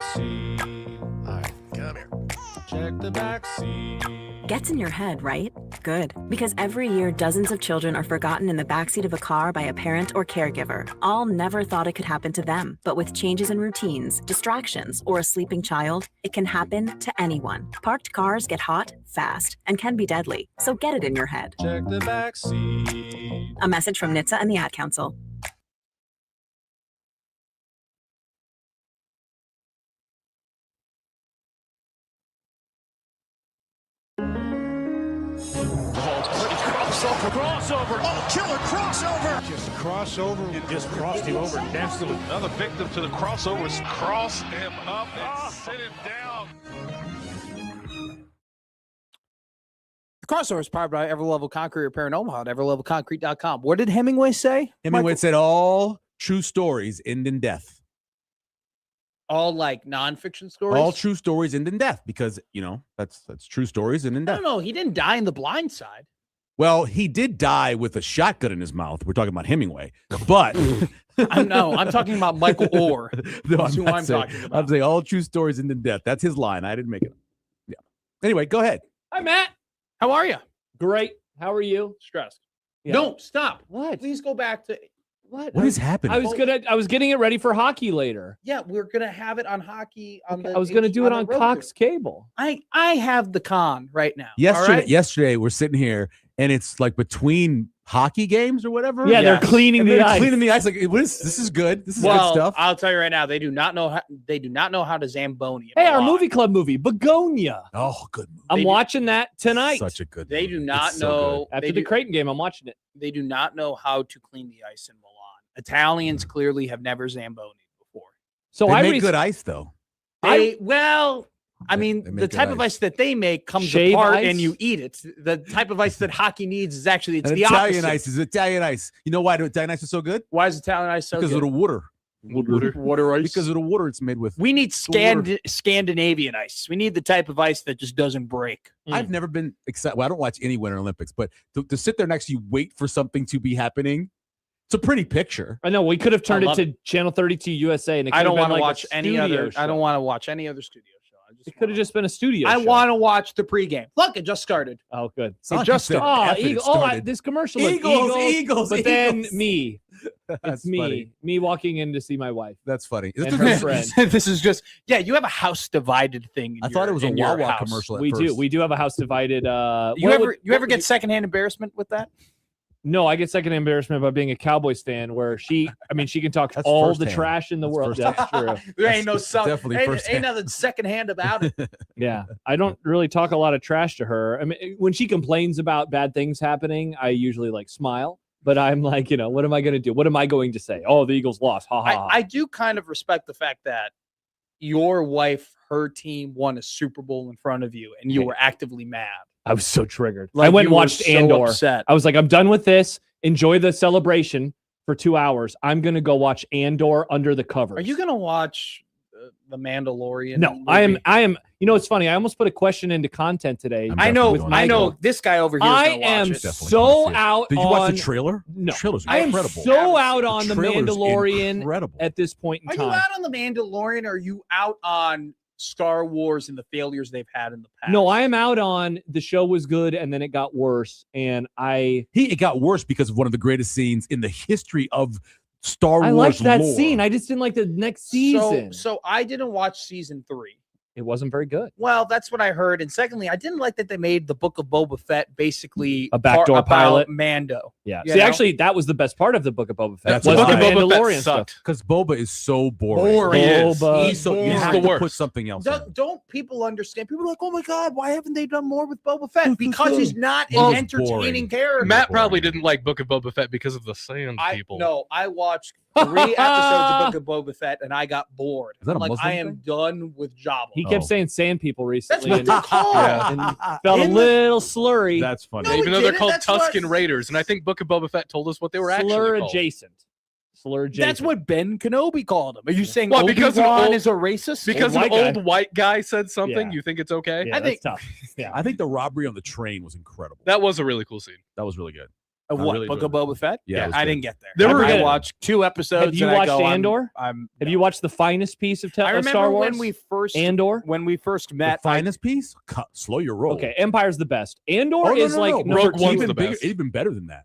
seat. All right, come here. Check the back seat. Gets in your head, right? Good. Because every year, dozens of children are forgotten in the backseat of a car by a parent or caregiver. All never thought it could happen to them. But with changes in routines, distractions, or a sleeping child, it can happen to anyone. Parked cars get hot, fast, and can be deadly. So get it in your head. Check the back seat. A message from NHTSA and the Ad Council. Crossover. Oh, killer crossover. Just crossover. It just crossed him over nastily. Another victim to the crossovers. Cross him up and sit him down. The crossover is powered by Everlevel Concrete Repair in Omaha at everlevelconcrete.com. What did Hemingway say? Hemingway said all true stories end in death. All like nonfiction stories? All true stories end in death because, that's true stories end in I death. don't know. He didn't die in The Blind Side. Well, he did die with a shotgun in his mouth. We're talking about Hemingway. But I'm talking about Michael Orr. No, That's who I'm talking about. I'm saying all true stories end in death. That's his line. I didn't make it. Yeah. Anyway, go ahead. Hi, Matt. How are you? Great. How are you? Stressed. Yeah. Don't stop. What? Please go back to What? What is happening? I was getting it ready for hockey later. Yeah, we're gonna have it on hockey. I was gonna do it on Cox Cable. I have the con right now. Yesterday, we're sitting here, and it's like between hockey games or whatever. Yeah, they're cleaning the ice. Cleaning the ice. Like, this is good. This is good stuff. I'll tell you right now, they do not know how to Zamboni. Hey, our movie club movie, Begonia. Oh, good movie. I'm watching that tonight. Such a good They movie. do not It's so know. good. After the Creighton game, I'm watching it. They do not know how to clean the ice in Milan. Italians clearly have never Zamboni before. So They I make good ice, though. They They the make type good of ice. ice that they make comes Shave apart ice? and you eat it. The type of ice that hockey needs is actually And the Italian opposite. ice is Italian ice. You know why the Italian ice is so good? Why is Italian ice so Because good? of the water. Water ice. Because of the water it's made with. We need Scandinavian ice. We need the type of ice that just doesn't break. I've never been excited. Well, I don't watch any Winter Olympics, but to sit there next to you, wait for something to be happening. It's a pretty picture. I know we could have turned I it to Channel 32 USA, and it I don't want to watch any other. I don't want to watch any other studio show. It could have just been a studio. I show. want to watch the pregame. Look, it just started. Oh, good. It just said Oh, F it, it Eagle, started. this commercial. is Eagles. But then me. That's It's me. funny. Me walking in to see my wife. That's funny. And her friend. This is just you have a house divided thing. In I thought it was a in your Wawa house. commercial at We first. do have a house divided. You ever get secondhand embarrassment with that? No, I get second embarrassment by being a Cowboys fan where she can talk That's all the firsthand. trash in the That's world. firsthand. That's true. There ain't no definitely firsthand. ain't nothing secondhand about it. Yeah. I don't really talk a lot of trash to her. I mean, when she complains about bad things happening, I usually smile. But I'm like, what am I going to do? What am I going to say? Oh, the Eagles lost. Ha ha. I do kind of respect the fact that your wife, her team won a Super Bowl in front of you, and you were actively mad. I was so triggered. Like, I went and you were watched so Andor. upset. I was like, I'm done with this. Enjoy the celebration for 2 hours. I'm going to go watch Andor under the covers. Are you going to watch The Mandalorian? No, movie? I am. It's funny. I almost put a question into content today. I'm I know. definitely I going know. This guy over here. Is I gonna watch am it. Definitely so gonna see it. out Did you on. watch the trailer? No. The trailer's I am incredible. so out on the trailer's Mandalorian incredible. at this point in Are time. you out on the Mandalorian? Or are you out on Star Wars and the failures they've had in the past? No, I am out on the show was good and then it got worse. And It got worse because of one of the greatest scenes in the history of Star Wars. I liked that lore. scene. I just didn't like the next season. So I didn't watch season 3. It wasn't very good. Well, that's what I heard. And secondly, I didn't like that they made the Book of Boba Fett basically A backdoor about pilot. Mando. Yeah. You See, know? actually, that was the best part of the Book of Boba Fett. That's Was why. the Book of Boba Fett Mandalorian stuff. sucked. Because Boba is so boring. Boring. Boba. He's So you boring. have the to worst. put something else. in. Don't people understand? People are like, oh my God, why haven't they done more with Boba Fett? Because he's not Well, an it's entertaining boring. character. Matt boring. probably didn't like Book of Boba Fett because of the sand people. No, I watched 3 episodes of Book of Boba Fett and I got bored. Is that a I'm like, Muslim I am thing? done with Jabba. He kept Oh. saying sand people That's recently. what and they're called. and felt a In the- little slurry. That's funny. No, Even he though they're didn't. called That's what- Tusken Raiders, and I think Book of Boba Fett told us what they were actually Slur called. adjacent. Slur adjacent. That's what Ben Kenobi called him. Are you saying Well, because an Obi-Wan old- is a racist? Because Old an white old white guy said something, Yeah. you think it's okay? Yeah, I that's think- tough. Yeah. I think the robbery on the train was incredible. That was a really cool scene. That was really good. Of I what? really Book enjoyed of Boba Fett? Yeah, it was I good. didn't get there. There were I good- watched 2 episodes. Have you and I watched go, Andor? Have you watched the finest piece of I of remember Star Wars? when we first Andor? met. The finest piece? Slow your roll. Okay, Empire's the best. Andor Oh, no, is no, like no. number Rogue two. One's even the bigger- best. Even better than that.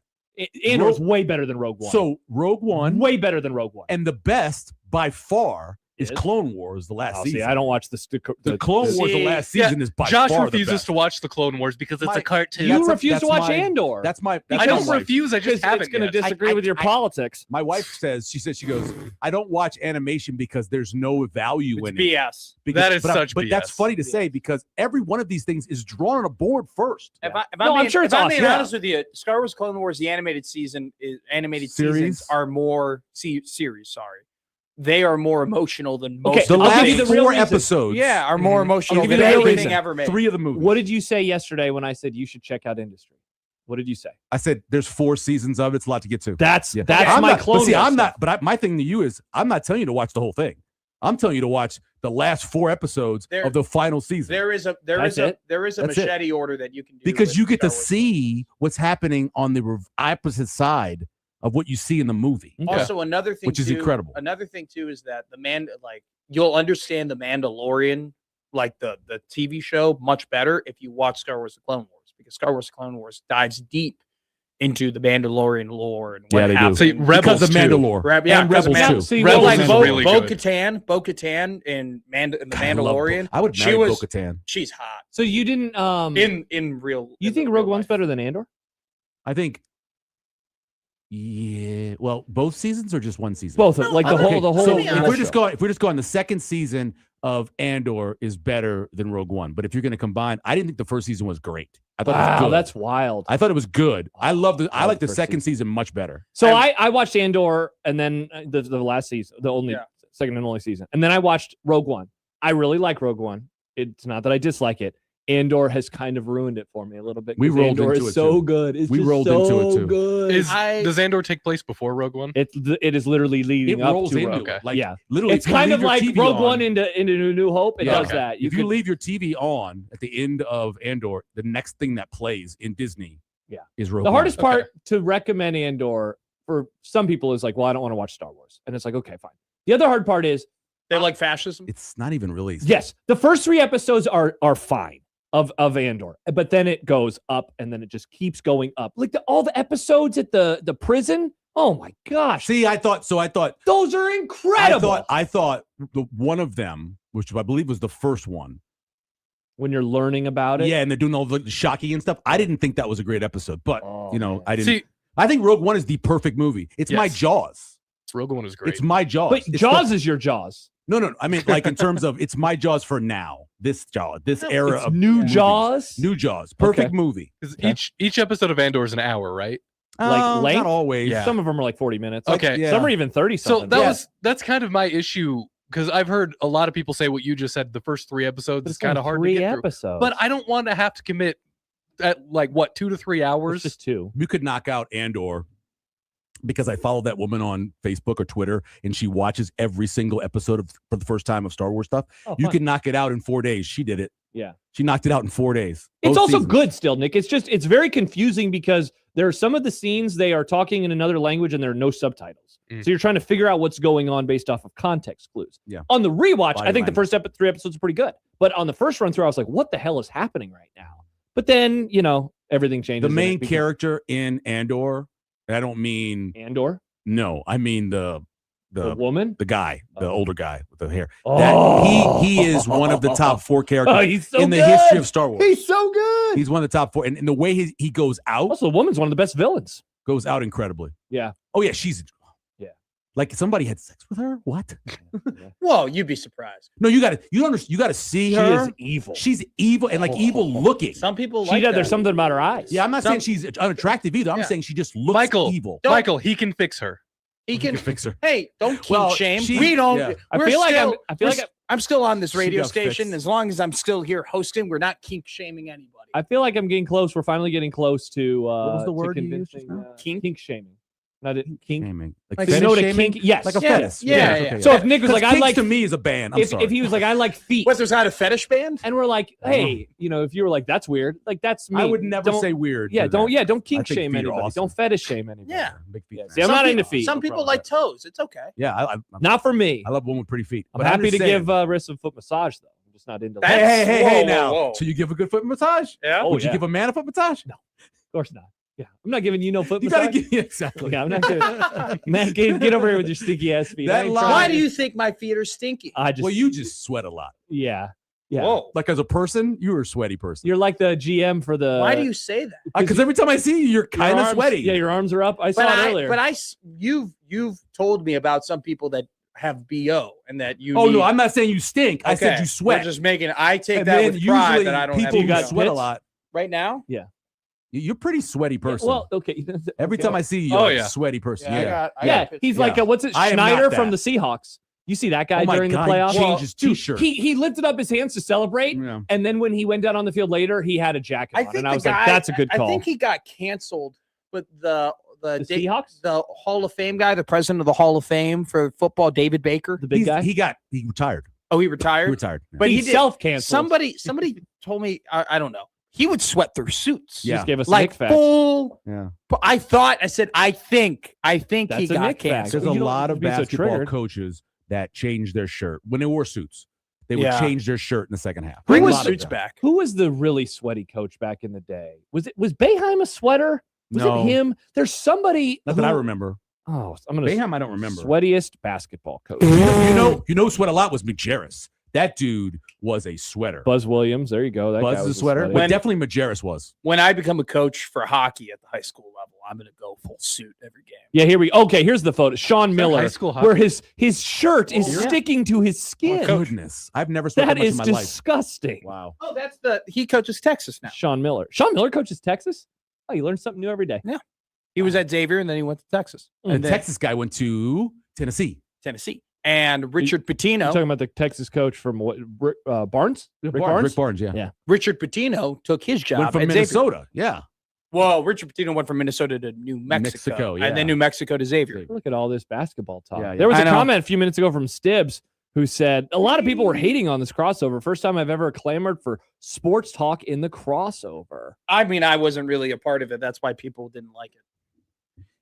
Andor's way better than Rogue One. So Rogue One, way better than Rogue One. and the best by far is Is? Clone Wars, the last Oh, season. see, I don't watch the Clone Wars, the last season is by Josh far refuses the best. to watch the Clone Wars because it's My- a cartoon. You That's refuse to watch my- Andor. That's my. I That's don't my wife. refuse. I just Because haven't it's going to yet. disagree with your politics. My wife says, she goes, I don't watch animation because there's no value It's in it. BS. Because, That is but such But that's BS. funny to say because every one of these things is drawn on a board first. If No, I'm sure it's I'm being awesome. honest with you, Star Wars Clone Wars, the animated seasons Series? are more series. Sorry, they are more emotional than most. Okay, The of I'll last give you the real four reason. episodes, yeah, are more emotional I'll give than you the real anything reason. ever made. 3 of the movies. What did you say yesterday when I said you should check out Industry? What did you say? I said there's 4 seasons of it. It's a lot to get to. That's Yeah. that's I'm my not, Clone but see, Wars I'm stuff. not. But my thing to you is, I'm not telling you to watch the whole thing. I'm telling you to watch the last 4 episodes There- of the final season There is a That's it? That's a it. machete order that you can do because with you get to Star Wars. see what's happening on the opposite side of what you see in the movie. Okay. Also, another thing, Which is too- incredible. Another thing too is that you'll understand the Mandalorian, like the TV show, much better if you watch Star Wars: The Clone Wars, because Star Wars: The Clone Wars dives deep into the Mandalorian lore and what Yeah, they do. happened. See, Rebels because of too. Mandalore Yeah, and because of Rebels Mandal- too. See, Rebels like is Bo, really good. Bo-Katan, and The God, I love Mandalorian. I would she marry was- Bo-Katan. She's hot So you didn't in real. you in think real Rogue One's life. better than Andor? I think. Yeah. Well, both seasons or just one season? Both, like the Okay, whole So be if honest. we're just going, the second season of Andor is better than Rogue One. But if you're going to combine, I didn't think the first season was great. I thought it was Wow, good. that's wild. I thought it was good. I like the first second season much better. So I watched Andor and then the last season, the only Yeah. second and only season, and then I watched Rogue One. I really like Rogue One. It's not that I dislike it. Andor has kind of ruined it for me a little bit. We 'cause rolled Andor into is it, so too. good. It's We just rolled so into it, too. good. Does Andor take place before Rogue One? It is literally leading It up rolls to into Rogue. Okay. it. Like, Yeah. literally, It's if you kind leave of your like TV Rogue on- One into New Hope. It Yeah. does Okay. that. If you leave your TV on at the end of Andor, the next thing that plays in Disney, is Rogue The One. hardest part to recommend Andor for some people is like, well, I don't want to watch Star Wars, and it's like, okay, fine. The other hard part is, They like fascism. It's not even really. yes, the first 3 episodes are fine of Andor, but then it goes up, and then it just keeps going up. Like all the episodes at the prison. Oh my gosh, See, I thought those are incredible. I thought the one of them, which I believe was the first one. When you're learning about it, Yeah, and they're doing all the shocky and stuff. I didn't think that was a great episode, but Oh, man. I didn't. See, I think Rogue One is the perfect movie. It's my Yes. Jaws. Rogue One is great. It's my Jaws. but It's Jaws is your Jaws. no. I mean, like in terms of it's my Jaws for now. This Jaws, this era It's of new movies. Jaws. New Jaws, perfect Okay. movie. 'Cause Okay. each episode of Andor is an hour, right? Like length? Not always. Yeah. Some of them are like 40 minutes. Okay. Yeah. Some are even 30 So something. that's kind of my issue because I've heard a lot of people say what you just said. The first 3 episodes But is it's only kind of hard to 3 get through. episodes. But I don't want to have to commit at like what 2 to 3 It's hours. just 2. You could knock out Andor because I follow that woman on Facebook or Twitter, and she watches every single episode for the first time of Star Wars stuff. Oh, You fun. can knock it out in 4 days. She did it. Yeah. She knocked it out in 4 days. It's Both also seasons. good still, Nick. It's very confusing because there are some of the scenes they are talking in another language and there are no subtitles. Mm. So you're trying to figure out what's going on based off of context clues. Yeah. On the rewatch, Body I think the language. first 3 episodes are pretty good. But on the first run through, I was like, what the hell is happening right now? But then, everything changes. The in main it because- character in Andor, and I don't mean Andor, no, I mean the the woman. guy, the Oh. older guy with the hair. Oh. That he is one of the top 4 characters Oh, he's so in the good. history of Star Wars. He's so good. He's one of the top 4, and the way he goes out Also, the woman's one of the best villains. incredibly. Yeah. Oh yeah, she's Yeah. like somebody had sex with her. What? Whoa, you'd be surprised. No, you got to see She her. is evil. She's evil and like evil looking. Some people She like does. that. There's something about her eyes. Yeah, I'm not saying she's unattractive either. I'm Yeah. saying she just looks Michael, evil. Michael, he can fix her. He can fix her. Hey, don't kink Well, shame. she- We don't. yeah. I we're feel like still, I'm still on this She radio got station. fixed. As long as I'm still here hosting, we're not kink shaming anybody. I feel like I'm getting close. We're finally getting close to was the to word you used convincing just now? kink shaming. Not a kink. Shaming. So you know what a shaming? kink? Yes. Like a Yeah, fetish. yeah, Yes, yeah. okay, So yeah. if Nick was 'Cause like, I kinks like, to me is a band. I'm if sorry. he was like, I like feet, What, there's not a fetish band? and we're like, hey, if you were like, that's weird, like that's me. I would never Don't- say weird. Yeah, to don't that. don't I kink think shame feet are anybody. awesome. Don't fetish shame anybody. Yeah. Big feet. Yeah, fan. see, I'm Some not people- into feet. Some No people problem like with that. toes. It's okay. Yeah, I'm Not for me. I love women with pretty feet. I'm But happy to understand. give wrist and foot massage though. I'm just not into That's- that. Hey, Whoa, now. whoa. So you give a good foot massage? Yeah. Oh, Would you yeah. give a man a foot massage? Of course not. Yeah, I'm not giving you no foot You massage. gotta give exactly. Yeah, I'm not giving. Man, get over here with your stinky ass feet. I That ain't lie- trying Why to- do you think my feet are stinky? I just. Well, you just sweat a lot. Yeah. Yeah. Whoa. Like as a person, you're a sweaty person. You're like the GM for the. Why do you say that? Because every time I see you, you're your kind of arms- sweaty. Yeah, your arms are up. I saw But it earlier. you've told me about some people that have BO and that you. Oh need, no, I'm not saying you stink. I said Okay, you sweat. We're just making. I take And that then with pride usually that I don't people have got who BO. sweat a pits? lot. right now. You're a pretty sweaty Yeah, person. well, okay. Every time I see you, Oh, you're like yeah. a sweaty person. I Yeah. got Yeah, pits. he's like, Yeah. what's it? I am not Schneider from that. the Seahawks. You see that guy Oh my during God, the playoffs? he changed his Dude, t-shirt. He lifted up his hands to celebrate, Yeah. and then when he went down on the field later, he had a jacket on, and I was like, "That's a good call." I think he got canceled, but the Seahawks, the Hall of Fame guy, the president of the Hall of Fame for football, David Baker. the big guy, He retired. Oh, he He retired. retired. Yeah. But he he did- self-canceled. Somebody told me. I don't know. He would sweat through suits. Yeah. Just gave us Like Nick facts. full. Yeah. But I said I think That's he a got Nick fact. canceled. There's a You don't lot of be so basketball triggered. coaches that changed their shirt when they wore suits. They would Yeah. change their shirt in the second half. Bring A the lot of suits them. back. Who was the really sweaty coach back in the day? Was Boeheim a sweater? Was No. it him? There's somebody. Not that I who- remember. Oh, I'm gonna. Boeheim, I don't remember. Sweatiest basketball coach. You know, sweat a lot was Majerus. That dude was a sweater. Buzz Williams. There you go. That Buzz guy is a was sweater, sweaty. but definitely Majerus was. When I become a coach for hockey at the high school level, I'm going to go full suit every game. Yeah, here we. Okay, here's the photo. Sean Miller, high school hockey? where his shirt is Oh, yeah. sticking to his skin. Oh, goodness, I've never sweat That that much is in my life. disgusting. Wow. Oh, he coaches Texas now. Sean Miller. Sean Miller coaches Texas. Oh, you learn something new every day. He was at Xavier and then he went to Texas. And then Texas guy went to Tennessee. Tennessee. And Richard You're Pitino. talking about the Texas coach from what? Barnes. Rick Barnes? Rick Barnes, yeah. Yeah. Richard Pitino took his job Went from at Xavier. Minnesota. Yeah. Well, Richard Pitino went from Minnesota to New Mexico, Mexico, and yeah. then New Mexico to Xavier. Look at all this basketball talk. Yeah, yeah. There was I a know. comment a few minutes ago from Stibbs who said a lot of people were hating on this crossover. First time I've ever clamored for sports talk in the crossover. I mean, I wasn't really a part of it. That's why people didn't like it.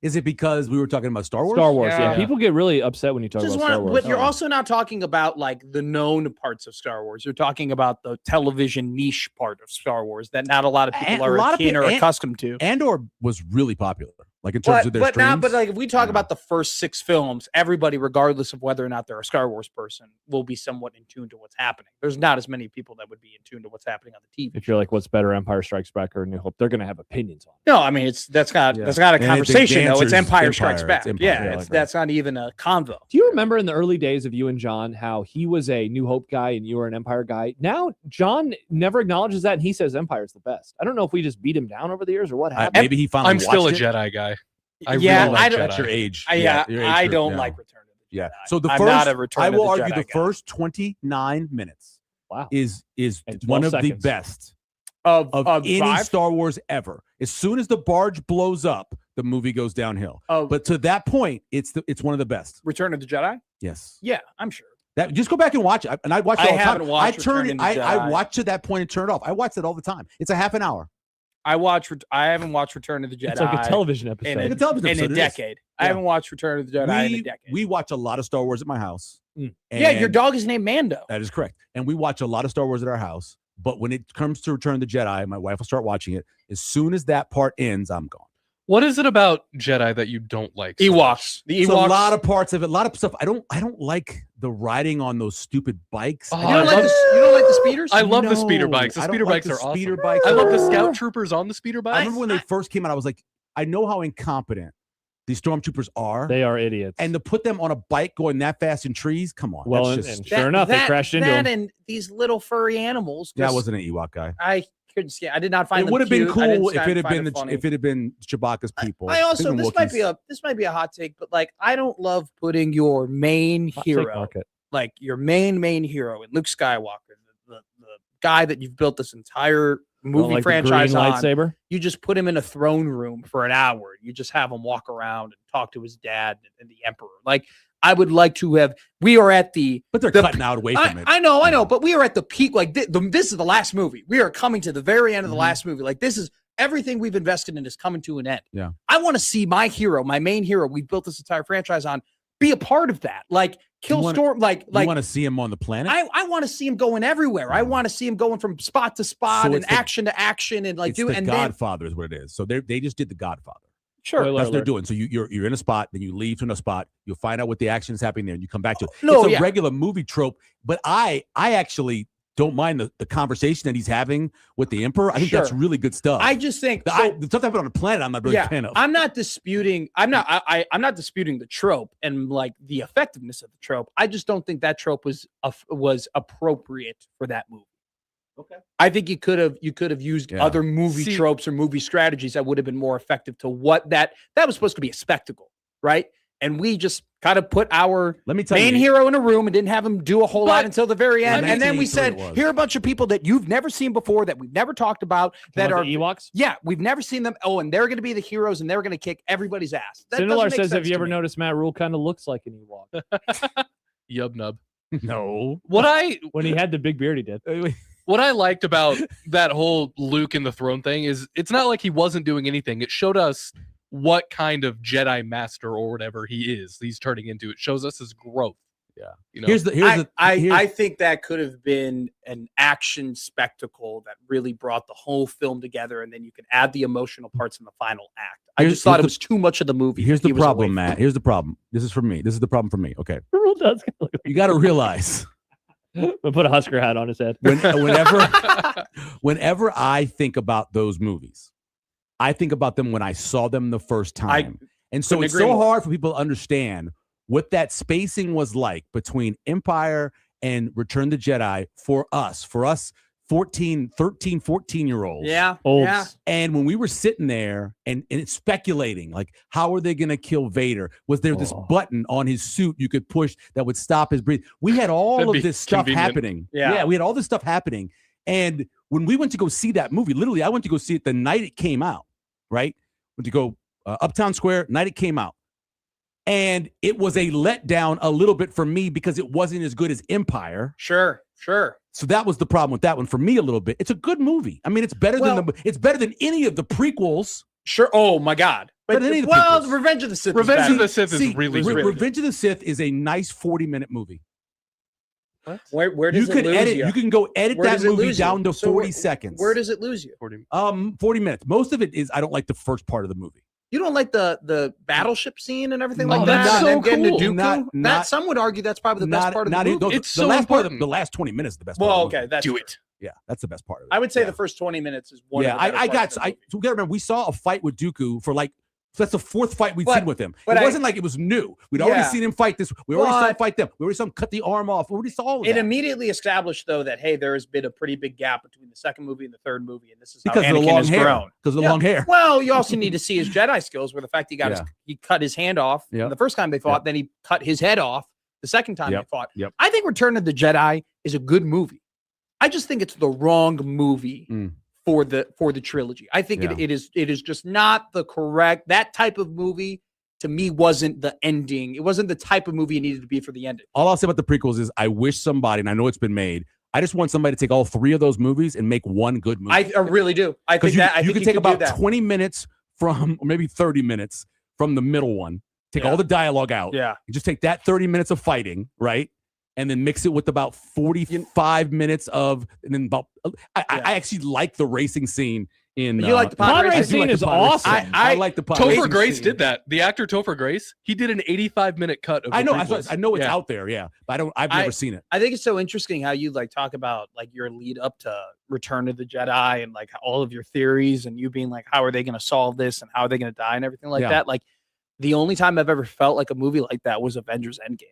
Is it because we were talking about Star Wars? Star Wars. Yeah. Yeah. People get really upset when you talk Just about Star want, Wars. but you're Oh. also not talking about like the known parts of Star Wars. You're talking about the television niche part of Star Wars that not a lot of people And a are lot of keen or people- accustomed to. Andor was really popular, like in terms of their But streams. like if we talk Yeah. about the first 6 films, everybody, regardless of whether or not they're a Star Wars person, will be somewhat in tune to what's happening. There's not as many people that would be in tune to what's happening on the TV. If you're like, what's better, Empire Strikes Back or New Hope? They're going to have opinions on it. No, I mean that's not Yeah. that's not a And I think conversation the though. It's answer is Empire Strikes Empire. Back. It's Empire. Yeah, Yeah, it's, like that's not even a convo. Do you remember in the early days of you and John how he was a New Hope guy and you were an Empire guy? Now John never acknowledges that and he says Empire's the best. I don't know if we just beat him down over the years or what happened. Maybe he finally I'm still a watched it. Jedi guy. I Yeah, really I like don't- That's Jedi. your age. I your age group, don't yeah. like Return of the Jedi. Yeah. So the I'm first, not a Return I of will the argue Jedi the guy. first 29 minutes Wow. is And 12 one of the seconds. best of of any five? Star Wars ever. As soon as the barge blows up, the movie goes downhill. Of But to that point, it's one of the best. Return of the Jedi? Yes. Yeah, I'm sure. That just go back and watch it. And I watch it I all the time. haven't watched I turn Return it. of the I Jedi. watch to that point and turn it off. I watch it all the time. It's a half an hour. I haven't watched Return of the Jedi It's like a television in episode. a, Like a television in a episode, it is. decade. I Yeah. haven't watched Return of the Jedi in a decade. We watch a lot of Star Wars at my house. Mm. Yeah, your And- dog is named Mando. That is correct. And we watch a lot of Star Wars at our house. But when it comes to Return of the Jedi, my wife will start watching it. As soon as that part ends, I'm gone. What is it about Jedi that you don't like? so much? Ewoks. The It's a Ewoks. lot of parts of it, a lot of stuff. I don't like the riding on those stupid bikes. Oh, you don't like love- the, you don't like the speeders? I love the speeder No, bikes. The I don't speeder like bikes the are speeder awesome. bikes. I love the Oh. scout troopers on the speeder bikes. I remember when they first came out, I was like, I know how incompetent these stormtroopers are. They are idiots. And to put them on a bike going that fast in trees, come on. well, that's and just, sure enough, they crashed into that him. and these little furry animals. yeah, I just- wasn't an Ewok guy. I couldn't see. I did not find It them would have been cute. I didn't cool if find it had been funny. if it had been Chewbacca's people. I also Even this might Wookiees. be a hot take, but like I don't love putting your main Hot take hero, market. like your main hero, and Luke Skywalker, the guy that you've built this entire movie like franchise the green on, lightsaber. you just put him in a throne room for an hour. You just have him walk around and talk to his dad and the emperor. Like, I would like to have. We are at the. But they're cutting out away from it. I know. But we are at the peak. Like this is the last movie. We are coming to the very end of the last movie. Like, this is everything we've invested in is coming to an end. Yeah. I want to see my hero, my main hero. We built this entire franchise on. Be a part of that. Like, kill Storm. Like you want to see him on the planet. I want to see him going everywhere. I want to see him going from spot to spot and action to action and like it's do. The And Godfather is what it is. So they just did the Godfather. Sure, that's what they're doing. So you're in a spot, then you leave to another spot. You'll find out what the action is happening there, and you come back to it. It's a regular movie trope. But I actually don't mind the conversation that he's having with the Emperor. I think that's really good stuff. I just think the stuff that happened on the planet, I'm not really a fan of. I'm not disputing. I'm not disputing the trope and like the effectiveness of the trope. I just don't think that trope was appropriate for that movie. Okay. I think you could have used other movie tropes or movie strategies that would have been more effective to what that was supposed to be a spectacle, right? And we just kind of put our main hero in a room and didn't have him do a whole lot until the very end. And then we said, here are a bunch of people that you've never seen before, that we've never talked about, that are the Ewoks. Yeah, we've never seen them. Oh, and they're going to be the heroes, and they're going to kick everybody's ass. Cindelar says, have you ever noticed Matt Rule kind of looks like an Ewok? Yub nub. No. When he had the big beard, he did. What I liked about that whole Luke in the throne thing is it's not like he wasn't doing anything. It showed us what kind of Jedi master or whatever he's turning into. It shows us his growth. Yeah. I think that could have been an action spectacle that really brought the whole film together, and then you could add the emotional parts in the final act. I just thought it was too much of the movie. Here's the problem, Matt. Here's the problem. This is for me. This is the problem for me. Okay. You got to realize. We'll put a Husker hat on his head. Whenever I think about those movies, I think about them when I saw them the first time. And so it's so hard for people to understand what that spacing was like between Empire and Return of the Jedi for us 13, 14-year-olds. Yeah. And when we were sitting there and it's speculating, like, how are they going to kill Vader? Was there this button on his suit you could push that would stop his breathing? We had all of this stuff happening. Yeah, we had all this stuff happening. And when we went to go see that movie, literally, I went to go see it the night it came out, right? Went to go Uptown Square, night it came out. And it was a letdown a little bit for me because it wasn't as good as Empire. Sure. So that was the problem with that one for me a little bit. It's a good movie. I mean, it's better than any of the prequels. Sure. Oh my God. But Revenge of the Sith. Revenge of the Sith is really good. Revenge of the Sith is a nice 40-minute movie. What? Where does it lose edit? you? You can go edit that movie down to 40 seconds. Where does it lose you? 40 minutes. Most of it is I don't like the first part of the movie. You don't like the battleship scene and everything like that? That's so cool. Some would argue that's probably the best part of the movie. It's so important. The last 20 minutes is the best part. Well, okay, that's do it. Yeah, that's the best part of it. I would say the first 20 minutes is one. Yeah, of the better we gotta remember we saw a fight with Dooku for like. So that's the fourth fight we'd seen with him. It wasn't like it was new. We'd already seen him fight this. We already saw him fight them. We already saw him cut the arm off. We already saw all of that. It immediately established, though, that, hey, there has been a pretty big gap between the second movie and the third movie, and this is how Anakin has grown. Because of the long hair. Well, you also need to see his Jedi skills, where the fact he cut his hand off the first time they fought, then he cut his head off the second time they fought. I think Return of the Jedi is a good movie. I just think it's the wrong movie for the trilogy. I think it is just not the correct. That type of movie to me wasn't the ending. It wasn't the type of movie it needed to be for the ending. All I'll say about the prequels is I wish somebody, and I know it's been made, I just want somebody to take all three of those movies and make one good movie. I really do. I think you can take about 20 minutes from, or maybe 30 minutes from the middle one, take all the dialogue out. Yeah. And just take that 30 minutes of fighting, right? And then mix it with about 45 minutes of, and then about, I actually like the racing scene in. You like the pod racing scene is awesome. I like the pod Topher racing Grace scene. did that. The actor Topher Grace, he did an 85-minute cut of. I know it's out there, but I've never seen it. I think it's so interesting how you like talk about like your lead up to Return of the Jedi and like all of your theories and you being like, how are they going to solve this and how are they going to die and everything like that. Like the only time I've ever felt like a movie like that was Avengers Endgame.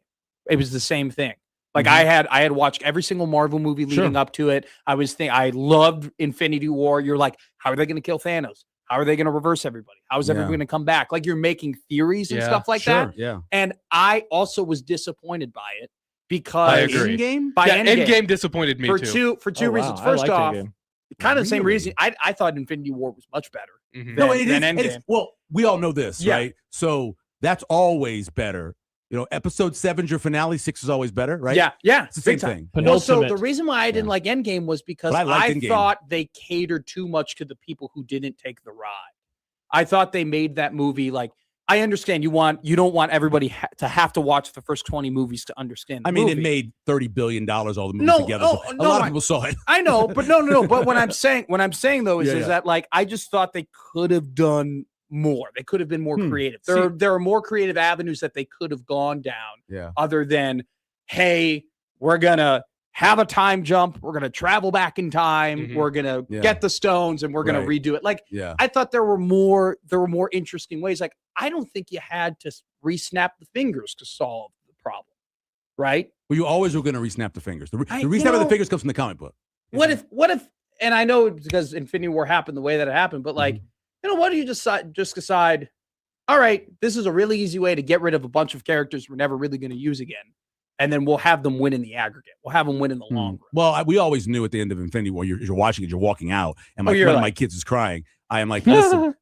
It was the same thing. Like I had watched every single Marvel movie leading up to it. I loved Infinity War. You're like, how are they going to kill Thanos? How are they going to reverse everybody? How is everyone going to come back? Like you're making theories and stuff like that. Yeah. And I also was disappointed by it because I agree. Endgame? By Endgame disappointed me for too. two reasons. First off, kind of the same Really? reason. I thought Infinity War was much better. Mhm. No, than it is. Endgame. Well, we all know this, Yeah. right? So that's always better. Episode 7's your finale. 6 is always better, right? Yeah. It's the same big time. thing. Well, so Penultimate. the reason why I didn't like Endgame was because But I liked I Endgame. thought they catered too much to the people who didn't take the ride. I thought they made that movie like, I understand you don't want everybody to have to watch the first 20 movies to understand. I mean, it made $30 billion all the movies No, together. oh, So a no, lot of people saw it. I know, but no. But what I'm saying though Yeah, is that like I just thought they could have done more. They could have been more creative. There are more creative avenues that they could have gone down. Yeah. Other than, hey, we're gonna have a time jump. We're gonna travel back in time. Mhm. We're gonna Yeah. get the stones, and we're gonna Right. redo it. Like Yeah. I thought there were more interesting ways. Like I don't think you had to re-snap the fingers to solve the problem, right? Well, you always were going to re-snap the fingers. The you re-snap of the know- fingers comes from the comic book. What if, and I know it's because Infinity War happened the way that it happened, but like, what do you just decide, all right, this is a really easy way to get rid of a bunch of characters we're never really going to use again. And then we'll have them win in the aggregate. We'll have them win in the long run. Well, we always knew at the end of Infinity War, you're watching it, you're walking out, and Oh, one you're of like- my kids is crying. I am like,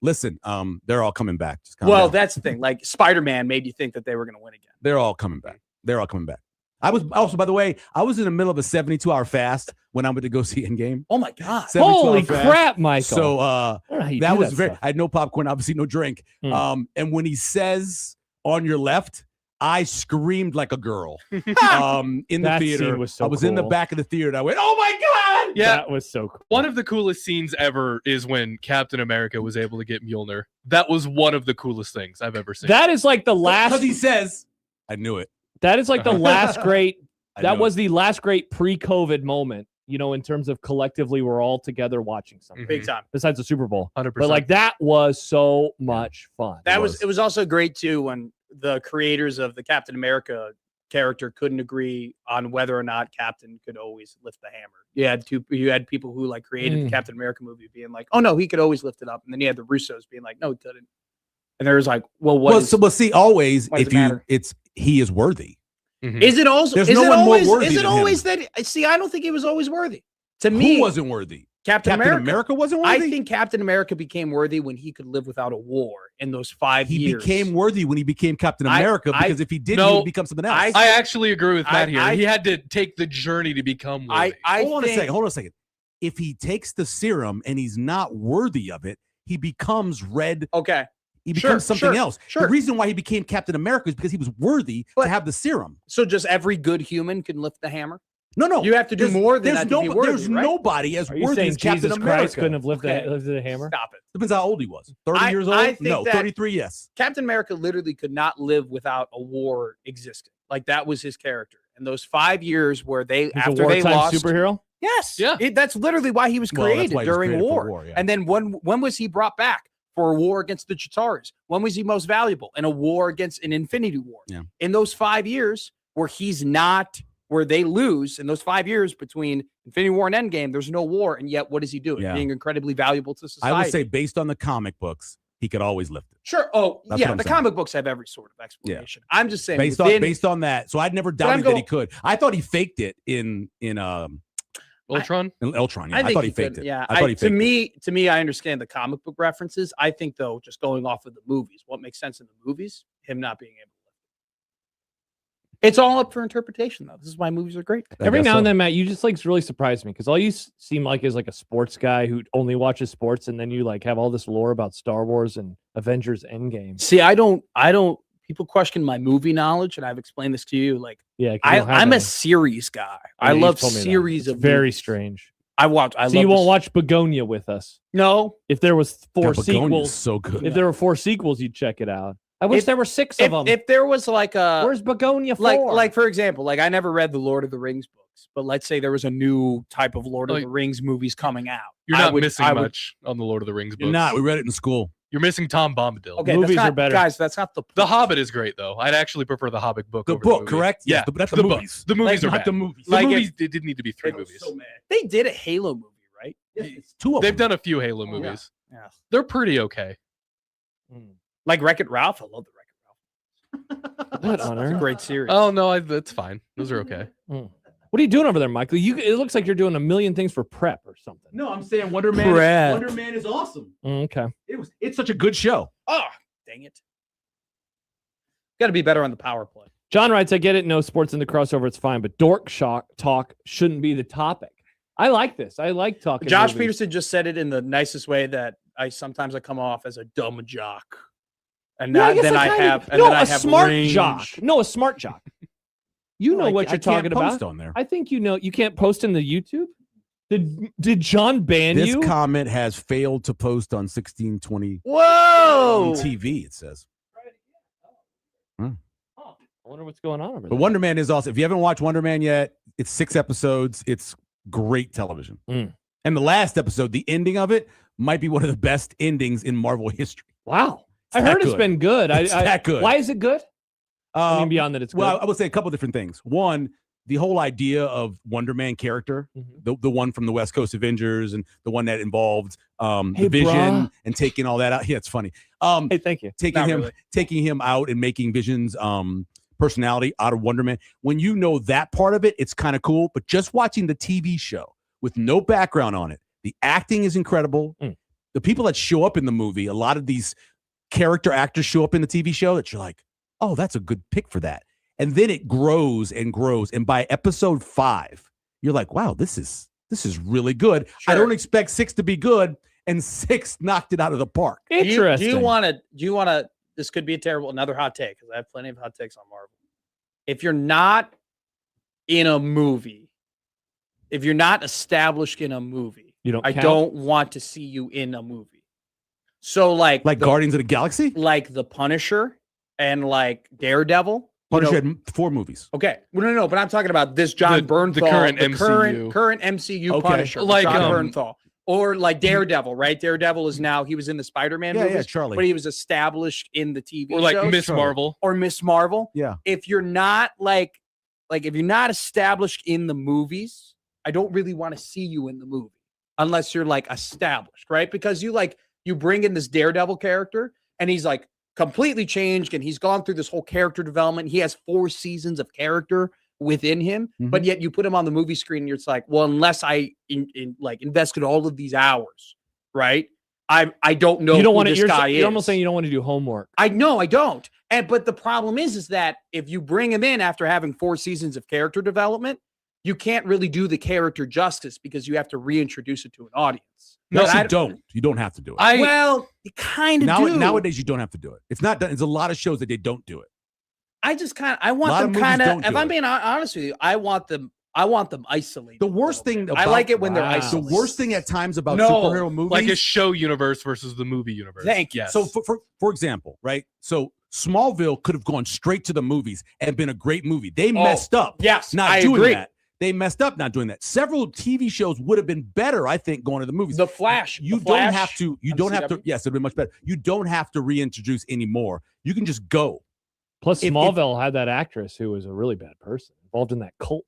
listen, they're all coming back. Just calm Well, down. that's the thing. Like Spider-Man made you think that they were going to win again. They're all coming back. They're all coming back. I was also, by the way, I was in the middle of a 72-hour fast when I went to go see Endgame. Oh my God. 72 Holy hour fast. crap, Michael. So I don't know how you that do was very. stuff. I had no popcorn, obviously no drink. Hmm. And when he says on your left, I screamed like a girl. In the That theater, scene was so I was in the cool. back of the theater, and I went, "Oh my God!" Yeah. That was so cool. One of the coolest scenes ever is when Captain America was able to get Mjolnir. That was one of the coolest things I've ever seen. That is like the Because last. he says, "I knew it." That is like the last great. I That knew was the last great pre-COVID moment. In terms of collectively, we're all together watching something. Mhm. Big time. Besides the Super Bowl, 100%. but like that was so much fun. It was also great too when the creators of the Captain America character couldn't agree on whether or not Captain could always lift the hammer. You had people who like created the Captain America movie being like, "Oh no, he could always lift it up," and then you had the Russos being like, "No, he couldn't." And there was like, "Well, what? Well, see, always why does if it you, matter? he is worthy. Mhm. Is it also? There's is no it one more always? worthy Is it than always him. that? See, I don't think he was always worthy. To me, Who wasn't worthy? Captain America. wasn't I worthy. think Captain America became worthy when he could live without a war in those 5 he years. became worthy when he became Captain America because if he didn't, No, he would become something else. I actually agree with Matt here. I- He had to take the journey to become worthy. Hold on a second. If he takes the serum and he's not worthy of it, he becomes red. Okay. He Sure, becomes something sure, else. sure. The reason why he became Captain America is because he was worthy to have the serum. So just every good human can lift the hammer? No. You have to do There's- more than there's that to be worthy, There's right? nobody as Are you worthy saying as Captain Jesus America. Christ couldn't have lifted, Okay. lifted a hammer? Stop it. Depends how old he was. 30 I- years old? I think No, that- 33, yes. Captain America literally could not live without a war existing. Like that was his character. And those 5 years where they He's a after they wartime lost superhero. Yes. Yeah. That's literally why he was Well, that's created why he was during created for war. war, yeah. And then when was he brought back? For a war against the Chitauri? When was he most valuable? In a war against an Infinity War. Yeah. In those 5 years where they lose, in those 5 years between Infinity War and Endgame, there's no war. And yet, what is he doing? Yeah. Being incredibly valuable to society. I would say based on the comic books, he could always lift it. Sure. Oh, That's yeah. what I'm The saying. comic books have every sort of explanation. I'm just saying Based on that. So I'd never doubted that he could. I thought he faked it in Ultron? Ultron. Yeah. I I think thought he faked could, it. Yeah. I thought he faked it. To me, I understand the comic book references. I think though, just going off of the movies, what makes sense in the movies, him not being able to lift it. It's all up for interpretation, though. This is why movies are great. Every guess now so. and then, Matt, you just like really surprise me because all you seem like is like a sports guy who only watches sports, and then you like have all this lore about Star Wars and Avengers Endgame. See, I don't. People question my movie knowledge, and I've explained this to you. Like, Yeah, 'cause you don't have I'm a any. series guy. Yeah, I you've love told me that. series It's of very movies. strange. I So love you won't this- watch Begonia with us. No, If there was four God, Begonia's sequels, so good. if there were 4 sequels, you'd check it out. I wish If- there were 6 of them. if there was like a Where's Begonia 4? like for example, like I never read the Lord of the Rings books, but let's say there was a new type of Lord of Like- the Rings movies coming out. You're I not would- missing I would- much on the Lord of the Rings books. You're not. We read it in school. You're missing Tom Bombadil. Okay, Movies that's not, are better. guys. That's not the The point. Hobbit is great, though. I'd actually prefer the Hobbit book The over book, the movie. correct? Yeah, Yes, but the the book. movies. The movies Like, are not bad. the movies. The Like if- movies didn't need to be 3 I was movies. so mad. They did a Halo movie, right? It's 2 of They've them. done a few Halo movies. Yeah. They're pretty okay. Like Wreck-It Ralph. I love the Wreck-It Ralph. What on It's a earth? great series. Oh no, that's fine. Those are okay. What are you doing over there, Michael? It looks like you're doing a million things for prep or something. No, I'm saying Wonder Man. Prep. Wonder Man is awesome. Okay. It's such a good show. Oh, dang it. Got to be better on the power play. John writes, I get it. No sports in the crossover. It's fine. But dork talk shouldn't be the topic. I like this. I like talking. Josh movies. Peterson just said it in the nicest way that I sometimes come off as a dumb jock. And Yeah, then I have a smart range. jock. No, a smart jock. You know what you're talking about. On there. I think you know. You can't post in the YouTube. Did John ban This you? comment has failed to post on 1620 Whoa! TV. It says. I wonder what's going on over But there. Wonder Man is awesome. If you haven't watched Wonder Man yet, it's 6 episodes. It's great television. Mm. And the last episode, the ending of it, might be one of the best endings in Marvel history. Wow. It's I that heard it's good. been good. It's that good. Why is it good? I mean, beyond that, it's good. Well, I would say a couple different things. One, the whole idea of Wonder Man character, the one from the West Coast Avengers and the one that involved the Vision brah. and taking all that out. Yeah, it's funny. Hey, thank you. Taking him out and making Vision's personality out of Wonder Man. When you know that part of it, it's kind of cool. But just watching the TV show with no background on it, the acting is incredible. The people that show up in the movie, a lot of these character actors show up in the TV show that you're like, oh, that's a good pick for that. And then it grows and grows. And by episode 5, you're like, wow, this is really good. Sure. I don't expect 6 to be good. And 6 knocked it out of the park. Interesting. Do you want to, this could be another hot take because I have plenty of hot takes on Marvel. If you're not in a movie, if you're not established in a movie, I don't want to see you in a movie. So like Guardians of the Galaxy? Like The Punisher and like Daredevil. Punisher had 4 movies. Okay. Well, no, but I'm talking about this John Bernthal, the current MCU. current MCU Okay. Punisher, Like, John Bernthal. Or like Daredevil, right? Daredevil is now, he was in the Spider-Man movies, Yeah, Charlie. but he was established in the TV Or like shows. Miss Marvel. Or Miss Marvel. Yeah. If you're not if you're not established in the movies, I don't really want to see you in the movie unless you're like established, right? Because you bring in this Daredevil character and he's like completely changed and he's gone through this whole character development. He has 4 seasons of character within him, but yet you put him on the movie screen and you're like, well, unless I invested all of these hours, right? I don't know You don't who want this to. guy You're is. almost saying you don't want to do homework. I know I don't. But the problem is that if you bring him in after having 4 seasons of character development, you can't really do the character justice because you have to reintroduce it to an audience. No, And you don't. You don't have to do it. well, you kind of do. Nowadays, you don't have to do it. It's not done. There's a lot of shows that they don't do it. I A lot want of them movies kind of. don't If do I'm it. being honest with you, I want them isolated. The worst thing I about- like it when they're Wow. The isolated. worst thing at times about No. superhero movies, Like a show universe versus the movie universe. Thank you. Yes. So for example, right? So Smallville could have gone straight to the movies and been a great movie. They messed up. Yes, not I doing agree. that. They messed up not doing that. Several TV shows would have been better, I think, going to the movies. The Flash. You The don't Flash have to. You on don't have to. CW. Yes, it'd be much better. You don't have to reintroduce anymore. You can just go. Plus, If- Smallville had that actress who was a really bad person involved in that cult.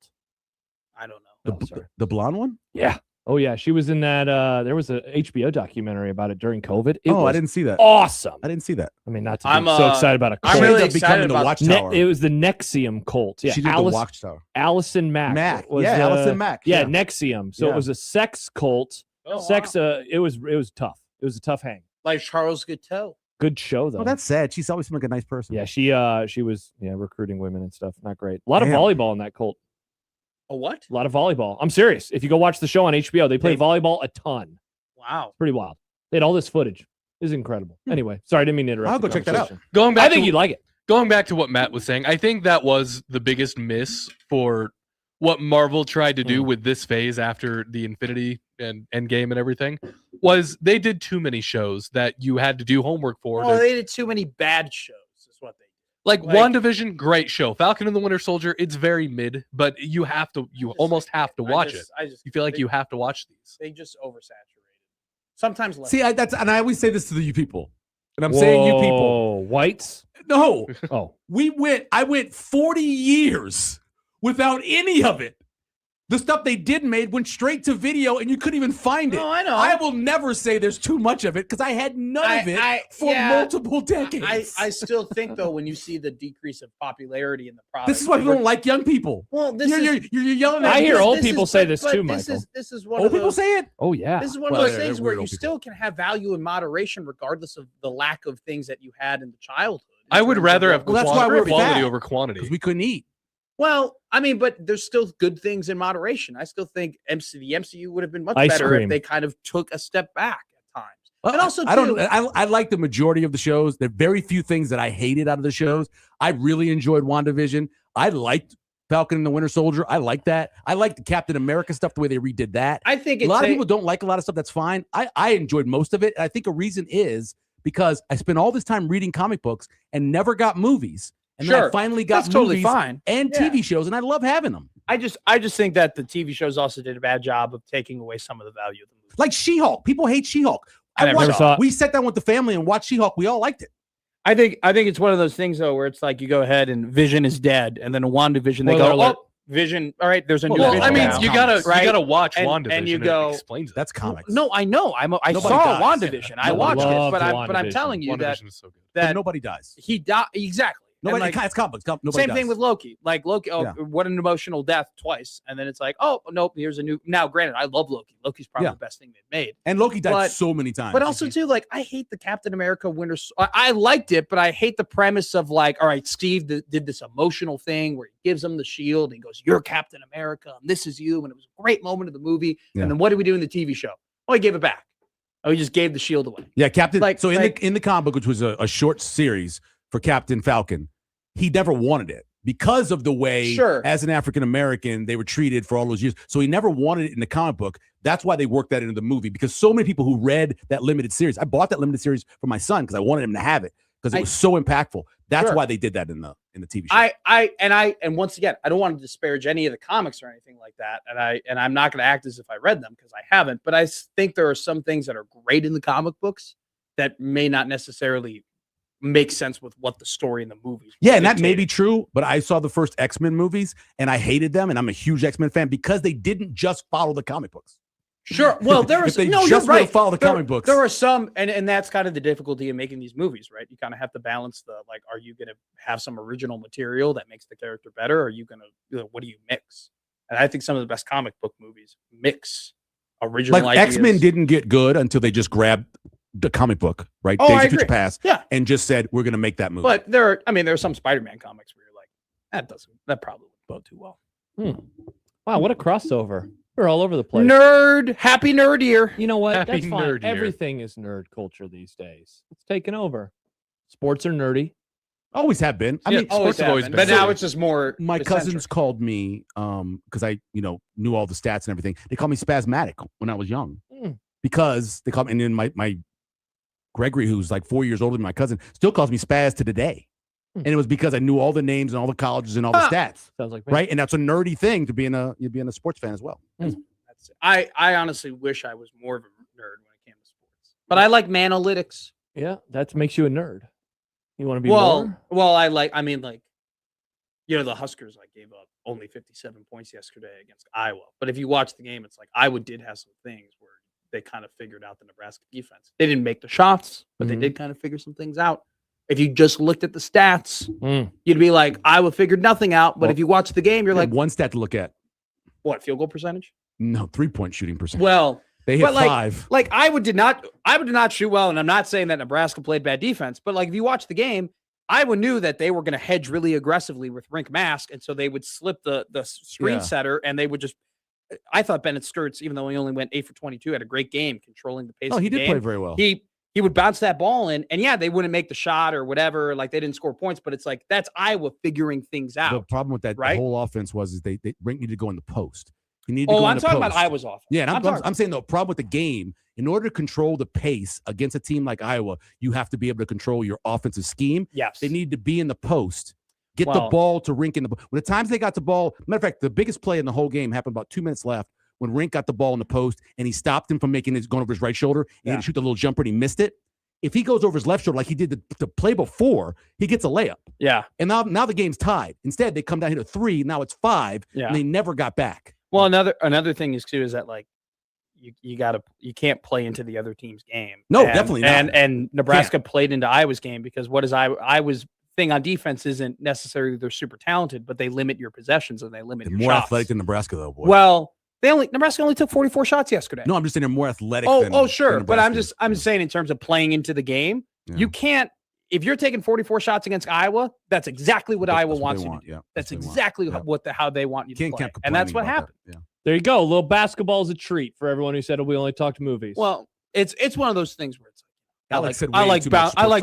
I don't know. The blonde one? Yeah. Oh yeah, she was in that. There was a HBO documentary about it during COVID. It I was didn't see that. awesome. I didn't see that. I mean, not to I'm, be so excited about a cult. I'm She really ended up excited becoming the about Watchtower. It was the Nexium cult. Yeah, She did the Watchtower. Allison Mack. Mack. was, Yeah, Allison Mack. Yeah, Yeah. Nexium. So Yeah. it was a sex cult. Sex. It was tough. It was a tough hang. Like Charles Guiteau. Good show though. Oh, that's sad. She's always seemed like a nice person. yeah, she was recruiting women and stuff. Not great. A lot Damn. of volleyball in that cult. A what? A lot of volleyball. I'm serious. If you go watch the show on HBO, they play volleyball a ton. Wow. Pretty wild. They had all this footage. It was incredible. Anyway, sorry, I didn't mean to interrupt. I'll the go check that out. conversation. Going back I think to you'd like it. going back to what Matt was saying, I think that was the biggest miss for what Marvel tried to do with this phase after the Infinity and Endgame and everything, was they did too many shows that you had to do homework for. Well, they did too many bad shows. Is what they did. Like like- WandaVision, great show. Falcon and the Winter Soldier, it's very mid, but you almost have to watch it. You feel like you have to watch these. They just oversaturated. Sometimes less. See, and I always say this to the you people, and I'm saying you people. Whites. No, Oh, I went 40 years without any of it. The stuff they did made went straight to video, and you couldn't even find it. No, I know. I will never say there's too much of it because I had none of it for multiple decades. I still think though, when you see the decrease of popularity in the product, this is why people don't like young people. Well, you're yelling at I me. hear old people say this too, This Michael. is one Old of people those, say it. Oh yeah. This is one Well, of those they're things where weird you old still can have value in moderation, regardless of the lack of things that you had in the childhood. in I would terms of rather what have Well, that's quality, why we're quality fat. over quantity. Because we couldn't eat. Well, I mean, but there's still good things in moderation. I still think the MCU would have been much Ice better cream. if they kind of took a step back at times. Well, And also, I don't. too- I like the majority of the shows. There are very few things that I hated out of the shows. I really enjoyed WandaVision. I liked Falcon and the Winter Soldier. I like that. I like the Captain America stuff, the way they redid that. I think A lot of people don't like a lot of stuff. That's fine. I enjoyed most of it. And I think a reason is because I spent all this time reading comic books and never got movies. And then I Sure. finally got That's totally movies fine. and Yeah. TV shows, and I love having them. I just think that the TV shows also did a bad job of taking away some of the value of the movie. Like She-Hulk. People hate She-Hulk. I never saw it. We sat down with the family and watched She-Hulk. We all liked it. I think it's one of those things though where it's like you go ahead and Vision is dead, and then a WandaVision they Spoiler go, alert. oh, Vision. All right, there's a new well, Vision. I mean, now. you gotta Right? watch And- WandaVision and you go- it explains it. That's comics. No, I know. I Nobody saw dies. WandaVision. I Nobody watched it, loved but I'm WandaVision. telling you that WandaVision is so good. that nobody dies. he died exactly. And, Nobody. like, It's comics. Nobody same dies. thing with Loki. Like Loki, Yeah. what an emotional death twice, and then it's like, oh nope, here's a new. Now, granted, I love Loki. Loki's probably Yeah. the best thing they've made. And Loki died But- so many times. But also too, like I hate the Captain America I liked it, but I hate the premise of like, all right, Steve did this emotional thing where he gives him the shield and he goes, "You're Captain America, and this is you," and it was a great moment of the movie. Yeah. And then what did we do in the TV show? Oh, he gave it back. Oh, he just gave the shield away. Yeah, Captain. Like- so like- in the comic book, which was a short series for Captain Falcon, he never wanted it because of the way, Sure. as an African American, they were treated for all those years. So he never wanted it in the comic book. That's why they worked that into the movie, because so many people who read that limited series, I bought that limited series for my son because I wanted him to have it because it was so impactful. That's Sure. why they did that in the TV show. And once again, I don't want to disparage any of the comics or anything like that. And I'm not going to act as if I read them because I haven't. But I think there are some things that are great in the comic books that may not necessarily make sense with what the story in the movies. Yeah, and that may dictated. be true, but I saw the first X-Men movies and I hated them, and I'm a huge X-Men fan because they didn't just follow the comic books. Sure. Well, there If was they no. just You're would've right. followed the There- comic books. There are some, and that's kind of the difficulty in making these movies, right? You kind of have to balance the like, are you going to have some original material that makes the character better? Or are you going to, what do you mix? And I think some of the best comic book movies mix original Like ideas. X-Men didn't get good until they just grabbed the comic book, right? Oh, Days I of Future agree. Past, Yeah. and just said we're going to make that movie. But there are some Spider-Man comics where you're like, that probably wouldn't bode too well. Wow, what a crossover. We're all over the place. Nerd, happy nerd year. You know what? Happy That's fine. nerd year. Everything is nerd culture these days. It's taken over. Sports are nerdy. Always have been. I Yeah, mean, sports have always happened, been but now nerdy. it's just more. my eccentric. cousins called me because I knew all the stats and everything. They called me spasmatic when I was young because they called me, and then my Gregory, who's like 4 years older than my cousin, still calls me Spaz to today. And it was because I knew all the names and all the colleges and all the stats, Sounds like me. right? And that's a nerdy thing to be in a sports fan as well. That's it. I honestly wish I was more of a nerd when it came to sports, but I like manalytics. Yeah, that makes you a nerd. You want to be Well, more? I mean, the Huskers gave up only 57 points yesterday against Iowa. But if you watch the game, it's like Iowa did have some things where they kind of figured out the Nebraska defense. They didn't make the shots, but they did kind of figure some things out. If you just looked at the stats, you'd be like, Iowa figured nothing out. But Well, if you watch the game, you're like, one stat to look at. what, field goal percentage? No, 3-point shooting percentage. Well, they hit but, like, 5. Like Iowa did not shoot well, and I'm not saying that Nebraska played bad defense, but like if you watch the game, Iowa knew that they were going to hedge really aggressively with Rink Mask, and so they would slip the screen Yeah. setter, and they would just. I thought Bennett Sturts, even though he only went 8 for 22, had a great game controlling the pace. Oh, of he the did game. play very well. He would bounce that ball in, and yeah, they wouldn't make the shot or whatever. Like they didn't score points, but it's like that's Iowa figuring things The out. problem with that right? the whole offense was they Rink needed to go in the post. He needed to go I'm in the talking about post. Iowa's offense. Yeah, and talking- I'm saying the problem with the game, in order to control the pace against a team like Iowa, you have to be able to control your offensive scheme. yes, They need to be in the post, get the Well- ball to Rink in the ball. When the times they got the ball, matter of fact, the biggest play in the whole game happened about 2 minutes left when Rink got the ball in the post and he stopped him from going over his right shoulder. He had to shoot the little jumper and he missed it. If he goes over his left shoulder like he did the play before, he gets a layup. yeah. And now the game's tied. Instead, they come down here to 3. Now it's 5, Yeah. and they never got back. Well, another thing is too is that like you can't play into the other team's game. No, definitely not. And Nebraska played into Iowa's game because what is Iowa's thing on defense isn't necessarily they're super talented, but they limit your possessions and they limit They're your more shots. athletic than Nebraska, though, boy. Well, Nebraska only took 44 shots yesterday. No, I'm just saying they're more athletic. Sure, than but I'm Nebraska just is. saying in terms of playing into the game, you can't. If you're taking 44 shots against Iowa, that's exactly what Iowa wants you to do. Yeah, that's exactly how they want you to play, and that's what happened. Yeah. There you go. A little basketball is a treat for everyone who said we only talked movies. Well, it's one of those things where it's Alex I like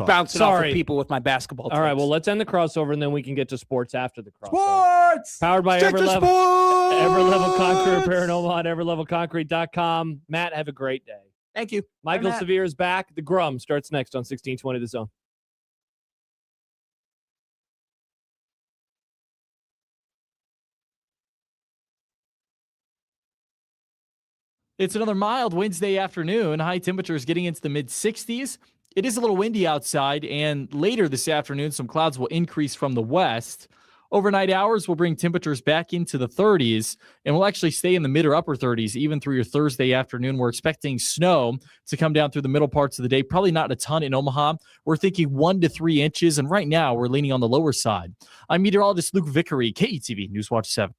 bouncing off of people with my basketball. All right, well, let's end the crossover and then we can get to sports after the crossover. Sports! Powered by Stick to Everlevel Concrete sports! Repair in Omaha and everlevelconcrete.com. Matt, have a great day. Thank you. Michael Severe is back. The Grum starts next on 1620 The Zone. It's another mild Wednesday afternoon. High temperatures getting into the mid-60s. It is a little windy outside, and later this afternoon, some clouds will increase from the west. Overnight hours will bring temperatures back into the 30s, and we'll actually stay in the mid or upper 30s even through your Thursday afternoon. We're expecting snow to come down through the middle parts of the day. Probably not a ton in Omaha. We're thinking 1 to 3 inches, and right now we're leaning on the lower side. I'm meteorologist Luke Vickery, KETV Newswatch 7.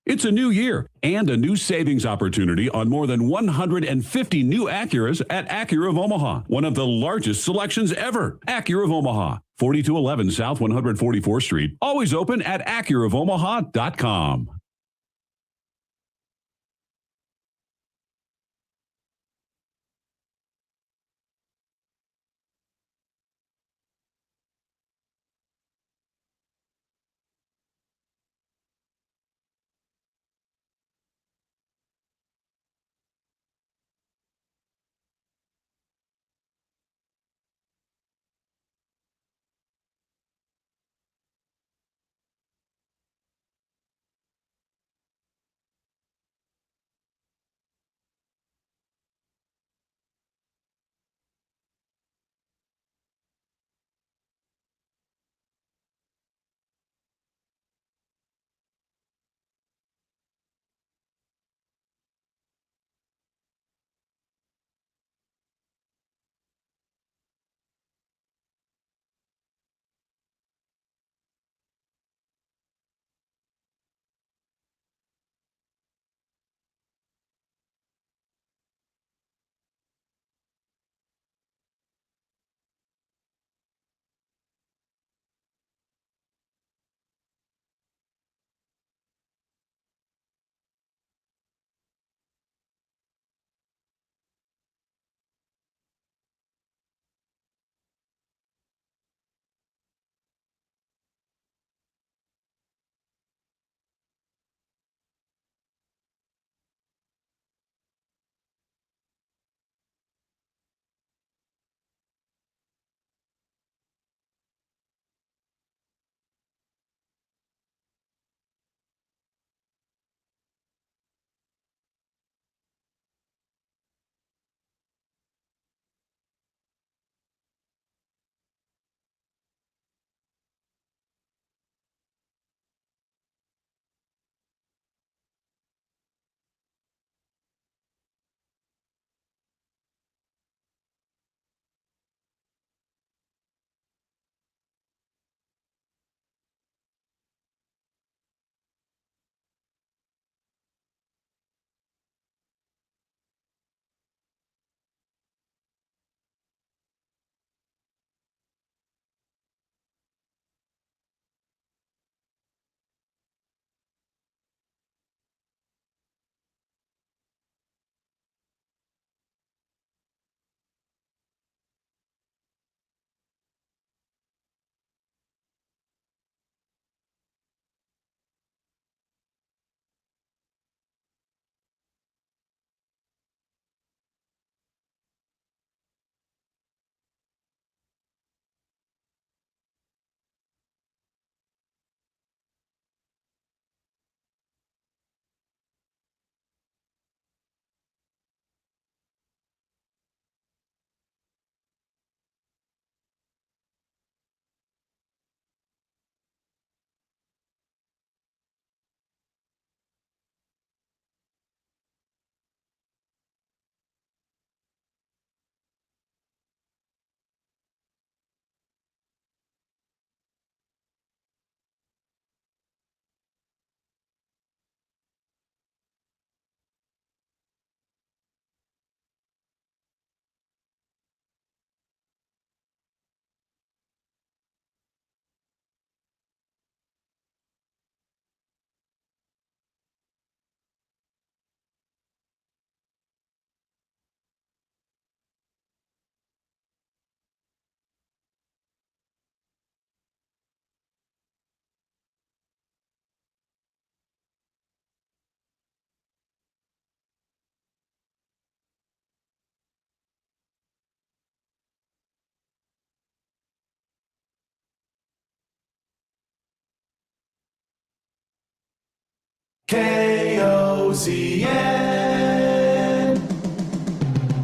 It's a new year and a new savings opportunity on more than 150 new Acuras at Acura of Omaha. One of the largest selections ever. Acura of Omaha, 4211 South 144th Street. Always open at AcuraofOmaha.com.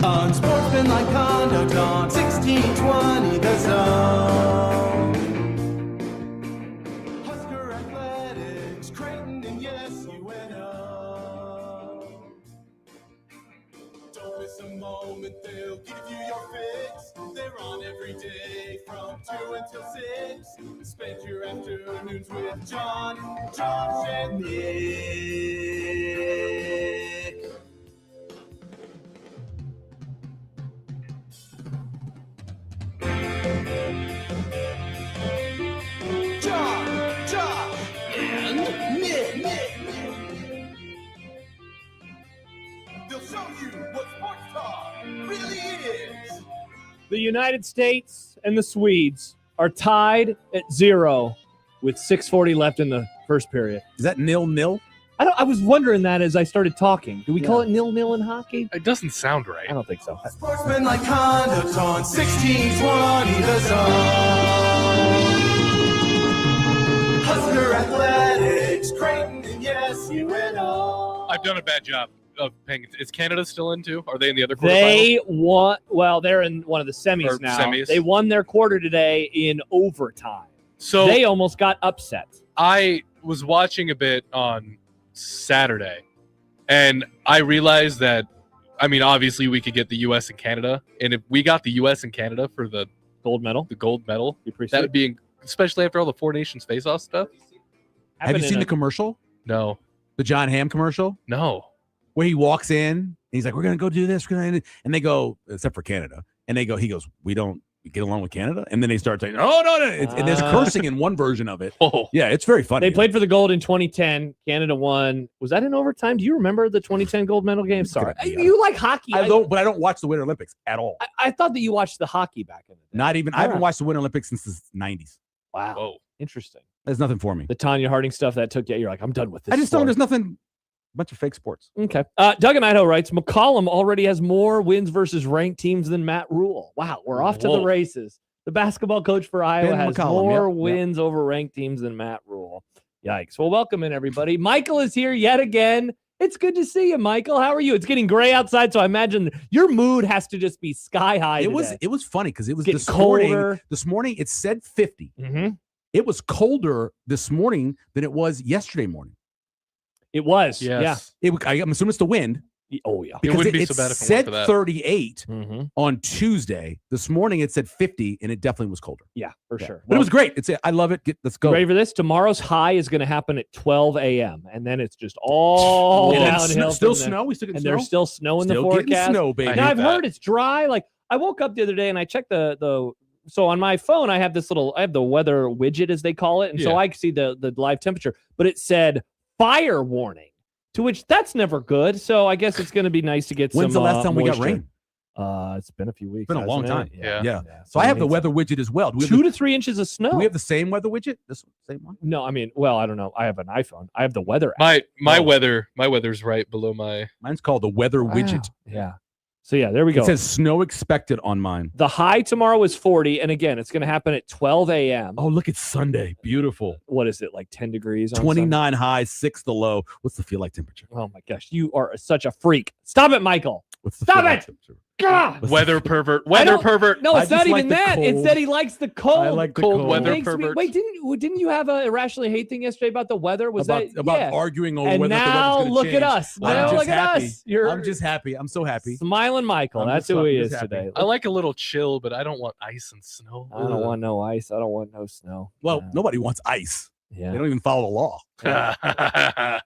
Unsportsmanlike conduct on 1620 The Zone. Husker athletics, Creighton, and yes, UNO. Don't miss a moment, they'll give you your fix. They're on every day from 2 until 6. Spend your afternoons with John, Josh, and Nick. John, Josh, and Nick. They'll show you what sports talk really is. The United States and the Swedes are tied at 0 with 6:40 left in the first period. Is that 0-0? I was wondering that as I started talking. Do we call it 0-0 in hockey? It doesn't sound right. I don't think so. Sportsmanlike conduct on 1620 The Zone. Husker athletics, Creighton, and yes, UNO. I've done a bad job of paying. Is Canada still in too? Are they in the other quarterfinals? They won. Well, they're in one of the semis Or now. semis. They won their quarter today in overtime. So They almost got upset. I was watching a bit on Saturday, and I realized that, I mean, obviously we could get the U.S. and Canada, and if we got the U.S. and Canada for the Gold medal. gold medal, You appreciate that would be, especially after all the Four Nations face-off stuff. Have you seen the commercial? No, The John Hamm commercial? no. Where he walks in and he's like, we're going to go do this. And they go, except for Canada. And he goes, we don't get along with Canada. And then they start saying, oh, no. And there's cursing in one version of it. Oh, Yeah, it's very funny. They played for the gold in 2010. Canada won. Was that in overtime? Do you remember the 2010 gold medal game? Sorry. Yeah. You like hockey. I don't watch the Winter Olympics at all. I thought that you watched the hockey back in the day. Not even. I haven't watched the Winter Olympics since the 90s. Wow. whoa. Interesting. There's nothing for me. The Tanya Harding stuff that took you. You're like, I'm done with this. I just don't. sport. There's nothing. Bunch of fake sports. Okay. Doug in Idaho writes, McCollum already has more wins versus ranked teams than Matt Rule. Wow, we're off to the Whoa. races. The basketball coach for Iowa Ben has McCollum, more yep. wins over ranked teams than Matt Rule. Yikes. Well, welcome in, everybody. Michael is here yet again. It's good to see you, Michael. How are you? It's getting gray outside, so I imagine your mood has to just be sky high. It was funny because it was Getting this morning. colder. This morning it said 50. Mm-hmm. It was colder this morning than it was yesterday morning. It was. Yes. I'm assuming it's the wind. Yeah. Oh, yeah. It wouldn't be it so bad if it said weren't for that. 38 Mm-hmm. on Tuesday. This morning it said 50, and it definitely was colder. Yeah, for Yeah. sure. But it was great. I love it. Let's go. You ready for this? Tomorrow's high is going to happen at 12 a.m. And then it's just all And then downhill. still from there. snow. We still get And snow. there's still snow in the Still getting forecast. snow, baby. I Now hate I've that. heard it's dry. Like I woke up the other day and I checked the so on my phone I have the weather widget as they call it, and so Yeah. I can see the live temperature, but it said fire warning, to which that's never good. So I guess it's going to be nice to get When's some. the last time we got moisture. rain? It's been a few weeks. Been a long hasn't it? time. Yeah. So I have the it means weather widget as well. Do we have 2 to 3 inches of snow. do we have the same weather widget? This same one? No, I mean, well, I don't know. I have an iPhone. I have the weather app. My Oh. weather's right below my. Mine's called the weather widget. Yeah. So yeah, there we go. It says snow expected on mine. The high tomorrow is 40, and again, it's going to happen at 12 a.m. Oh, look, it's Sunday. Beautiful. What is it, like 10 degrees? On 29 high, 6 the low. What's the feel like temperature? Sunday? Oh my gosh, you are such a freak. Stop it, Michael. What's the Stop feel like it! temperature? God. What's Weather the- pervert. I Weather don't- pervert. No, I it's not just like even the that. It's cold. that he likes the cold. I like the cold cold. weather Makes me- perverts. Wait, didn't you have a irrationally hate thing yesterday about the weather? Was about that about yeah. arguing over And whether now the weather's gonna look change. at us. I'm Now just look at happy. us. I'm just happy. I'm so happy. Smiling Michael. I'm That's just- who he I'm is just happy. today. I like a little chill, but I don't want ice and snow. I don't want no ice. I don't want no snow. Well, Yeah. nobody wants ice. Yeah. They don't even follow the law.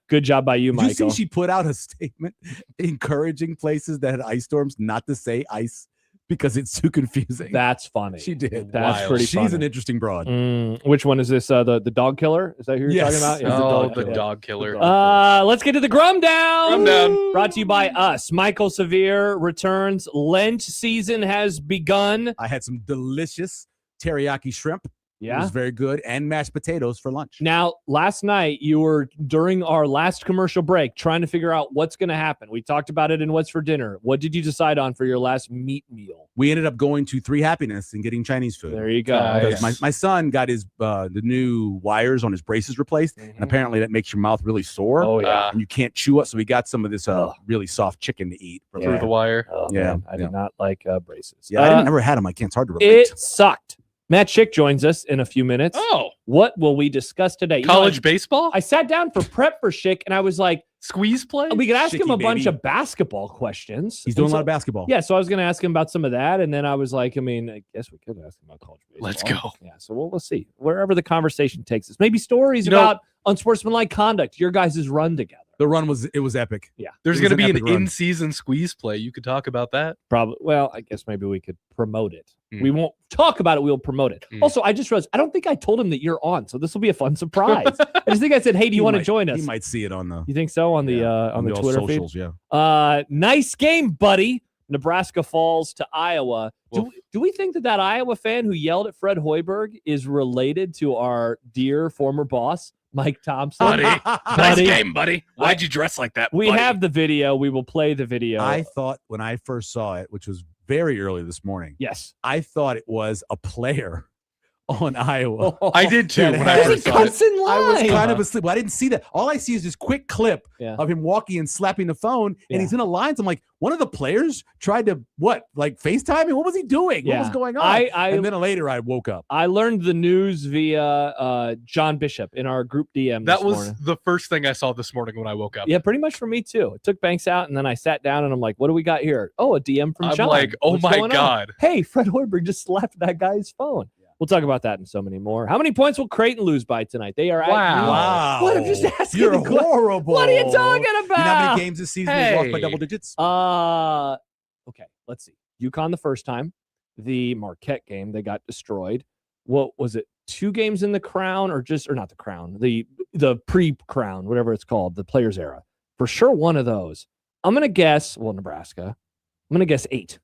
Good job by you, Did you Michael. see she put out a statement encouraging places that had ice storms not to say ice because it's too confusing? That's funny. She did. That's Wild. pretty She's funny. an interesting broad. Which one is this? The dog killer? Is that who you're Yes. talking about? Yeah. Oh, dog the killer. dog killer. Let's get to the Grum Down. Grum Down. Brought to you by us. Michael Severe returns. Lent season has begun. I had some delicious teriyaki shrimp It was very good, and mashed potatoes for lunch. Now, last night, you were, during our last commercial break, trying to figure out what's going to happen. We talked about it in What's for Dinner. What did you decide on for your last meat meal? We ended up going to Three Happiness and getting Chinese food. There you go. Because my son got his the new wires on his braces replaced, and apparently that makes your mouth really sore. Oh, yeah. And you can't chew it, so we got some of this really soft chicken to eat. Through the wire. Oh, Yeah, man, I do not like braces. Yeah, I never had them. I can't. It's hard to relate. It sucked. Matt Schick joins us in a few minutes. Oh. What will we discuss today? College baseball? I sat down for prep for Schick, and I was like, squeeze play? We could ask him Schicky, a bunch baby. of basketball questions. He's doing a lot of basketball. Yeah, so I was going to ask him about some of that, and then I was like, I guess we could ask him about college baseball. Let's go. Yeah, so we'll see. Wherever the conversation takes us. Maybe stories about unsportsmanlike conduct, your guys' run together. The run was epic. Yeah. There's It was going to be epic an run. in-season squeeze play. You could talk about that. Probably. Well, I guess maybe we could promote it. We won't talk about it. We'll promote it. Also, I just realized I don't think I told him that you're on, so this will be a fun surprise. I just think I said, "Hey, do you want to join us?" He might see it on the. You think so on the all Twitter socials, feed? yeah. Nice game, buddy. Nebraska falls to Iowa. Do we think that Iowa fan who yelled at Fred Hoiberg is related to our dear former boss, Mike Thompson? Buddy. Nice game, buddy. Why'd you dress like that, We buddy? have the video. We will play the video. I thought when I first saw it, which was very early this morning, yes, I thought it was a player on Iowa. I did too. That When I had- first saw it. cuts in line. I was kind of asleep. Well, I didn't see that. All I see is this quick clip Yeah. of him walking and slapping the phone, Yeah. and he's in a line. So I'm like, one of the players tried to FaceTime me? What was he doing? What was going on? And then later I woke up. I learned the news via John Bishop in our group DM. That this was morning. the first thing I saw this morning when I woke up. Yeah, pretty much for me too. It took Banks out, and then I sat down and I'm like, "What do we got here?" Oh, a DM from I'm John. like, oh What's my going on? God. Hey, Fred Hoiberg just slapped that guy's phone. We'll talk about that and so many more. How many points will Creighton lose by tonight? They are Wow. What? I'm just asking. You're the question. horrible. What are you talking about? You know how many games this season they've lost by Hey. double digits? Okay, let's see. UConn the first time. The Marquette game, they got destroyed. What was it? 2 games in the Crown or not the Crown, the pre-Crown, whatever it's called, the Players Era. For sure one of those. I'm going to guess, Nebraska. I'm going to guess 8.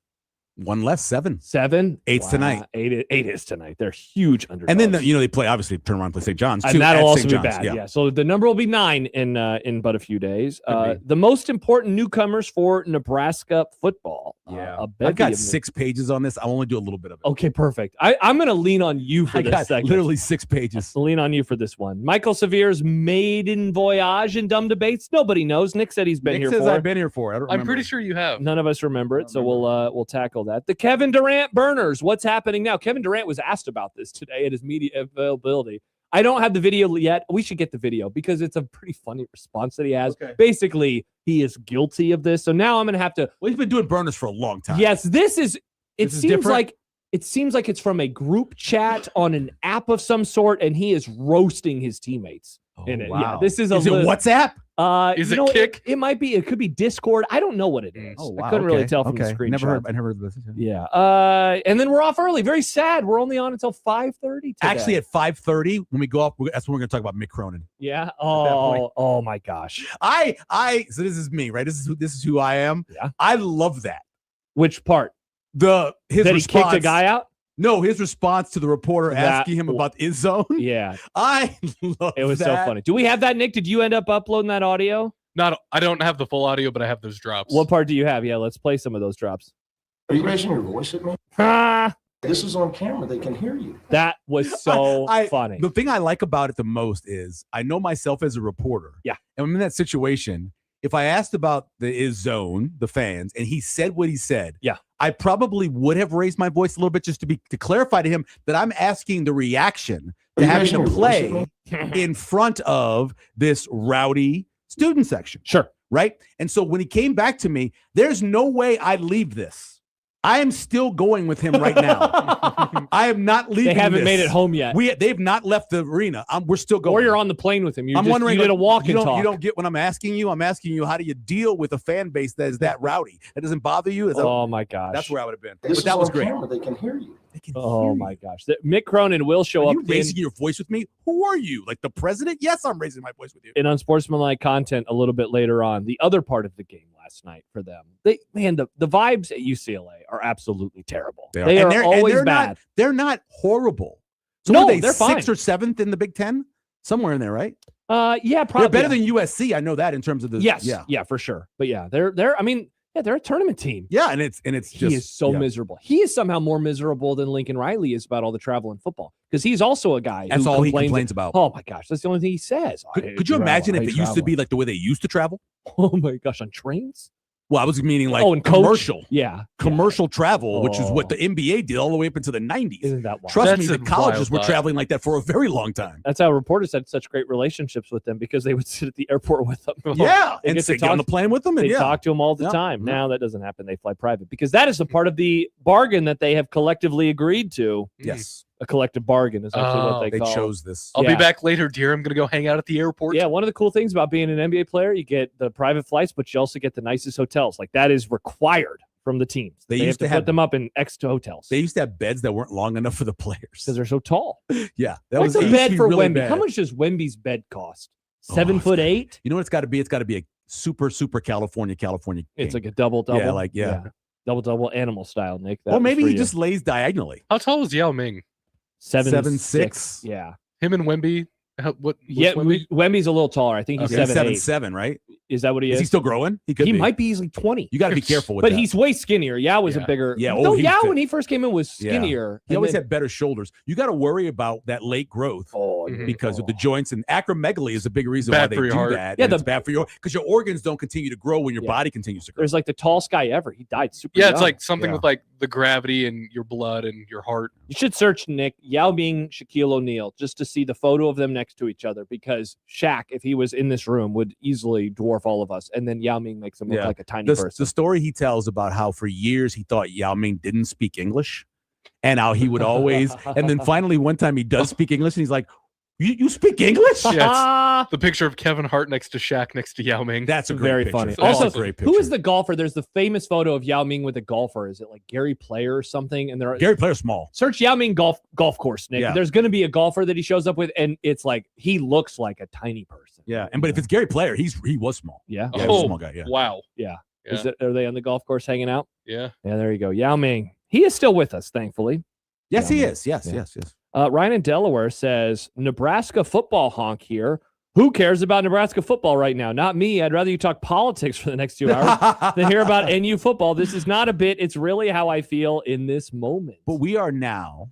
One less, 7. 7? 8's tonight. 8 is tonight. They're huge underdogs. And then they play, obviously turn around and play St. John's too. And that'll at also St. be John's, bad. Yeah. So the number will be 9 in but a few days. Could be. The most important newcomers for Nebraska football. I've got 6 pages on this. I'll only do a little bit of it. Okay, perfect. I'm going to lean on you for I this got segment. literally 6 pages. I'll lean on you for this one. Michael Severe's maiden voyage in dumb debates. Nobody knows. Nick said he's been Nick here says for. I've been here for it. I don't I'm remember. pretty sure you have. None of us remember it, so we'll tackle that. The Kevin Durant burners. What's happening now? Kevin Durant was asked about this today at his media availability. I don't have the video yet. We should get the video because it's a pretty funny response that he has. Okay. Basically, he is guilty of this. So now I'm going to have to. Well, he's been doing burners for a long time. Yes, this is. It This is seems different? like it's from a group chat on an app of some sort, and he is roasting his teammates in it. wow. Yeah, this is Is it WhatsApp? Is you it know, Kick? It might be. It could be Discord. I don't know what it is. Oh, wow. I couldn't really Okay. tell from the Okay. screenshot. I never heard of this. Yeah. And then we're off early. Very sad. We're only on until 5:30 today. Actually, at 5:30, when we go up, that's when we're going to talk about Mick Cronin. yeah. point. Oh my gosh. So this is me, right? This is who I am. Yeah. I love that. Which part? His That he response. kicked a guy out? No, his response to the reporter That- asking him about his zone. Yeah. I love It was so that. funny. Do we have that, Nick? Did you end up uploading that audio? I don't have the full audio, but I have those drops. What part do you have? Yeah, let's play some of those drops. Are you raising your voice at me? Ah, This is on camera. They can hear you. that was so I- funny. The thing I like about it the most is I know myself as a reporter. Yeah. And I'm in that situation. If I asked about his zone, the fans, and he said what he said, Yeah. I probably would have raised my voice a little bit just to clarify to him that I'm asking the reaction Are to you having raising to your voice at play me? in front of this rowdy student section. Sure. Right. And so when he came back to me, there's no way I'd leave this. I am still going with him right now. I am not leaving. They haven't this. made it home yet. They've not left the arena. We're still going. Or you're on the plane with him. I'm wondering. You did a walk and talk. You don't get what I'm asking you. I'm asking you, how do you deal with a fan base that is that rowdy? That doesn't bother you? Is that, Oh my gosh. that's where I would have been. This But that is was on great. camera. They can hear you. They can Oh hear my you. gosh. Mick Cronin will show Are up you in, raising your voice with me? Who are you? Like the president? Yes, I'm raising my voice with you. in unsportsmanlike content a little bit later on. The other part of the game last night for them. The vibes at UCLA are absolutely terrible. They And are they're always not- bad. They're not horrible. So No, were they they're fine. 6th or 7th in the Big Ten? Somewhere in there, right? Yeah, probably. They're better than USC. I know that in terms of the Yes, yeah, for sure. But yeah, they're. I mean, yeah, they're a tournament team. Yeah, and it's just he is so miserable. He is somehow more miserable than Lincoln Riley is about all the travel in football because he's also a guy. That's who all he complains about. Oh my gosh, that's the only thing he says. Could you imagine if it used to be like the way they used to travel? Oh my gosh, on trains? Well, I was meaning like and commercial. Coach? Yeah. Commercial travel, which is what the NBA did all the way up into the 90s. Isn't that wild? Trust me, the colleges were traveling like that for a very long time. That's how reporters had such great relationships with them because they would sit at the airport with them. Yeah, They and get to sit on the plane with them. And They talk to them all the time. Now that doesn't happen. They fly private because that is the part of the bargain that they have collectively agreed to. Yes. A collective bargain is actually what they call. They chose this. I'll be back later, dear. I'm going to go hang out at the airport. Yeah, one of the cool things about being an NBA player, you get the private flights, but you also get the nicest hotels. Like that is required from the teams. They used to put them up in extra hotels. They used to have beds that weren't long enough for the players because they're so tall. Yeah, What's a bed for really Wemby? Bad. How much does Wemby's bed cost? 7'8"? You know what it's got to be? It's got to be a super California. It's like a double. Yeah, double animal style, Nick. Well, maybe he just lays diagonally. How tall is Yao Ming? 7'6". Yeah. Him and Wemby. What? Yeah, Wemby? Wemby's a little taller. I think he's 7'7", right? Is that what he is? Is he still growing? He might be easily 20. You got to be careful with but that. He's way skinnier. Yao was a bigger. Yeah. No, Yao when he first came in was skinnier. He always had better shoulders. You got to worry about that late growth because of the joints, and acromegaly is a big reason why they do that. Yeah, it's bad for your because your organs don't continue to grow when your body continues to grow. There's like the tallest guy ever. He died super Yeah, young. it's like something with like the gravity in your blood and your heart. You should search Nick Yao Ming, Shaquille O'Neal just to see the photo of them next to each other because Shaq, if he was in this room, would easily dwarf all of us, and then Yao Ming makes him look like a tiny person. The story he tells about how for years he thought Yao Ming didn't speak English, and how he would always, and then finally one time he does speak English, and he's like, "You speak English?" Yeah, it's the picture of Kevin Hart next to Shaq next to Yao Ming. That's a great very picture. funny. That's Also, a great picture. who is the golfer? There's the famous photo of Yao Ming with a golfer. Is it like Gary Player or something? And Gary Player small. Search Yao Ming golf course, Nick. Yeah. There's going to be a golfer that he shows up with, and it's like he looks like a tiny person. Yeah, but if it's Gary Player, he was small. Yeah, he was a small guy. Yeah. Wow. Yeah. Are they on the golf course hanging out? Yeah. Yeah, there you go. Yao Ming. He is still with us, thankfully. Yes, he is. Yes. Ryan in Delaware says, Nebraska football honk here. Who cares about Nebraska football right now? Not me. I'd rather you talk politics for the next 2 hours than hear about NU football. This is not a bit. It's really how I feel in this moment. But we are now,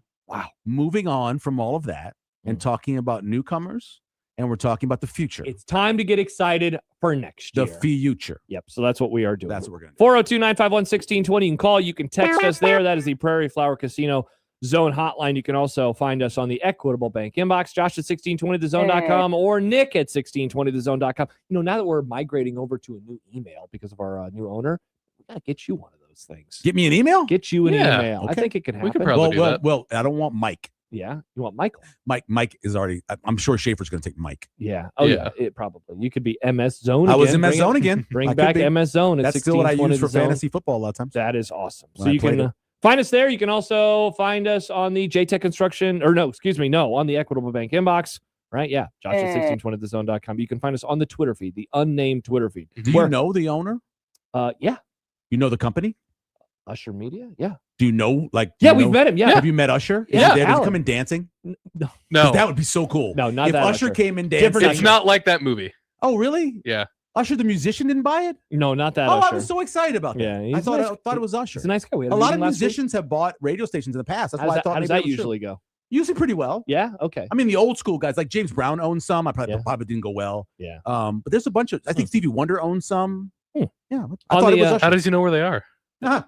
moving on from all of that and talking about newcomers, and we're talking about the future. It's time to get excited for next year. The future. Yep. So that's what we are doing. That's what we're going to do. 402-951-1620. You can call. You can text us there. That is the Prairie Flower Casino Zone hotline. You can also find us on the Equitable Bank inbox, Josh at 1620thezone.com or Nick at 1620thezone.com. You know, now that we're migrating over to a new email because of our new owner, we got to get you one of those things. Get me an email? Get you an email. Okay. I think it can happen. We could probably do that. Well, I don't want Mike. Yeah. You want Michael? Mike is already, I'm sure Schaefer's going to take Mike. Yeah. Oh, yeah. It probably. You could be MS Zone again. I was MS Zone again. Bring back MS Zone at 1620. That's still what I use for fantasy football a lot of times. That is awesome. So you can find us there. You can also find us on the JTech Construction, on the Equitable Bank inbox. Right? Yeah. Josh at 1620thezone.com. You can find us on the Twitter feed, the unnamed Twitter feed. Do you know the owner? Yeah. You know the company? Usher Media? Yeah. Do you know, we've met him. Yeah. Have you met Usher? Yeah. Did he come in dancing? No. That would be so cool. No, not if that Usher came in dancing. It's not like that movie. Oh, really? Yeah. Usher the musician didn't buy it? No, not that Oh, Usher. I was so excited about that. Yeah, I thought it was Usher. He's a nice guy. We had a lot of meeting last musicians have bought radio stations in the past. That's week. why I thought how does maybe that it was usually true. go? Usually pretty well. Yeah. Okay. I mean, the old school guys like James Brown owns some. I probably didn't go well. Yeah. But there's a bunch of. I think Stevie Wonder owns some. Yeah. I On thought the, it was Usher. How does he know where they are?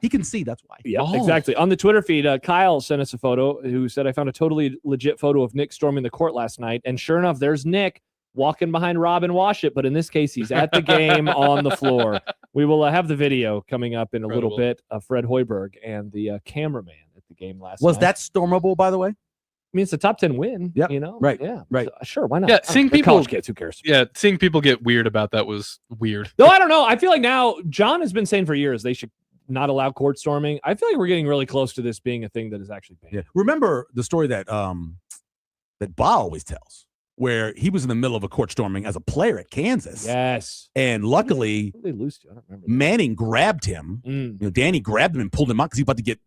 He can see. That's why. Yeah, exactly. On the Twitter feed, Kyle sent us a photo who said, I found a totally legit photo of Nick storming the court last night. And sure enough, there's Nick walking behind Robin Washit. But in this case, he's at the game on the floor. We will have the video coming up in a little bit of Fred Hoiberg and the cameraman at the game last night. Was that stormable, by the way? I mean, it's a top 10 win. Yeah. You know? Right. Yeah. Right. So, sure. Why not? Yeah. Seeing people. College kids, who cares? Yeah. Seeing people get weird about that was weird. No, I don't know. I feel like now John has been saying for years they should not allow court storming. I feel like we're getting really close to this being a thing that is actually banned. Yeah. Remember the story that that Ba always tells, where he was in the middle of a court storming as a player at Kansas. Yes. And luckily, Who did they lose to? I don't remember. Manning grabbed him. Mm. You know, Danny grabbed him and pulled him out because he was about to get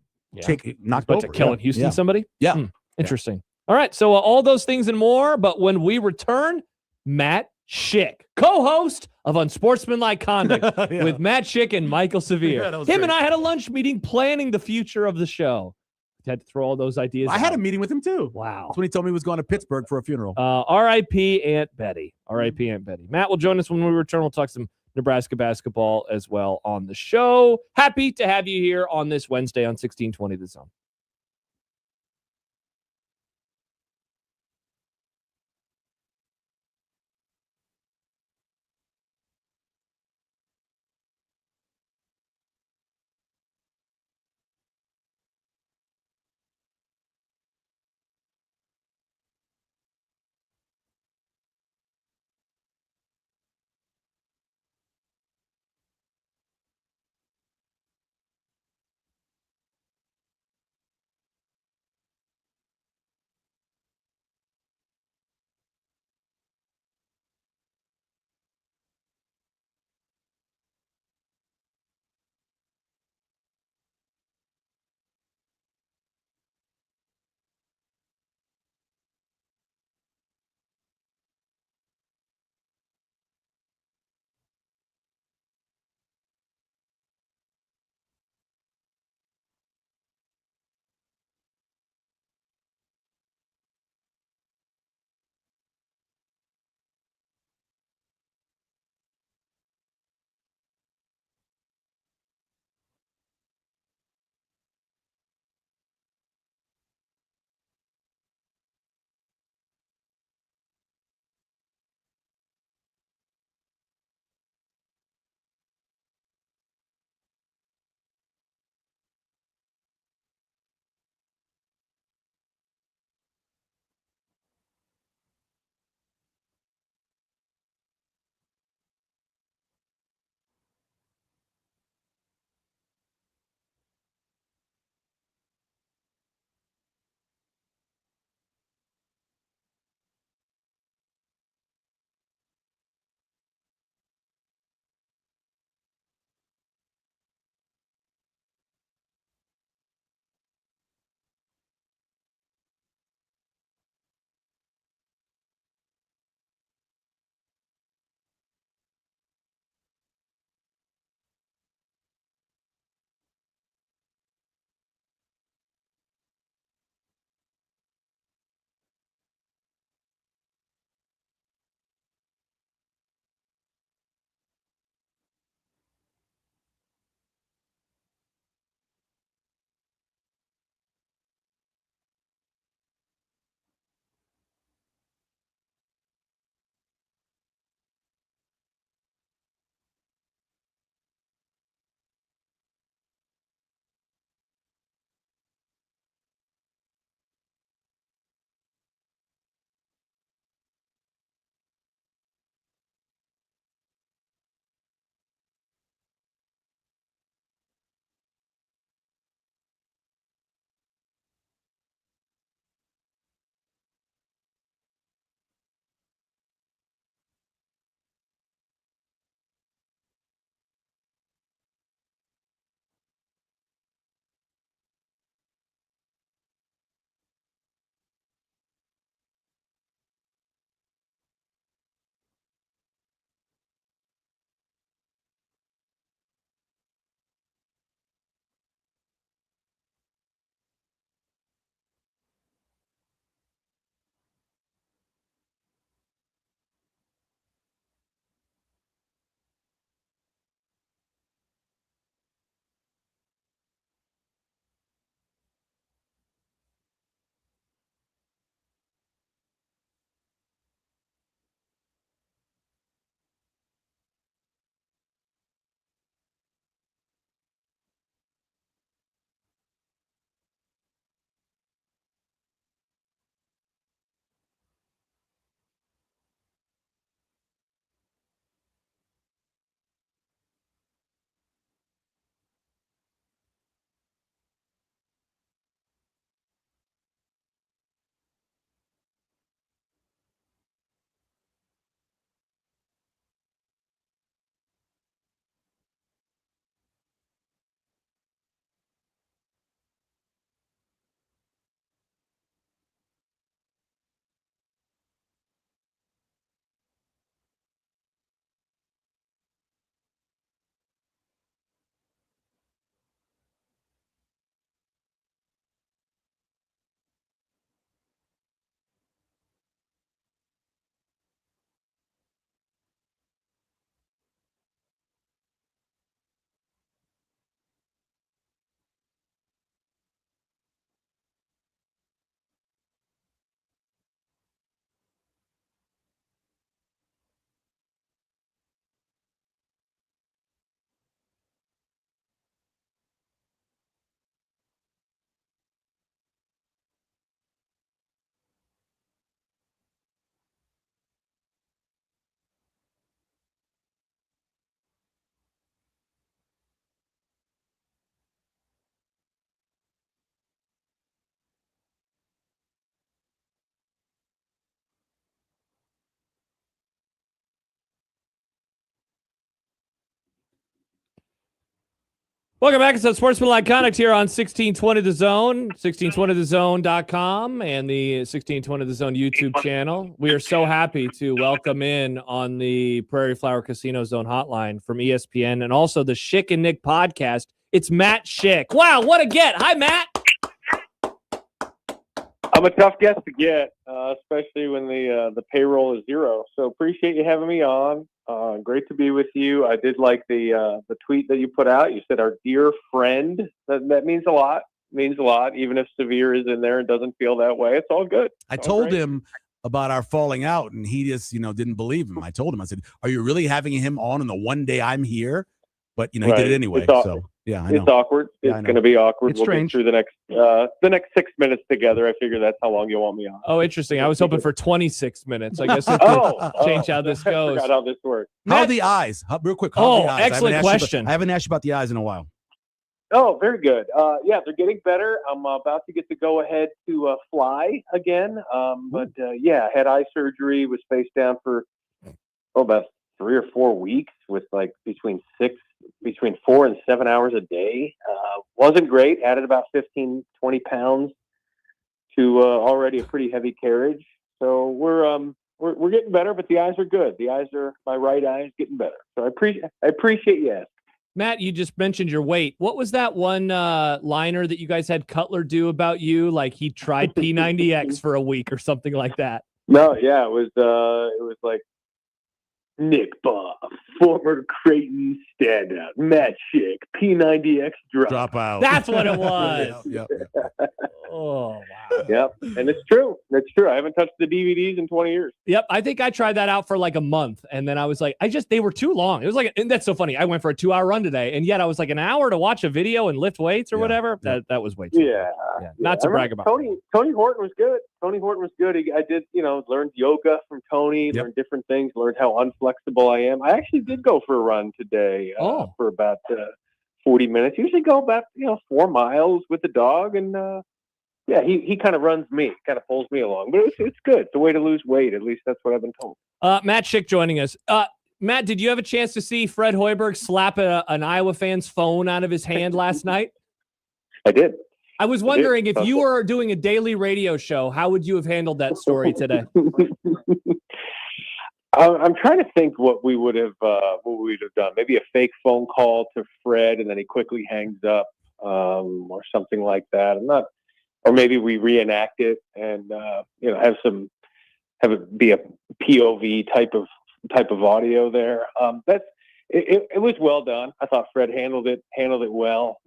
knocked About over. to Kellen Houston somebody? Yeah. Interesting. All right, so all those things and more, but when we return, Matt Schick, co-host of Unsportsmanlike Conduct Yeah. with Matt Schick and Michael Severe. Yeah, that was Him great. and I had a lunch meeting planning the future of the show. Had to throw all those ideas I had a out. meeting with him too. Wow. That's when he told me he was going to Pittsburgh for a funeral. R.I.P. Aunt Betty. R.I.P. Aunt Betty. Matt will join us when we return. We'll talk some Nebraska basketball as well on the show. Happy to have you here on this Wednesday on 1620 The Zone. Welcome back. It's Unsportsmanlike Conduct here on 1620 The Zone, 1620thezone.com, and the 1620 The Zone YouTube channel. We are so happy to welcome in on the Prairie Flower Casino Zone hotline from ESPN and also the Schick and Nick podcast. It's Matt Schick. Wow, what a get. Hi, Matt. I'm a tough guest to get, especially when the payroll is zero. So appreciate you having me on. Great to be with you. I did like the tweet that you put out. You said, "Our dear friend." That means a lot. Means a lot. Even if Severe is in there and doesn't feel that way, it's all good. I told him about our falling out, and he just didn't believe him. I told him, I said, "Are you really having him on the one day I'm here?" But he did it anyway. So yeah, I know. It's awkward. It's going to be awkward. It's we'll strange. get through the next 6 minutes together. I figure that's how long you want me on. Oh, interesting. I was hoping for 26 minutes. I guess it could change how this I goes. forgot how this works. How are the eyes? Real quick. How are the eyes? Excellent question. I haven't asked you about the eyes in a while. Oh, very good. Yeah, they're getting better. I'm about to get the go-ahead to fly again. But yeah, had eye surgery, was face down for about 3 or 4 weeks with like between 4 and 7 hours a day. Wasn't great. Added about 15, 20 pounds to already a pretty heavy carriage. So we're getting better, but the eyes are good. The eyes are, my right eye is getting better. So I appreciate you asking. Matt, you just mentioned your weight. What was that one liner that you guys had Cutler do about you? Like he tried P90X for a week or something like that. No, yeah, it was like Nick Bob, former Creighton standout, Matt Schick, P90X drop out. That's what it was. Yep. Oh, wow. Yep, and it's true. It's true. I haven't touched the DVDs in 20 years. Yep, I think I tried that out for like a month, and then I was like, they were too long. It was like, and that's so funny. I went for a 2-hour run today, and yet I was like an hour to watch a video and lift weights or whatever. Yeah. That was way too long. Not to brag about. Tony Horton was good. Tony Horton was good. I did, learned yoga from Tony, learned different things, learned how unflexible I am. I actually did go for a run today for about 40 minutes. Usually go about 4 miles with the dog, and yeah, he kind of runs me, kind of pulls me along. But it's good. It's a way to lose weight. At least that's what I've been told. Matt Schick joining us. Matt, did you have a chance to see Fred Hoiberg slap an Iowa fan's phone out of his hand last night? I did. I was wondering if you were doing a daily radio show, how would you have handled that story today? I'm trying to think what we would have done. Maybe a fake phone call to Fred, and then he quickly hangs up, or something like that. Or maybe we reenact it and have it be a POV type of audio there. It was well done. I thought Fred handled it well.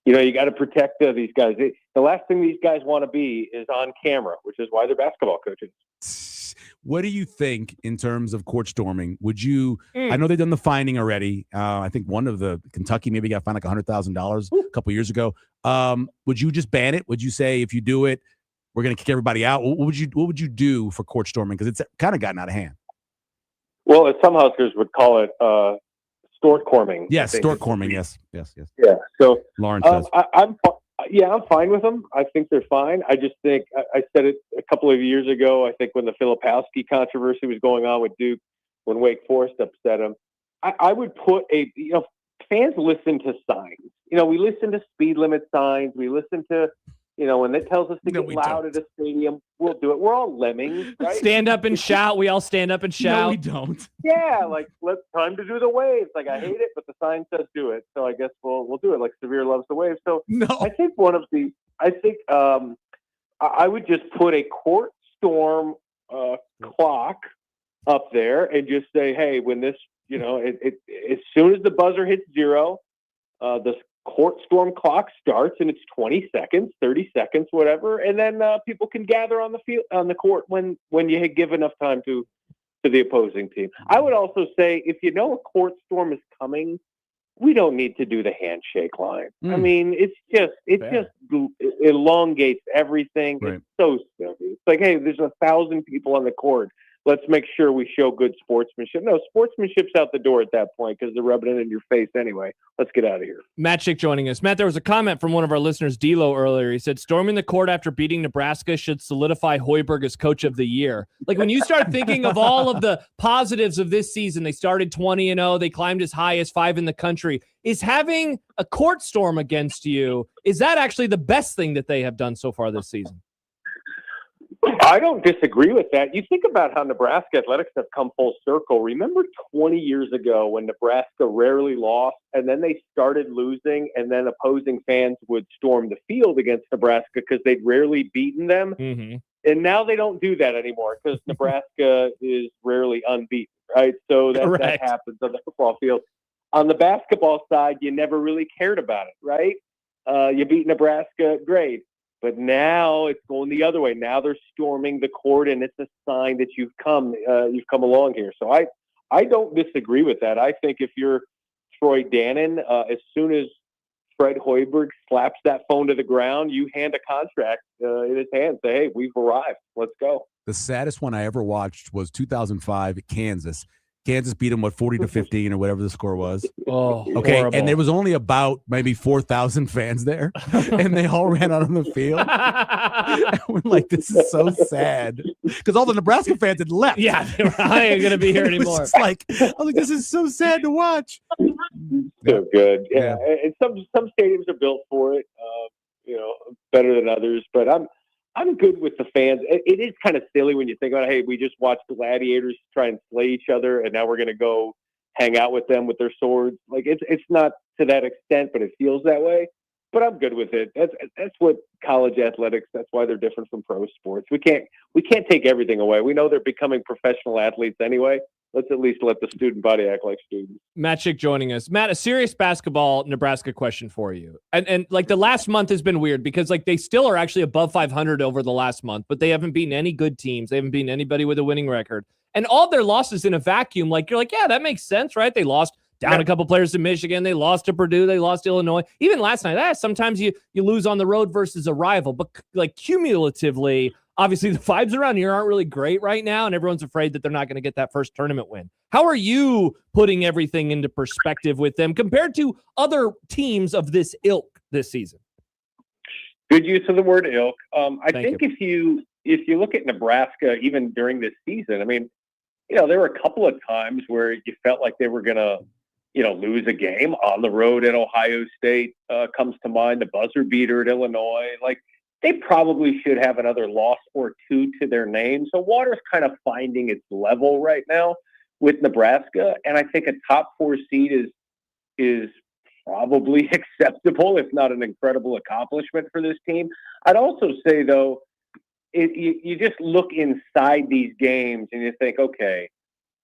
You got to protect these guys. The last thing these guys want to be is on camera, which is why they're basketball coaches. What do you think in terms of court storming? Would you? I know they've done the fining already. I think one of the Kentucky maybe got fined like $100,000 a couple years ago. Would you just ban it? Would you say if you do it, we're going to kick everybody out? What would you do for court storming? Because it's kind of gotten out of hand. Well, as some Huskers would call it, stortcorming. Yes, stortcorming. Yes. Yeah. So Lauren says, I'm fine with them. I think they're fine. I just think I said it a couple of years ago. I think when the Filipowski controversy was going on with Duke, when Wake Forest upset him, I would put fans listen to signs. We listen to speed limit signs. We listen to, when it tells us to get loud at a stadium, we'll do it. We're all lemmings, right? Stand up and shout. We all stand up and shout. No, we don't. Yeah, like time to do the waves. Like I hate it, but the sign says do it, so I guess we'll do it. Like Severe loves the waves. So no, I think I would just put a court storm clock up there and just say, hey, when this, as soon as the buzzer hits 0, the court storm clock starts, and it's 20 seconds, 30 seconds, whatever, and then people can gather on the field, on the court when you give enough time to the opposing team. I would also say, if a court storm is coming, we don't need to do the handshake line. I mean, it just elongates everything. Right. It's so silly. It's like, hey, there's 1,000 people on the court. let's make sure we show good sportsmanship. No, sportsmanship's out the door at that point because they're rubbing it in your face anyway. Let's get out of here. Matt Schick joining us. Matt, there was a comment from one of our listeners, D'Lo, earlier. He said, storming the court after beating Nebraska should solidify Hoiberg as coach of the year. Like, when you start thinking of all of the positives of this season, they started 20-0. They climbed as high as 5 in the country. Is having a court storm against you, is that actually the best thing that they have done so far this season? I don't disagree with that. You think about how Nebraska athletics have come full circle. Remember 20 years ago when Nebraska rarely lost and then they started losing and then opposing fans would storm the field against Nebraska because they'd rarely beaten them? Mm-hmm. And now they don't do that anymore because Nebraska is rarely unbeaten, right? So that happens on the football field. On the basketball side, you never really cared about it, right? You beat Nebraska, great. But now it's going the other way. Now they're storming the court, and it's a sign that you've come along here. So I don't disagree with that. I think if you're Troy Dannon, as soon as Fred Hoiberg slaps that phone to the ground, you hand a contract in his hand. Say, hey, we've arrived. Let's go. The saddest one I ever watched was 2005 at Kansas. Kansas beat them, 40-15 or whatever the score was. Oh, okay. Horrible. And there was only about maybe 4,000 fans there, and they all ran out on the field. And we're like, this is so sad because all the Nebraska fans had left. Yeah, they were, I ain't gonna be here anymore. I was like, this is so sad to watch. So good, yeah. And some stadiums are built for it, better than others. But I'm good with the fans. It is kind of silly when you think about, hey, we just watched gladiators try and slay each other, and now we're going to go hang out with them with their swords. Like it's not to that extent, but it feels that way. But I'm good with it. That's what college athletics. That's why they're different from pro sports. We can't take everything away. We know they're becoming professional athletes anyway. Let's at least let the student body act like students. Matt Schick joining us. Matt, a serious basketball Nebraska question for you. And like the last month has been weird because like they still are actually above 500 over the last month, but they haven't beaten any good teams. They haven't beaten anybody with a winning record. And all their losses in a vacuum, like you're like, yeah, that makes sense, right? They lost down a couple players to Michigan. They lost to Purdue. They lost to Illinois. Even last night, sometimes you lose on the road versus a rival. But like cumulatively, obviously the vibes around here aren't really great right now, and everyone's afraid that they're not going to get that first tournament win. How are you putting everything into perspective with them compared to other teams of this ilk this season? Good use of the word ilk. I think if you look at Nebraska, even during this season, I mean, there were a couple of times where you felt like they were going to, lose a game on the road at Ohio State. Comes to mind, the buzzer beater at Illinois. Like, they probably should have another loss or two to their name. So water's kind of finding its level right now with Nebraska. And I think a top 4 seed is probably acceptable, if not an incredible accomplishment for this team. I'd also say, though, you just look inside these games and you think, okay,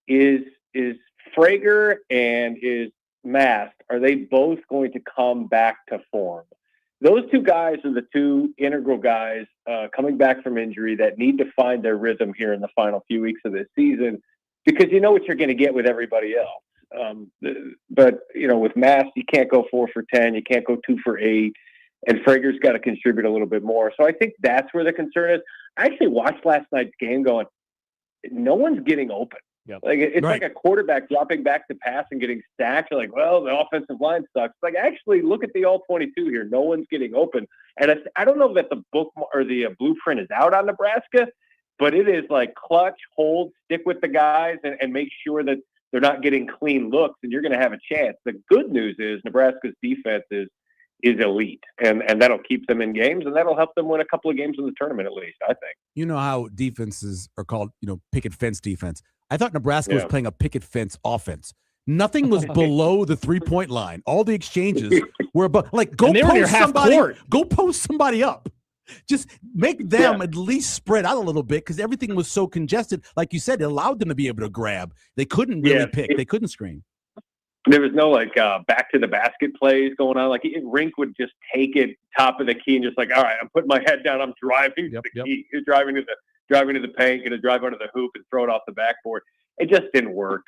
is Frager and is Mast, are they both going to come back to form? Those two guys are the two integral guys coming back from injury that need to find their rhythm here in the final few weeks of this season, because you know what you're going to get with everybody else. But with Mast, you can't go 4 for 10, you can't go 2 for 8, and Frager's got to contribute a little bit more. So I think that's where the concern is. I actually watched last night's game going, no one's getting open. Yep. Like it's like a quarterback dropping back to pass and getting stacked. You're like, well, the offensive line sucks. Like, actually, look at the all-22 here. No one's getting open. And I don't know that the book or the blueprint is out on Nebraska, but it is like clutch, hold, stick with the guys, and make sure that they're not getting clean looks, and you're going to have a chance. The good news is Nebraska's defense is elite, and that'll keep them in games, and that'll help them win a couple of games in the tournament at least, I think. You know how defenses are called, picket fence defense. I thought Nebraska was playing a picket fence offense. Nothing was below the 3-point line. All the exchanges were above. Like, go post somebody up. Just make them at least spread out a little bit, because everything was so congested. Like you said, it allowed them to be able to grab. They couldn't really pick. They couldn't screen. There was no back to the basket plays going on. Like, Rink would just take it top of the key and just like, all right, I'm putting my head down. I'm driving to the key. He's driving to the paint, going to drive under the hoop and throw it off the backboard. It just didn't work.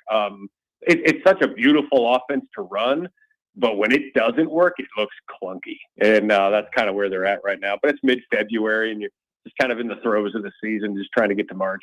It's such a beautiful offense to run, but when it doesn't work, it looks clunky. And that's kind of where they're at right now. But it's mid-February, and you're just kind of in the throes of the season, just trying to get to March.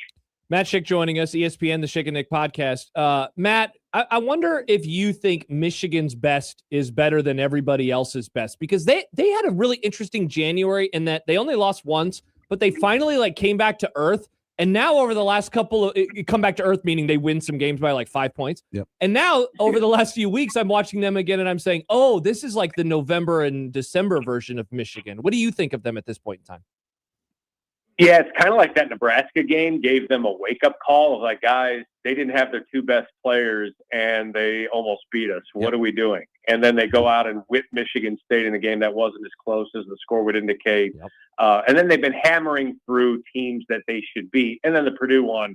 Matt Schick joining us, ESPN, the Schick and Nick podcast. Matt, I wonder if you think Michigan's best is better than everybody else's best, because they had a really interesting January in that they only lost once, but they finally came back to earth. And now over the last couple of come back to earth, meaning they win some games by 5 points. Yep. And now over the last few weeks, I'm watching them again and I'm saying, oh, this is like the November and December version of Michigan. What do you think of them at this point in time? Yeah, it's kind of like that Nebraska game gave them a wake-up call of guys, they didn't have their two best players, and they almost beat us. What are we doing? And then they go out and whip Michigan State in a game that wasn't as close as the score would indicate. Yep. And then they've been hammering through teams that they should beat. And then the Purdue one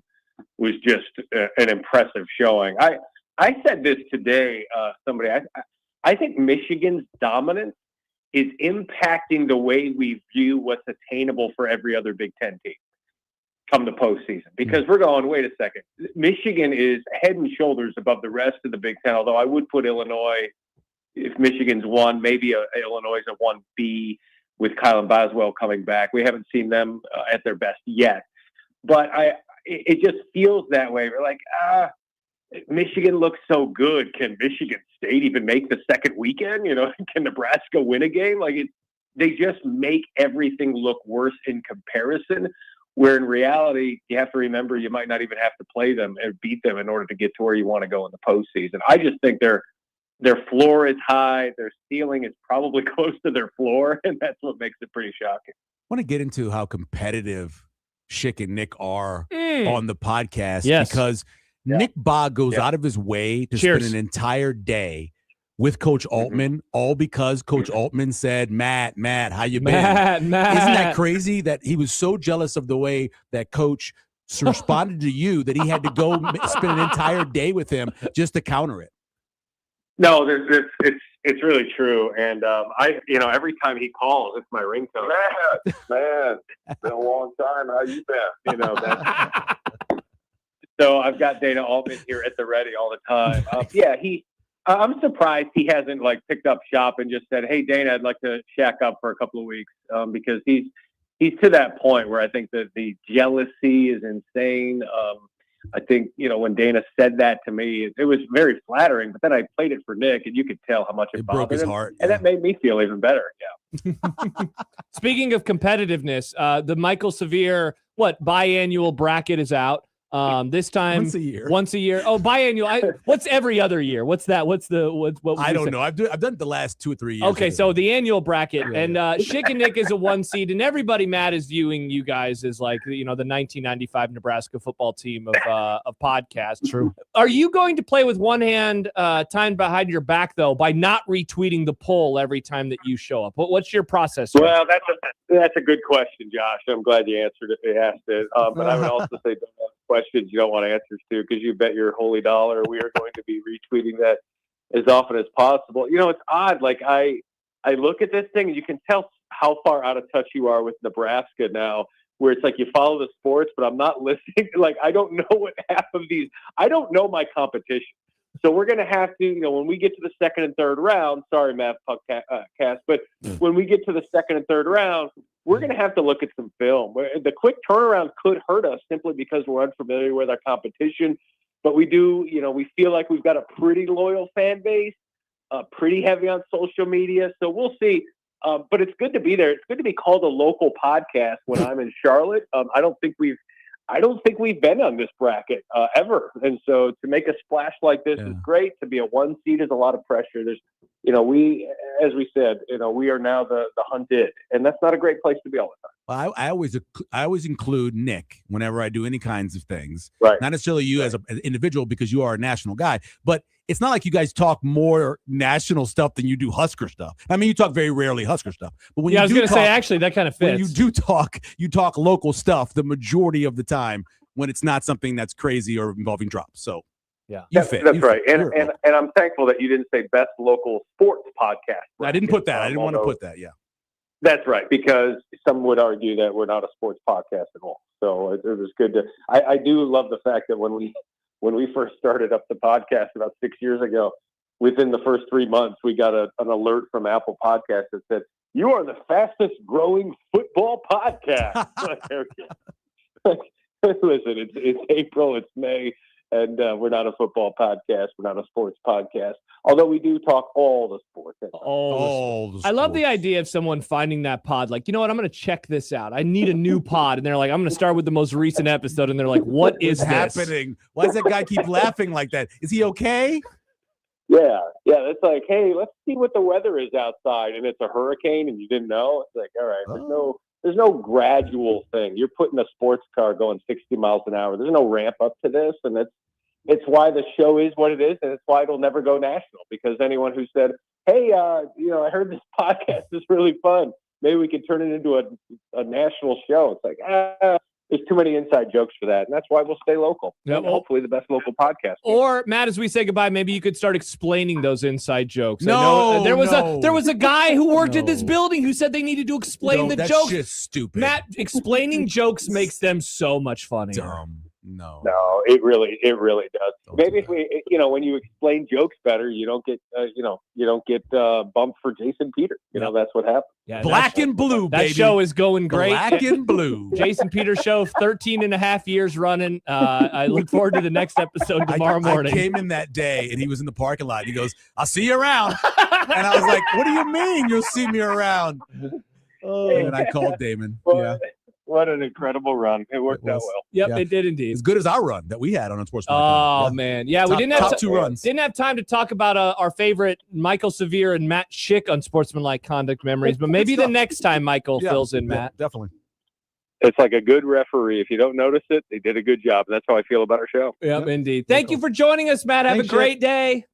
was just an impressive showing. I said this today, I think Michigan's dominance is impacting the way we view what's attainable for every other Big Ten team come the postseason. Because we're going, wait a second, Michigan is head and shoulders above the rest of the Big Ten, although I would put Illinois, if Michigan's one, maybe Illinois is a 1B with Kylan Boswell coming back. We haven't seen them at their best yet. But it just feels that way. We're like, Michigan looks so good. Can Michigan State even make the second weekend? Can Nebraska win a game? They just make everything look worse in comparison, where in reality, you have to remember you might not even have to play them and beat them in order to get to where you want to go in the postseason. I just think their floor is high. Their ceiling is probably close to their floor, and that's what makes it pretty shocking. I want to get into how competitive Schick and Nick are on the podcast, because Nick Bogg goes out of his way to spend an entire day with Coach Altman, all because Coach Altman said, Matt, how you been? Matt. Isn't that crazy that he was so jealous of the way that Coach responded to you that he had to go spend an entire day with him just to counter it? No, it's really true. And every time he calls, it's my ringtone. Man, it's been a long time. How you been? That's so I've got Dana Altman here at the ready all the time. I'm surprised he hasn't picked up shop and just said, "Hey, Dana, I'd like to shack up for a couple of weeks," because he's to that point where I think that the jealousy is insane. I think when Dana said that to me, it was very flattering. But then I played it for Nick, and you could tell how much it broke his heart, and that made me feel even better. Yeah. Speaking of competitiveness, the Michael Severe biannual bracket is out. This time once a year. Oh, biannual. What's every other year? What's that? What I don't know. I've done it the last 2 or 3 years. Okay, so the annual bracket, and Schick and Nick is a 1 seed, and everybody, Matt, is viewing you guys as the 1995 Nebraska football team of podcasts. True. Are you going to play with one hand tied behind your back though by not retweeting the poll every time that you show up? What's your process? Well, that's a good question, Josh. I'm glad you asked it. But I would also say don't ask questions you don't want answers to, because you bet your holy dollar we are going to be retweeting that as often as possible. It's odd. I look at this thing and you can tell how far out of touch you are with Nebraska now, where it's you follow the sports, but I'm not listening. I don't know what half of these, I don't know my competition. So we're going to have to, when we get to the second and third round, sorry, Matt Puckcast, but when we get to the second and third round, we're going to have to look at some film. The quick turnaround could hurt us simply because we're unfamiliar with our competition. But we do, we feel like we've got a pretty loyal fan base, pretty heavy on social media. So we'll see. But it's good to be there. It's good to be called a local podcast when I'm in Charlotte. I don't think we've been on this bracket ever. And so to make a splash like this is great. To be a 1 seed is a lot of pressure. There's, as we said, we are now the hunted, and that's not a great place to be all the time. Well, I always include Nick whenever I do any kinds of things. Right. Not necessarily you as an individual, because you are a national guy, but it's not like you guys talk more national stuff than you do Husker stuff. I mean, you talk very rarely Husker stuff, but when I was going to say, actually, that kind of fits. When you do talk, you talk local stuff the majority of the time when it's not something that's crazy or involving drops. So that's right. And I'm thankful that you didn't say best local sports podcast. I didn't put that. I didn't want to put that. Yeah. That's right, because some would argue that we're not a sports podcast at all. So it was good to. I do love the fact that when we first started up the podcast about 6 years ago, within the first 3 months, we got an alert from Apple Podcasts that said, "You are the fastest growing football podcast." Listen, it's April, it's May, and we're not a football podcast. We're not a sports podcast. Although we do talk all the sports. I love the idea of someone finding that pod. Like, you know what? I'm going to check this out. I need a new pod. And they're like, I'm going to start with the most recent episode. And they're like, what is What's happening? Why does that guy keep laughing like that? Is he okay? Yeah. It's like, hey, let's see what the weather is outside, and it's a hurricane, and you didn't know. It's like, all right, there's no gradual thing. You're putting a sports car going 60 miles an hour. There's no ramp up to this, and it's why the show is what it is, and it's why it'll never go national. Because anyone who said, hey, I heard this podcast is really fun, maybe we could turn it into a national show. It's like, there's too many inside jokes for that, and that's why we'll stay local. Yeah, and hopefully the best local podcast. Or Matt, as we say goodbye, maybe you could start explaining those inside jokes. No, there was a guy who worked in this building who said they needed to explain the that's jokes. just stupid. Matt, explaining jokes makes them so much funnier. Dumb. No, it really does. Maybe if we, when you explain jokes better, you don't get, bumped for Jason Peters. That's what happens. Yeah, Black and blue, that baby. show is going great. Black and blue. Jason Peters show, 13 and a half years running. I look forward to the next episode tomorrow morning. I came in that day, and he was in the parking lot. He goes, I'll see you around. And I was like, what do you mean you'll see me around? And I called Damon. Yeah. What an incredible run. It worked out well. Yep, it did indeed. As good as our run that we had on Unsportsmanlike. Oh, man. Yeah, we didn't have top two runs. Didn't have time to talk about our favorite Michael Severe and Matt Schick Unsportsmanlike conduct memories, but maybe the next time Michael fills in, Matt. Definitely. It's like a good referee. If you don't notice it, they did a good job. And that's how I feel about our show. Yep. Indeed. Thank you for joining us, Matt. Have a great day.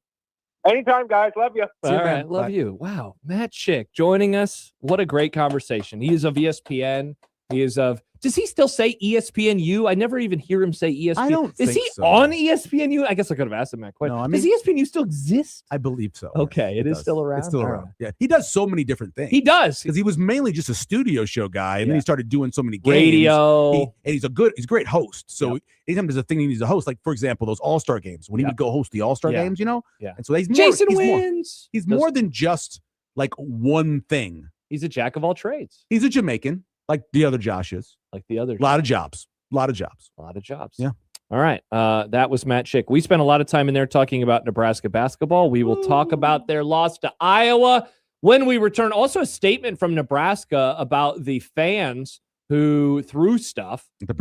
Anytime, guys. Love you. All right. Love you. Wow. Matt Schick joining us. What a great conversation. He is of ESPN. He is of. Does he still say ESPNU? I never even hear him say ESPN. I don't Is think he so. on ESPNU? I guess I could have asked him that question. No, I does ESPNU still exist? I believe so. Okay, it is still around. It's still All around. right. Yeah, he does so many different things. He does. Because he was mainly just a studio show guy, and then he started doing so many games. Radio. And he's a great host. So anytime there's a thing he needs to host, like for example, those All-Star games, when he would go host the All-Star games, Yeah. And so he's more, Jason he's wins. He's more than just like one thing. He's a jack of all trades. He's a Jamaican, like the other Josh is. Like the other. A lot of jobs. A lot of jobs. Yeah. All right. That was Matt Schick. We spent a lot of time in there talking about Nebraska basketball. We will talk about their loss to Iowa when we return. Also, a statement from Nebraska about the fans who threw stuff at the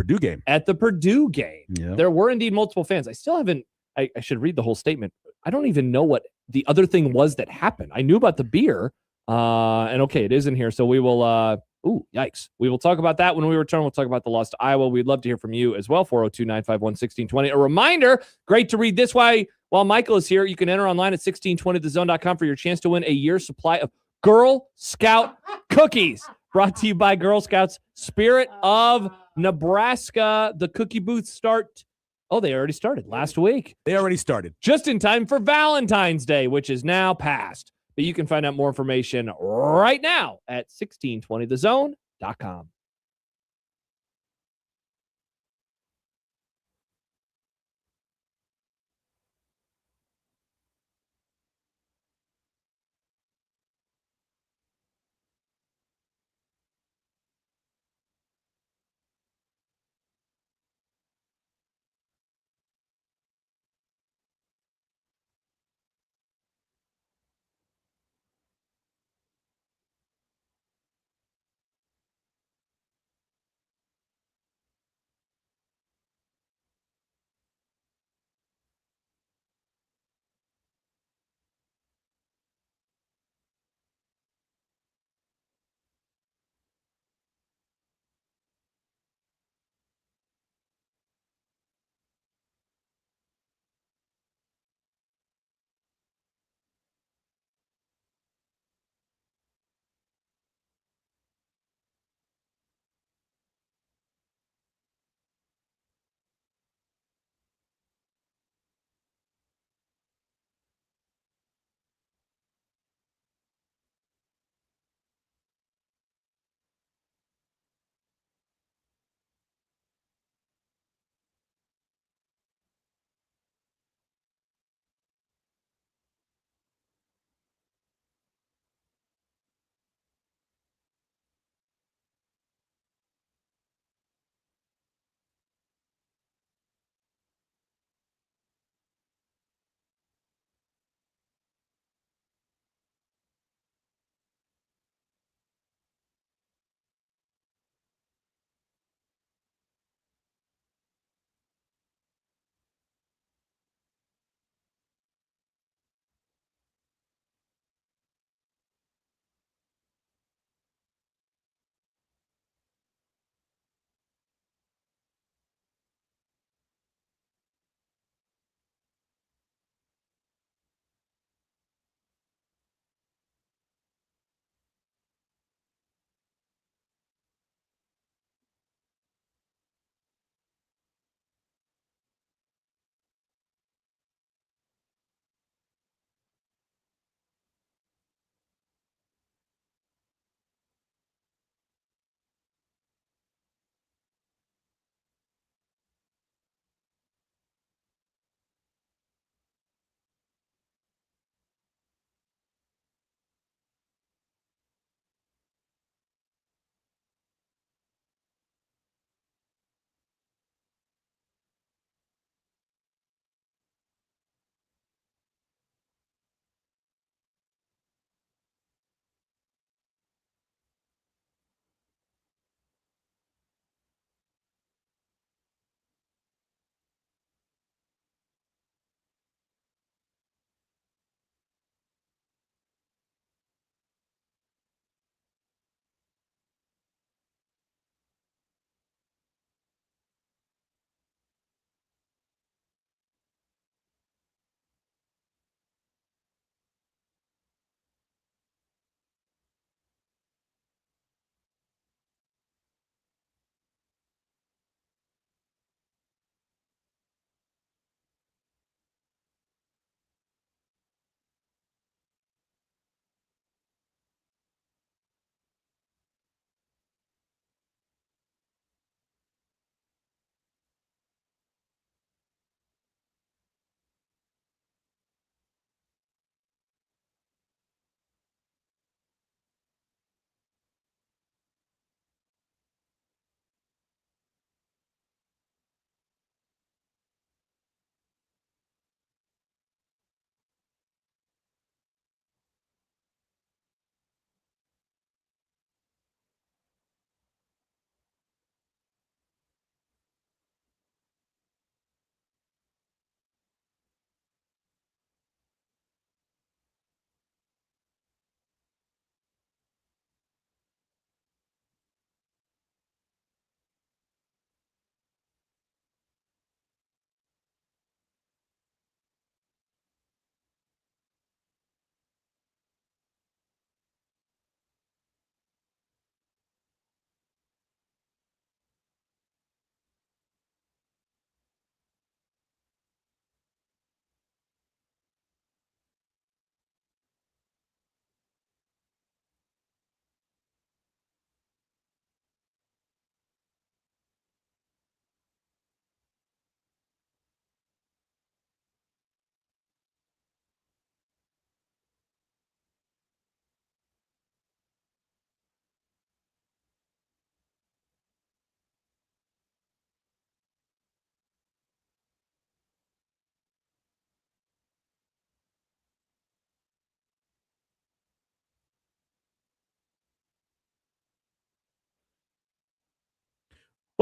Purdue game. Yeah. There were indeed multiple fans. I still haven't. I should read the whole statement. I don't even know what the other thing was that happened. I knew about the beer. And okay, it is in here. So we will. Ooh, yikes. We will talk about that when we return. We'll talk about the loss to Iowa. We'd love to hear from you as well. 402-951-1620. A reminder, great to read this while Michael is here. You can enter online at 1620thezone.com for your chance to win a year's supply of Girl Scout cookies. Brought to you by Girl Scouts, Spirit of Nebraska. The cookie booths start. Oh, they already started last week. They already started. Just in time for Valentine's Day, which is now past. But you can find out more information right now at 1620thezone.com.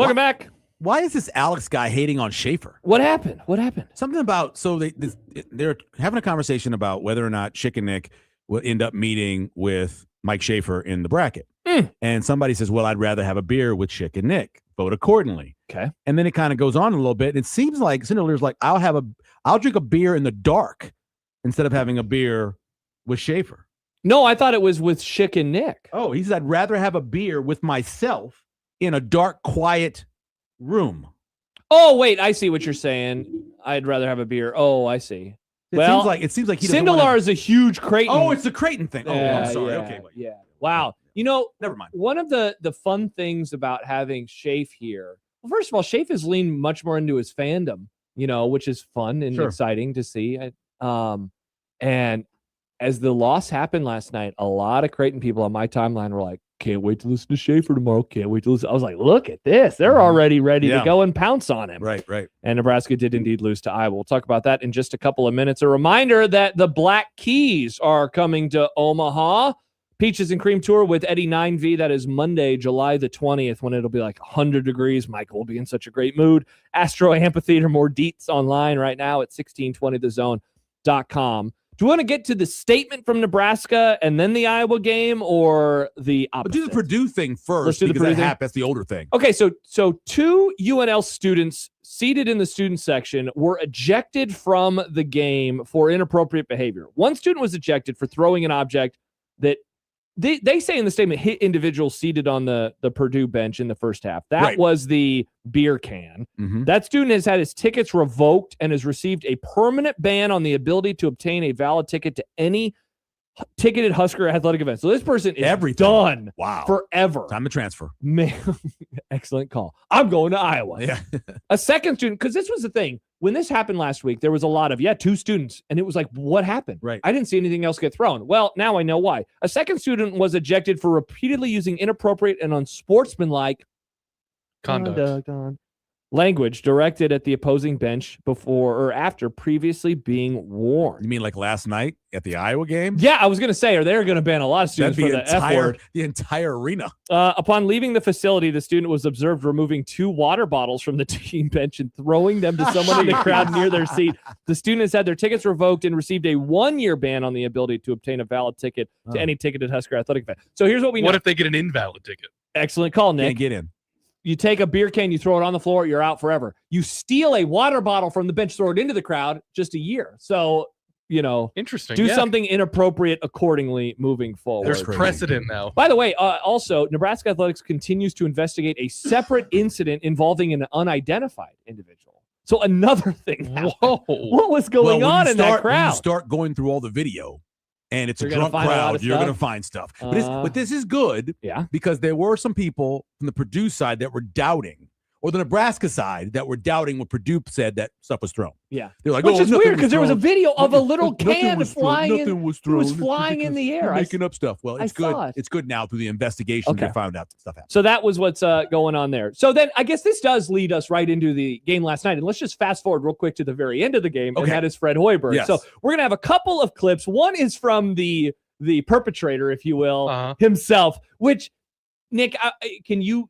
Welcome back. Why is this Alex guy hating on Schaefer? What happened? Something about they're having a conversation about whether or not Chick and Nick will end up meeting with Mike Schaefer in the bracket. And somebody says, well, I'd rather have a beer with Chick and Nick. Vote accordingly. Okay. And then it kind of goes on a little bit. It seems like Cinderlear's like, I'll drink a beer in the dark instead of having a beer with Schaefer. No, I thought it was with Chick and Nick. Oh, he said, I'd rather have a beer with myself in a dark, quiet room. Oh, wait, I see what you're saying. I'd rather have a beer. Oh, I see. It seems like he doesn't Cinderlar is a huge Creighton. Oh, it's the Creighton thing. Oh, I'm sorry. Yeah, Okay. Yeah. Wow. You know, never mind. One of the fun things about having Shafe here, well, first of all, Shafe has leaned much more into his fandom, which is fun and exciting to see. And as the loss happened last night, a lot of Creighton people on my timeline were like, can't wait to listen to Schaefer tomorrow. Can't wait to listen. I was like, look at this. They're already ready to go and pounce on him. Right. And Nebraska did indeed lose to Iowa. We'll talk about that in just a couple of minutes. A reminder that the Black Keys are coming to Omaha. Peaches and Cream Tour with Eddie 9V. That is Monday, July the 20th, when it'll be like 100 degrees. Michael will be in such a great mood. Astro Amphitheater, more deets online right now at 1620thezone.com. Do you want to get to the statement from Nebraska and then the Iowa game, or the opposite? Do the Purdue thing first. Let's do the Purdue thing. That's the older thing. Okay, so two UNL students seated in the student section were ejected from the game for inappropriate behavior. One student was ejected for throwing an object that they say in the statement hit individuals seated on the Purdue bench in the first half. That was the beer can. Mm-hmm. That student has had his tickets revoked and has received a permanent ban on the ability to obtain a valid ticket to any ticketed Husker athletic event. So this person is done forever. Time to transfer. Man, excellent call. I'm going to Iowa. Yeah. A second student, because this was the thing. When this happened last week, there was a lot of, two students. And it was like, what happened? Right. I didn't see anything else get thrown. Well, now I know why. A second student was ejected for repeatedly using inappropriate and unsportsmanlike conduct language directed at the opposing bench before or after previously being warned. You mean like last night at the Iowa game? Yeah, I was going to say, or they're going to ban a lot of students for the F word. The entire arena. Upon leaving the facility, the student was observed removing 2 water bottles from the team bench and throwing them to someone in the crowd near their seat. The student has had their tickets revoked and received a 1-year ban on the ability to obtain a valid ticket to any ticketed Husker athletic event. So here's what we know. What if they get an invalid ticket? Excellent call, Nick. Can't get in. You take a beer can, you throw it on the floor, you're out forever. You steal a water bottle from the bench, throw it into the crowd, just a year. So, interesting. Do something inappropriate accordingly moving forward. There's precedent now. By the way, also, Nebraska Athletics continues to investigate a separate incident involving an unidentified individual. So another thing happened. Whoa. What was going on in that crowd? When you start going through all the video, and it's You're a gonna drunk find a lot crowd, of you're going to stuff? find stuff. But this is good because there were some people from the Purdue side that were doubting, or the Nebraska side that were doubting what Purdue said that stuff was thrown. Yeah. They're like, Which oh, is nothing weird because there was a video of a little can was flying thrown. in. Nothing was It thrown. was flying in the air. You're making up stuff. Well, it's good. saw it. It's good now through the investigation. Okay. They found out stuff happened. So that was what's going on there. So then I guess this does lead us right into the game last night. And let's just fast forward real quick to the very end of the game. And that is Fred Hoiberg. Yes. So we're going to have a couple of clips. One is from the perpetrator, if you will, himself, which Nick, can you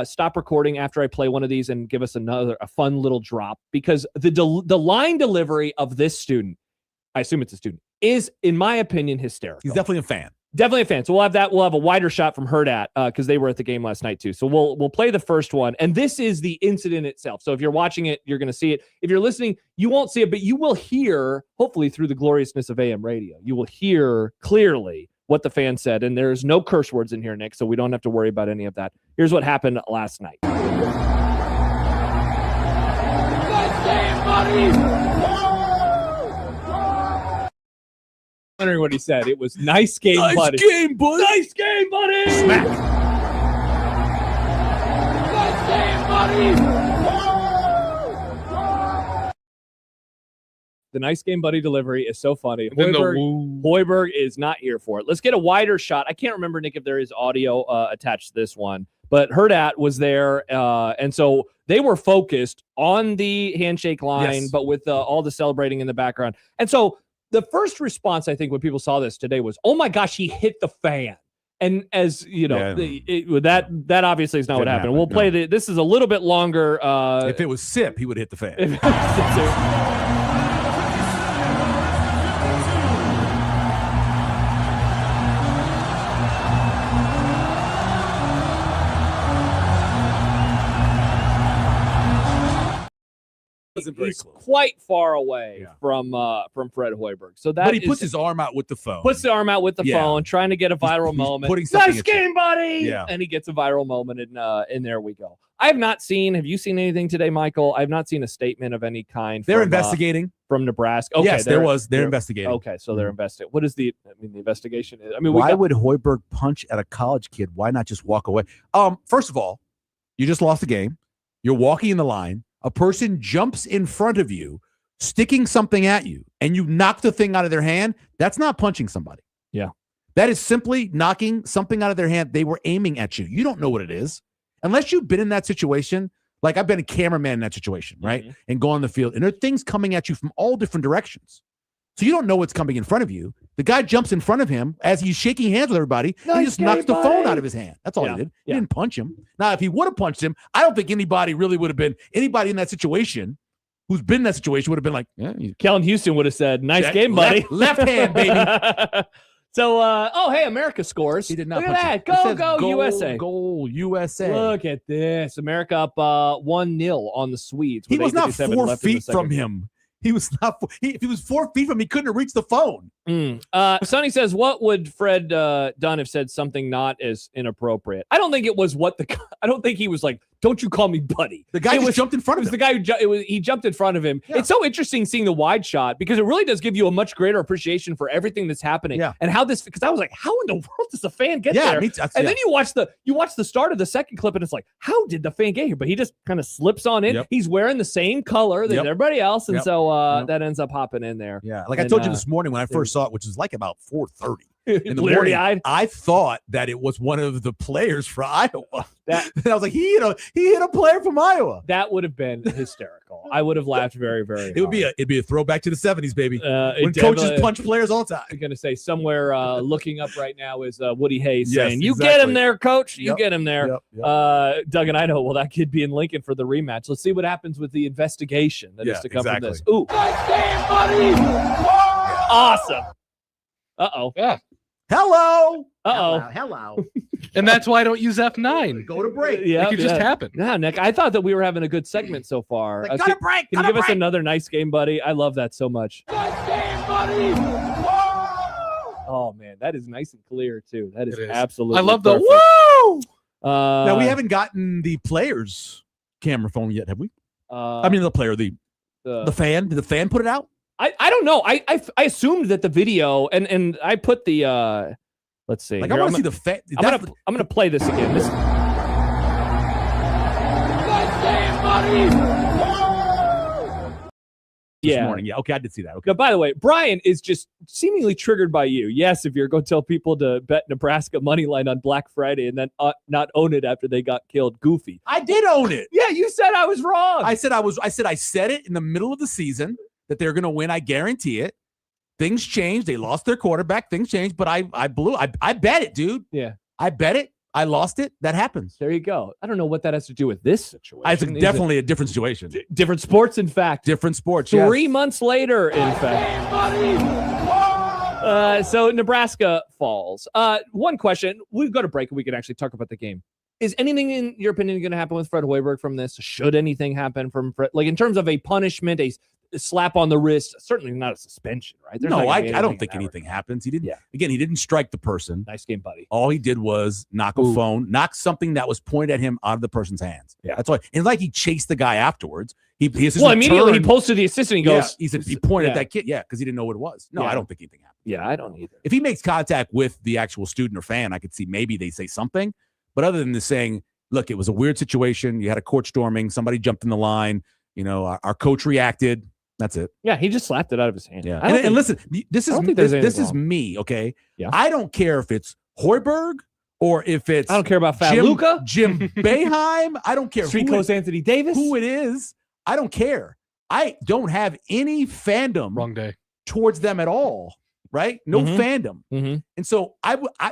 stop recording after I play one of these and give us a fun little drop? Because the line delivery of this student, I assume it's a student, is, in my opinion, hysterical. He's definitely a fan. Definitely a fan. So we'll have that. We'll have a wider shot from Herdat because they were at the game last night too. So we'll play the first one, and this is the incident itself. So if you're watching it, you're going to see it. If you're listening, you won't see it, but you will hear, hopefully through the gloriousness of AM radio, you will hear clearly what the fan said. And there's no curse words in here, Nick, so we don't have to worry about any of that. Here's what happened last night. Nice game, buddy! Wondering what he said. It was nice game, buddy. Nice game, buddy. Nice game, buddy. Smack. Nice game, buddy! The nice game, buddy delivery is so funny. Then the woo. Hoiberg is not here for it. Let's get a wider shot. I can't remember, Nick, if there is audio attached to this one, but Herdat was there, and so they were focused on the handshake line, but with all the celebrating in the background. And so the first response, I think, when people saw this today was, oh my gosh, he hit the fan. And as you know, that obviously is not what Didn't happened. happen, We'll play this is a little bit longer. If it was Sip, he would hit the fan. He's quite far away from Fred Hoiberg. So that but he puts his arm out with the phone. Puts the arm out with the phone, trying to get a viral moment. Nice game, buddy. Yeah. And he gets a viral moment, and there we go. I have not seen. Have you seen anything today, Michael? I've not seen a statement of any kind. They're investigating from Nebraska. Okay, yes, they're investigating. Okay, so they're investigating. What is the investigation? I mean, why would Hoiberg punch at a college kid? Why not just walk away? First of all, you just lost the game. You're walking in the line. A person jumps in front of you, sticking something at you, and you knock the thing out of their hand. That's not punching somebody. Yeah. That is simply knocking something out of their hand. They were aiming at you. You don't know what it is. Unless you've been in that situation. Like I've been a cameraman in that situation, right? Mm-hmm. And go on the field. And there are things coming at you from all different directions. So you don't know what's coming in front of you. The guy jumps in front of him as he's shaking hands with everybody. And he just knocks the phone out of his hand. That's all he did. He didn't punch him. Now, if he would have punched him, I don't think anybody in that situation who's been in that situation would have been like, Kellen Houston would have said, nice game, buddy. Left hand, baby. So, hey, America scores. He did not Look at that. Go, USA. Goal, USA. Look at this. America up 1-0 on the Swedes. He was not 4 feet from him. He was not. If he was 4 feet from him, he couldn't have reached the phone. Sonny says, "What would Fred done if said something not as inappropriate?" I don't think it was I don't think he was like, "Don't you call me buddy." The guy just jumped in front of him. The guy who he jumped in front of him. Yeah. It's so interesting seeing the wide shot because it really does give you a much greater appreciation for everything that's happening and how this. Because I was like, "How in the world does the fan get there?" And then you watch the start of the second clip, and it's like, "How did the fan get here?" But he just kind of slips on in. Yep. He's wearing the same color that everybody else, and so that ends up hopping in there. Yeah, like I told you this morning when I first saw it, which is like about 4:30 in the morning. I thought that it was one of the players for Iowa. And I was like, he hit a player from Iowa. That would have been hysterical. I would have laughed very, very hard. It'd be a throwback to the 70s, baby. When coaches punch players all the time. I'm gonna say somewhere looking up right now is Woody Hayes saying, "You get him there, coach. You get him there." Doug and I know. Well, that kid be in Lincoln for the rematch. Let's see what happens with the investigation that is to come from this. Ooh, nice game, buddy. Awesome. Uh-oh. Yeah. Hello. Uh-oh. Hello. And that's why I don't use F9. Go to break. Yeah, it could just happen. Yeah, Nick, I thought that we were having a good segment so far. Go to break. Can you give us another nice game, buddy? I love that so much. Nice game, buddy. Oh, man, that is nice and clear, too. That is It is. absolutely I love the perfect. woo! Now, we haven't gotten the player's camera phone yet, have we? I mean, the player, the fan. Did the fan put it out? I don't know. I assumed that the video and I put the let's see. Like, I want to see the fan. I'm gonna play this again. This. Nice game, buddy. This morning. Yeah, okay, I did see that. Okay. Now, by the way, Brian is just seemingly triggered by you. Yes, if you're going to tell people to bet Nebraska money line on Black Friday and then not own it after they got killed, goofy. I did own it. Yeah, you said I was wrong. I said I said it in the middle of the season that they're going to win. I guarantee it. Things changed. They lost their quarterback. Things changed, but I bet it, dude. Yeah, I bet it. I lost it. That happens. There you go. I don't know what that has to do with this situation. It's definitely a different situation. Different sports, in fact. Different sports. 3 months later, in fact. So Nebraska falls. One question. We'll go to break and we can actually talk about the game. Is anything, in your opinion, going to happen with Fred Hoiberg from this? Should anything happen from Fred? Like, in terms of a punishment, a slap on the wrist, certainly not a suspension, right? I don't think anything happens. He didn't. Yeah. Again, he didn't strike the person. Nice game, buddy. All he did was knock a phone, knock something that was pointed at him out of the person's hands. Yeah, that's why. And like he chased the guy afterwards. Immediately he posted the assistant. He goes, he pointed at that kid. Yeah, because he didn't know what it was. No, I don't think anything happened. Yeah, I don't either. If he makes contact with the actual student or fan, I could see maybe they say something. But other than this saying, look, it was a weird situation. You had a court storming. Somebody jumped in the line. Our coach reacted. That's it. Yeah, he just slapped it out of his hand. Yeah, and listen, this is me. Okay, yeah. I don't care if it's Hoiberg or if it's I don't care about Fat Luka, Jim Boeheim. I don't care Street Coast Anthony Davis, who it is. I don't care. I don't have any fandom Wrong day towards them at all. right? No Mhm. fandom. Mhm. And so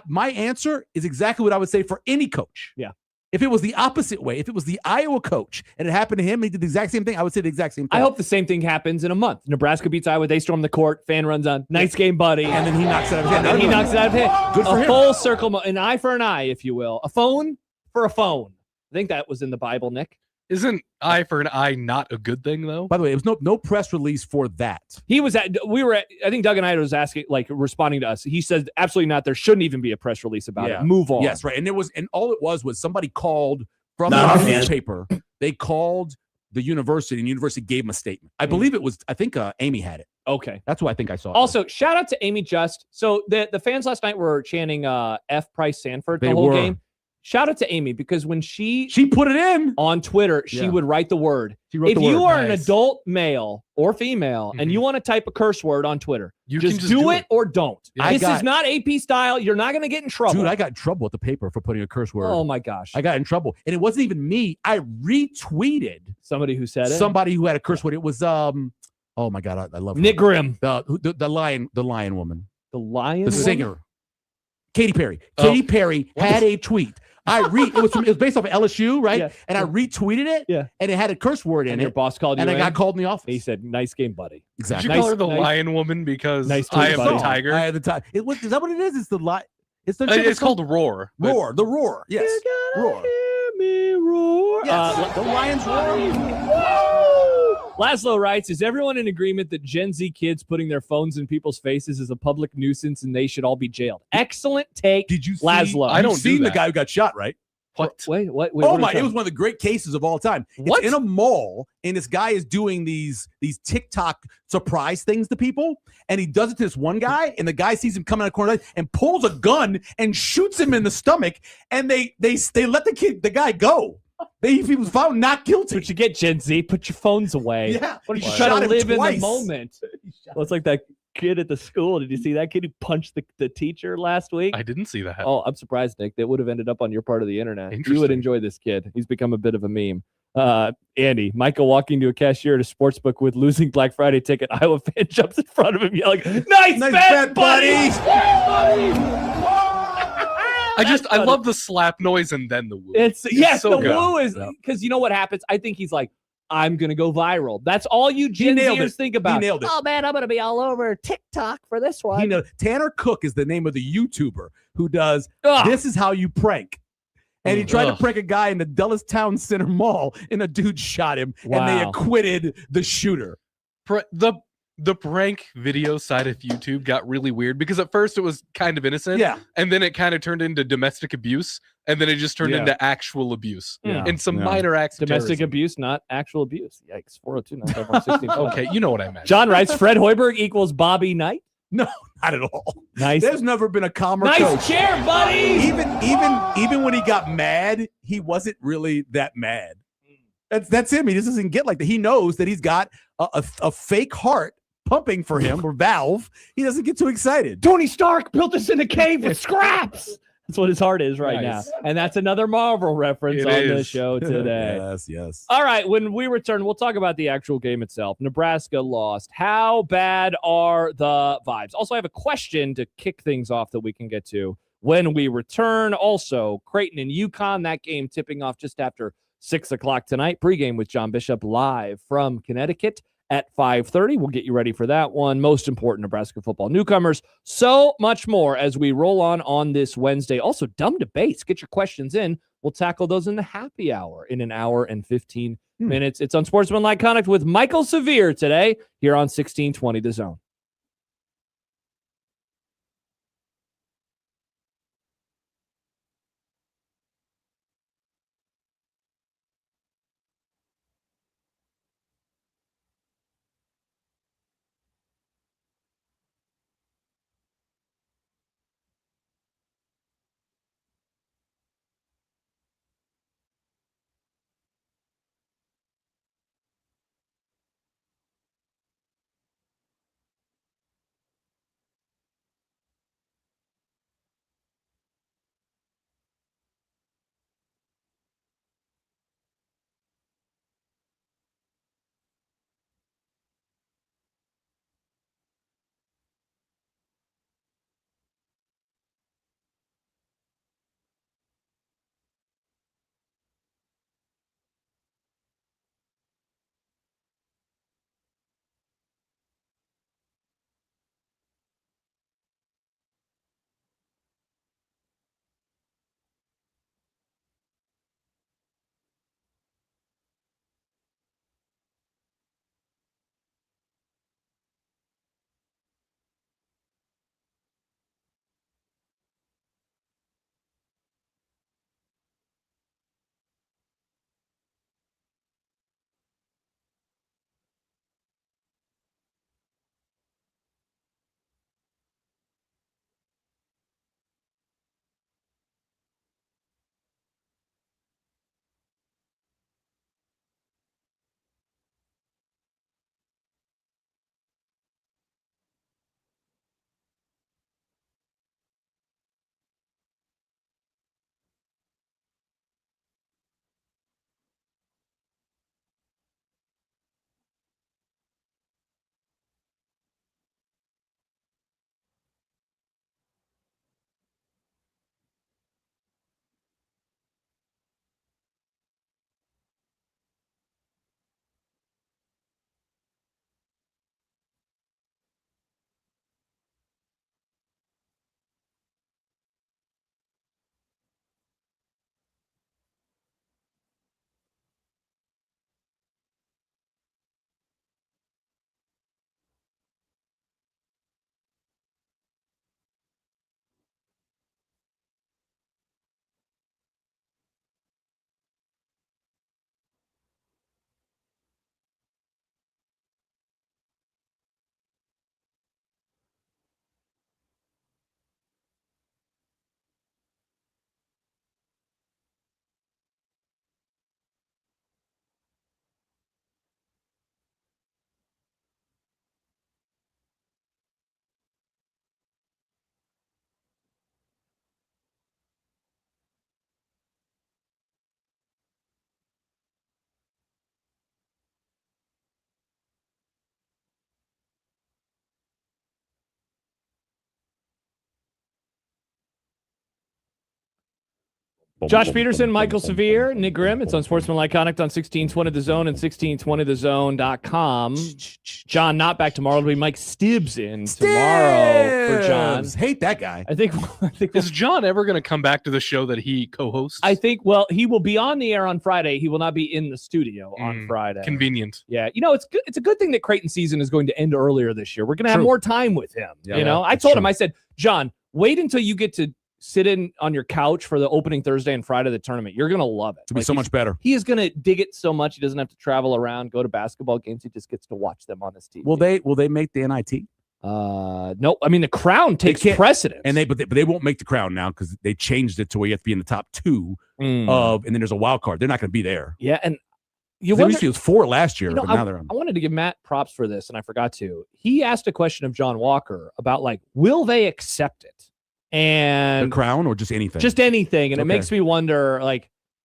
my answer is exactly what I would say for any coach. Yeah. If it was the opposite way, if it was the Iowa coach and it happened to him, he did the exact same thing, I would say the exact same thing. I hope the same thing happens in a month. Nebraska beats Iowa. They storm the court. Fan runs on. Nice game, buddy. And then he knocks it out of his hand. And then he knocks it out of his hand. Good for a him. full circle, an eye for an eye, if you will. A phone for a phone. I think that was in the Bible, Nick. Isn't eye for an eye not a good thing, though? By the way, it was no press release for that. I think Doug and I was asking, like, responding to us. He said, absolutely not. There shouldn't even be a press release about it. Move on. Yes, right. And all it was somebody called from the newspaper. They called the university, and the university gave them a statement. I believe it was, I think Amy had it. Okay. That's what I think I saw. Also, shout out to Amy Just. So the fans last night were chanting F. Price Sanford the whole game. Shout out to Amy, because when she put it in on Twitter, she would write the word. If you are an adult male or female and you want to type a curse word on Twitter, you just do it or don't. This is not AP style. You're not going to get in trouble. Dude, I got in trouble with the paper for putting a curse word. Oh my gosh. I got in trouble. And it wasn't even me. I retweeted somebody who said it. Somebody who had a curse word. It was oh my God, I love her. Nick Grimm. The lion woman. The lion The woman? singer. Katy Perry. Katy Perry had a tweet. It was based off of LSU, right? Yeah. And I retweeted it. Yeah. And it had a curse word in and it. Your boss called you and I in? got called in the office. He said, "Nice game, buddy." Exactly. Did you call her the lion woman because nice I tweet, am buddy. the tiger? I am the tiger. Is that what it is? It's the lion. It's called Roar. Roar. The Roar. Yes. Roar. Hear me roar. Yes. The lion's roar. Laszlo writes, is everyone in agreement that Gen Z kids putting their phones in people's faces is a public nuisance and they should all be jailed? Excellent take. Did you see, Laszlo? I don't see the guy who got shot, right? What? Wait, oh my! It was one of the great cases of all time. What? It's in a mall, and this guy is doing these TikTok surprise things to people, and he does it to this one guy, and the guy sees him coming out of the corner and pulls a gun and shoots him in the stomach, and they let the guy go. He was found not guilty. What you get, Gen Z? Put your phones away. Yeah, what he you try shot to him live twice. in the moment? Well, it's like that kid at the school. Did you see that kid who punched the teacher last week? I didn't see that. Oh, I'm surprised, Nick. That would have ended up on your part of the internet. You would Interesting. enjoy this kid. He's become a bit of a meme. Andy, Michael walking to a cashier at a sports book with losing Black Friday ticket. Iowa fan jumps in front of him yelling, nice bet, buddy! I love the slap noise and then the woo. It's so the good. woo is because you know what happens? I think he's like, I'm gonna go viral. That's all you Gen Zers think about. He nailed it. Oh man, I'm gonna be all over TikTok for this one. Tanner Cook is the name of the YouTuber who does Ugh. This Is How You Prank. And he tried to prank a guy in the Dulles Town Center Mall, and a dude shot him, and they Wow. acquitted the shooter. The prank video side of YouTube got really weird because at first it was kind of innocent. Yeah. And then it kind of turned into domestic abuse. And then it just turned Yeah. into actual abuse. Yeah. And some Yeah. minor acts of Domestic terrorism. abuse, not actual abuse. Yikes. 402 Okay, you know what I meant. John writes, Fred Hoiberg equals Bobby Knight. No, not at all. Nice. There's never been a calmer Nice coach. chair, buddy. Even when he got mad, he wasn't really that mad. That's him. He just doesn't get like that. He knows that he's got a fake heart pumping for him or valve. He doesn't get too excited. Tony Stark built this in a cave with scraps. That's what his heart is right Nice. now. And that's another Marvel reference It on the is. show today. Yes. All right, when we return, we'll talk about the actual game itself. Nebraska lost. How bad are the vibes? Also, I have a question to kick things off that we can get to when we return. Also, Creighton and UConn, that game tipping off just after 6 o'clock tonight. Pregame with John Bishop live from Connecticut at 5:30. We'll get you ready for that one. Most important Nebraska football newcomers. So much more as we roll on this Wednesday. Also, dumb debates. Get your questions in. We'll tackle those in the happy hour in an hour and 15 minutes. It's Unsportsmanlike Conduct with Michael Severe today here on 1620 The Zone. Josh Peterson, Michael Severe, Nick Grimm. It's Unsportsmanlike Conduct on 1620 The Zone and 1620thezone.com. John not back tomorrow. It'll be Mike Stibbs in tomorrow for John. Hate that guy. I think Is John ever going to come back to the show that he co-hosts? I think, he will be on the air on Friday. He will not be in the studio on Friday. Convenient. Yeah. It's good. It's a good thing that Creighton season is going to end earlier this year. We're going to have more time with him. Yeah, I told him, I said, John, wait until you get to sit in on your couch for the opening Thursday and Friday of the tournament. You're going to love it. It'll be so much better. He is going to dig it so much. He doesn't have to travel around, go to basketball games. He just gets to watch them on his TV. Will they make the NIT? No. I mean, the Crown takes precedence. And but they won't make the Crown now because they changed it to where you have to be in the top 2 and then there's a wild card. They're not going to be there. Yeah, and it was 4 last year, but now they're on. I wanted to give Matt props for this, and I forgot to. He asked a question of John Walker about, will they accept it? And the Crown or just anything? Just anything. And it makes me wonder,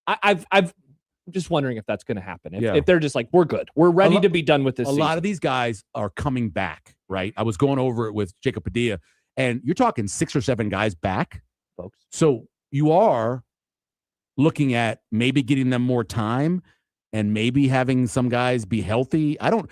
I'm just wondering if that's going to happen. If they're just we're good. We're ready to be done with this season. A lot of these guys are coming back, right? I was going over it with Jacob Padilla, and you're talking 6 or 7 guys back, folks. So you are looking at maybe getting them more time and maybe having some guys be healthy. I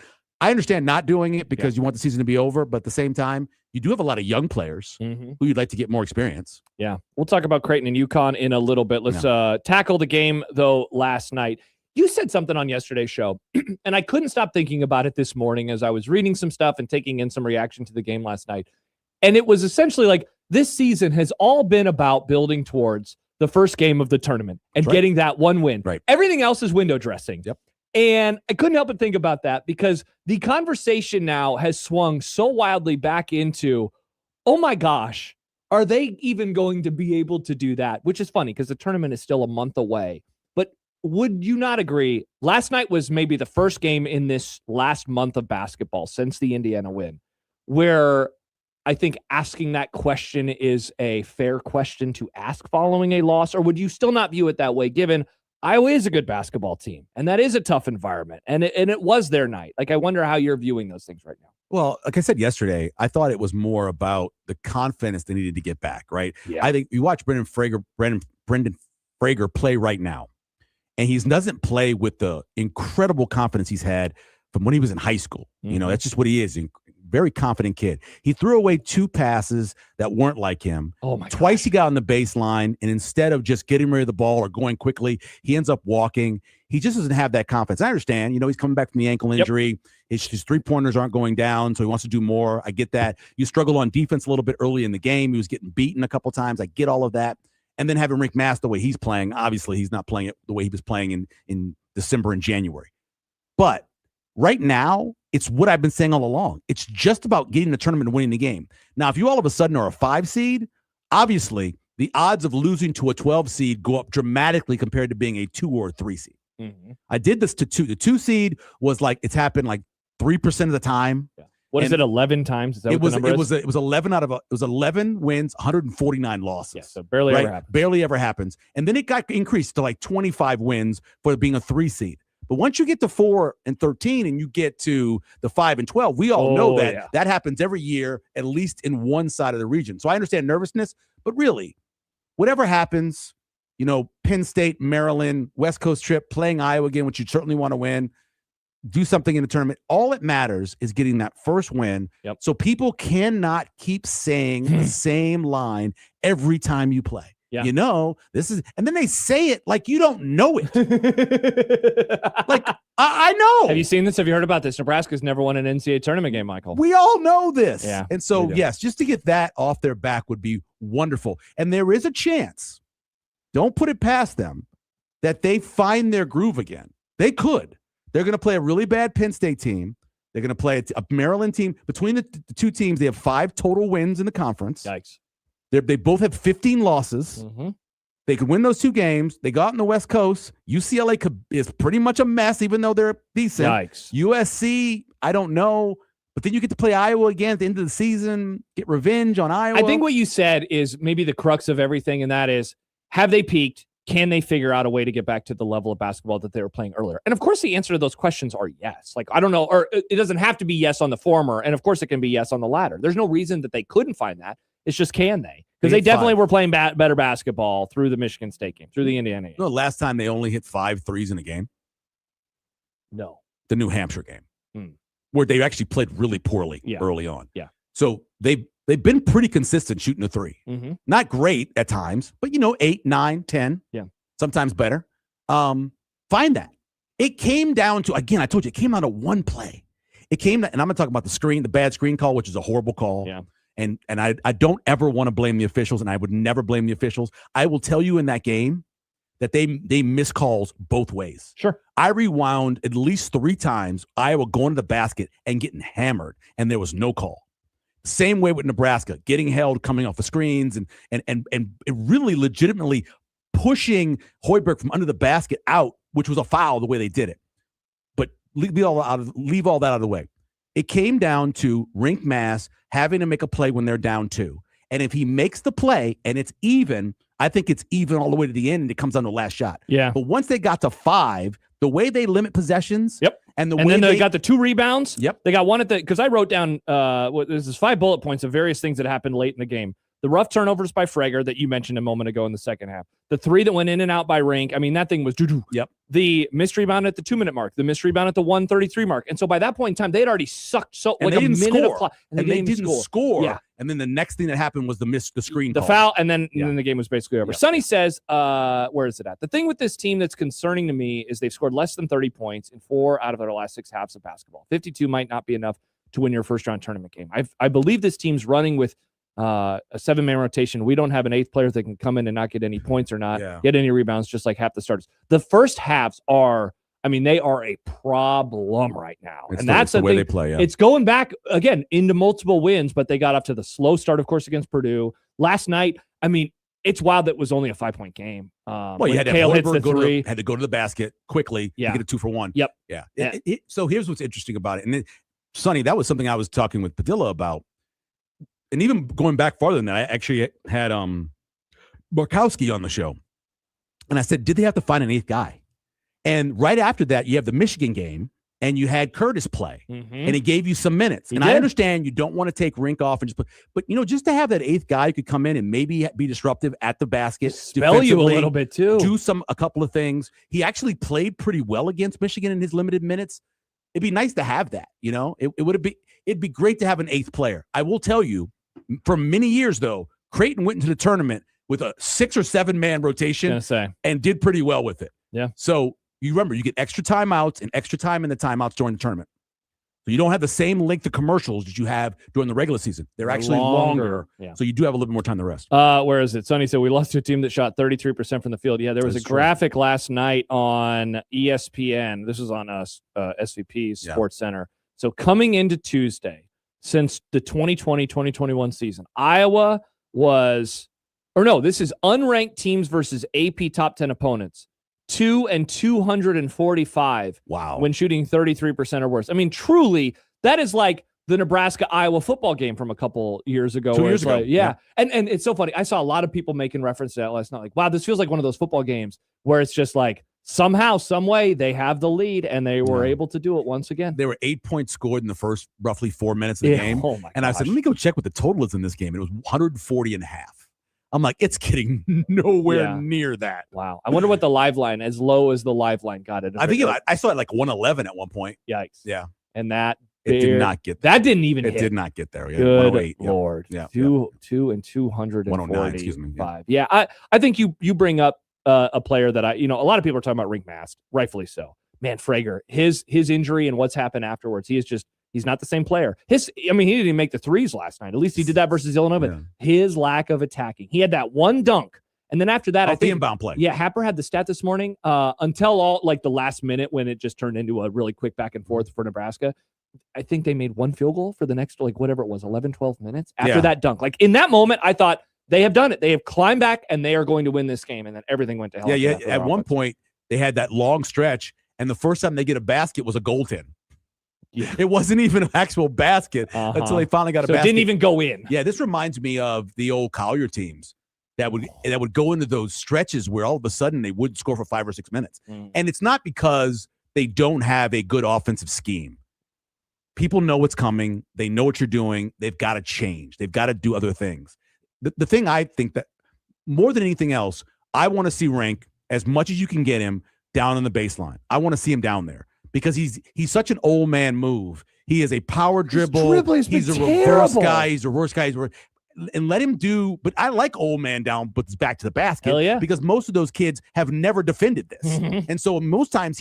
understand not doing it because you want the season to be over, but at the same time, you do have a lot of young players who you'd like to get more experience. Yeah. We'll talk about Creighton and UConn in a little bit. Let's tackle the game, though, last night. You said something on yesterday's show, and I couldn't stop thinking about it this morning as I was reading some stuff and taking in some reaction to the game last night. And it was essentially this season has all been about building towards the first game of the tournament and getting that one win. Right. Everything else is window dressing. Yep. And I couldn't help but think about that because the conversation now has swung so wildly back into, oh my gosh, are they even going to be able to do that? Which is funny because the tournament is still a month away. But would you not agree? Last night was maybe the first game in this last month of basketball since the Indiana win, where I think asking that question is a fair question to ask following a loss, or would you still not view it that way given Iowa is a good basketball team, and that is a tough environment, and it was their night. I wonder how you're viewing those things right now. Well, like I said yesterday, I thought it was more about the confidence they needed to get back, right? Yeah. I think you watch Brendan Frager play right now, and he doesn't play with the incredible confidence he's had from when he was in high school. That's just what he is. Very confident kid. He threw away 2 passes that weren't like him. Oh my! Twice he got on the baseline, and instead of just getting rid of the ball or going quickly, he ends up walking. He just doesn't have that confidence. I understand. He's coming back from the ankle injury. His 3-pointers aren't going down, so he wants to do more. I get that. You struggle on defense a little bit early in the game. He was getting beaten a couple times. I get all of that. And then having Rick Mass the way he's playing, obviously he's not playing it the way he was playing in December and January. But right now, it's what I've been saying all along. It's just about getting the tournament and winning the game. Now, if you all of a sudden are a 5 seed, obviously the odds of losing to a 12 seed go up dramatically compared to being a 2 or a 3 seed. I did this to 2. The 2 seed was it's happened 3% of the time. Yeah. What is it? 11 times? Is that it was 11 out of it was 11 wins, 149 losses. Yeah, so barely ever happens. Barely ever happens. And then it got increased to 25 wins for being a 3 seed. But once you get to 4 and 13 and you get to the 5 and 12, we all know that that happens every year, at least in one side of the region. So I understand nervousness, but really, whatever happens, Penn State, Maryland, West Coast trip, playing Iowa again, which you certainly want to win, do something in the tournament. All that matters is getting that first win. Yep. So people cannot keep saying the same line every time you play. Yeah. This is, and then they say it like you don't know it. I know. Have you seen this? Have you heard about this? Nebraska's never won an NCAA tournament game, Michael. We all know this. Yeah. And so, yes, just to get that off their back would be wonderful. And there is a chance, don't put it past them, that they find their groove again. They could. They're going to play a really bad Penn State team. They're going to play a Maryland team. Between the 2 teams, they have 5 total wins in the conference. Yikes. They both have 15 losses. They could win those 2 games. They got on the West Coast. UCLA is pretty much a mess, even though they're decent. Yikes. USC, I don't know. But then you get to play Iowa again at the end of the season, get revenge on Iowa. I think what you said is maybe the crux of everything, and that is, have they peaked? Can they figure out a way to get back to the level of basketball that they were playing earlier? And of course, the answer to those questions are yes. I don't know, or it doesn't have to be yes on the former. And of course, it can be yes on the latter. There's no reason that they couldn't find that. It's just, can they? Because they definitely were playing better basketball through the Michigan State game, through the Indiana game. No, last time they only hit 5 threes in a game. No. The New Hampshire game, where they actually played really poorly early on. Yeah. So they've been pretty consistent shooting a 3. Mm-hmm. Not great at times, but 8, 9, 10. Yeah. Sometimes better. Find that. It came down to, again, I told you, it came down to one play. It came to, and I'm going to talk about the bad screen call, which is a horrible call. Yeah. And I don't ever want to blame the officials, and I would never blame the officials. I will tell you in that game that they miss calls both ways. Sure. I rewound at least 3 times, Iowa going to the basket and getting hammered, and there was no call. Same way with Nebraska, getting held, coming off the screens, and really legitimately pushing Hoiberg from under the basket out, which was a foul the way they did it. But leave all that out of the way. It came down to Rink Mass having to make a play when they're down 2. And if he makes the play and it's even, I think it's even all the way to the end and it comes down to the last shot. Yeah. But once they got to 5, the way they limit possessions. Yep. And then they got the 2 rebounds. Yep. They got one at because I wrote down there's 5 bullet points of various things that happened late in the game. The rough turnovers by Frager that you mentioned a moment ago in the second half. The 3 that went in and out by Rink. I mean, that thing was doo-doo. Yep. The missed rebound at the 2-minute mark. The missed rebound at the 1:33 mark. And so by that point in time, they had already sucked and like they a didn't minute score. of clock. And they didn't score. Yeah. And then the next thing that happened was the screen the call. foul, and then the game was basically over. Yep. Sonny says, where is it at? The thing with this team that's concerning to me is they've scored less than 30 points in 4 out of their last 6 halves of basketball. 52 might not be enough to win your first-round tournament game. I believe this team's running with a 7-man rotation. We don't have an 8th player that can come in and not get any points or not get any rebounds, just like half the starters. The first halves are, they are a problem right now. It's and that's the way thing. they play. Yeah. It's going back again into multiple wins, but they got off to the slow start, of course, against Purdue last night. It's wild that it was only a 5-point game. Well, you had Kale hits the 3. Had to go to the basket quickly to get a 2 for 1. Yep. Yeah. So here's what's interesting about it. And Sonny, that was something I was talking with Padilla about. And even going back farther than that, I actually had Markowski on the show. And I said, did they have to find an 8th guy? And right after that, you have the Michigan game, and you had Curtis play. Mm-hmm. And he gave you some minutes. I understand you don't want to take Rink off and just put, but just to have that 8th guy who could come in and maybe be disruptive at the basket, spell you a little bit too, do a couple of things. He actually played pretty well against Michigan in his limited minutes. It'd be nice to have that. It'd be great to have an 8th player. I will tell you, for many years though, Creighton went into the tournament with a 6 or 7-man rotation and did pretty well with it. Yeah. So you remember, you get extra timeouts and extra time in the timeouts during the tournament. So you don't have the same length of commercials that you have during the regular season. They're actually longer. Yeah. So you do have a little bit more time than the rest. Where is it? Sonny said we lost to a team that shot 33% from the field. Yeah, there was a graphic last night on ESPN. This was on SVP Sports Center. So coming into Tuesday, since the 2020-2021 season, Iowa was, this is unranked teams versus AP top 10 opponents. 2-245. Wow. When shooting 33% or worse. Truly, that is like the Nebraska-Iowa football game from a couple years ago. 2 years ago. Yeah. And it's so funny. I saw a lot of people making reference to that last night. Like, wow, this feels like one of those football games where it's just like somehow, some way they have the lead and they were able to do it once again. There were 8 points scored in the first roughly 4 minutes of the game. Oh my and I said, let me go check what the total is in this game. And it was 140 and a half. I'm like, it's getting nowhere near that. Wow. I wonder what the live line, as low as the live line got it. I think I saw it like 111 at one point. Yikes. Yeah. And that it did not get there. That didn't even hit. It did not get there. Yeah. Good Lord. Yeah. 2-245. 109, excuse me. Yeah. I think you bring up a player that a lot of people are talking about Rink Mast, rightfully so. Man, Frager, his injury and what's happened afterwards, he's not the same player. He didn't even make the threes last night. At least he did that versus Illinois. But his lack of attacking. He had that one dunk. And then after that, I think the inbound play. Yeah, Happer had the stat this morning until all like the last minute when it just turned into a really quick back and forth for Nebraska. I think they made one field goal for the next, whatever it was, 11, 12 minutes after that dunk. Like in that moment, I thought they have done it. They have climbed back and they are going to win this game. And then everything went to hell. Yeah. At one point, they had that long stretch. And the first time they get a basket was a goaltend. Yeah. It wasn't even an actual basket until they finally got a basket. It didn't even go in. Yeah, this reminds me of the old Collier teams that would go into those stretches where all of a sudden they would score for 5 or 6 minutes. And it's not because they don't have a good offensive scheme. People know what's coming. They know what you're doing. They've got to change. They've got to do other things. the thing I think that more than anything else, I want to see Rank as much as you can get him down on the baseline. I want to see him down there because he's such an old man move. He is a power dribble. He's a reverse guy. He's a reverse guy. And let him do. But I like old man down, but it's back to the basket. Hell yeah. Because most of those kids have never defended this, and so most times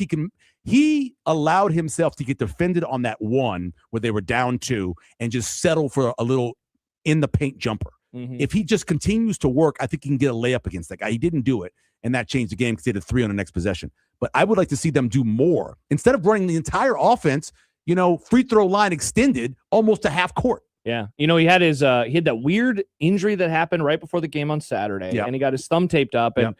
he allowed himself to get defended on that one where they were down 2 and just settle for a little in the paint jumper. If he just continues to work, I think he can get a layup against that guy. He didn't do it, and that changed the game because he had a 3 on the next possession. But I would like to see them do more. Instead of running the entire offense, free throw line extended almost to half court. Yeah. He had he had that weird injury that happened right before the game on Saturday, and he got his thumb taped up. And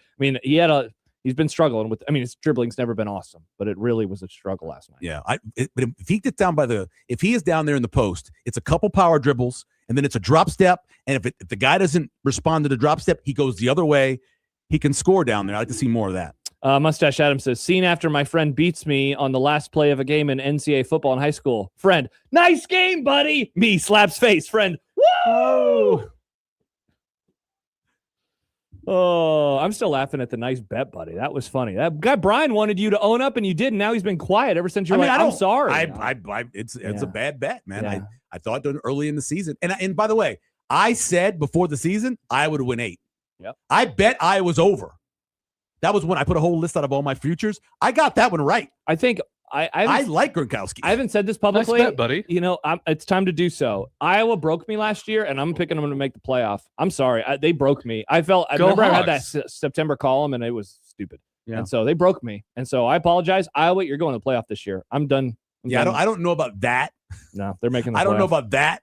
he's been struggling with, his dribbling's never been awesome, but it really was a struggle last night. Yeah. But if he gets down if he is down there in the post, it's a couple power dribbles, and then it's a drop step. And if the guy doesn't respond to the drop step, he goes the other way. He can score down there. I'd like to see more of that. Mustache Adam says, seen after my friend beats me on the last play of a game in NCAA football in high school. Friend, nice game, buddy. Me, slaps face. Friend, woo! Oh, I'm still laughing at the nice bet, buddy. That was funny. That guy Brian wanted you to own up, and you didn't. Now he's been quiet ever since you're I'm sorry. It's a bad bet, man. Yeah. I thought done early in the season. And by the way, I said before the season, I would win 8. Yep. I bet I was over. That was when I put a whole list out of all my futures. I got that one right. I think I like Gronkowski. I haven't said this publicly, nice bet, buddy. It's time to do so. Iowa broke me last year, and I'm picking them to make the playoff. I'm sorry, they broke me. I remember I had that September column, and it was stupid. Yeah. And so they broke me, and so I apologize. Iowa, you're going to the playoff this year. I'm done. I don't know about that. No, they're making. I don't know about that.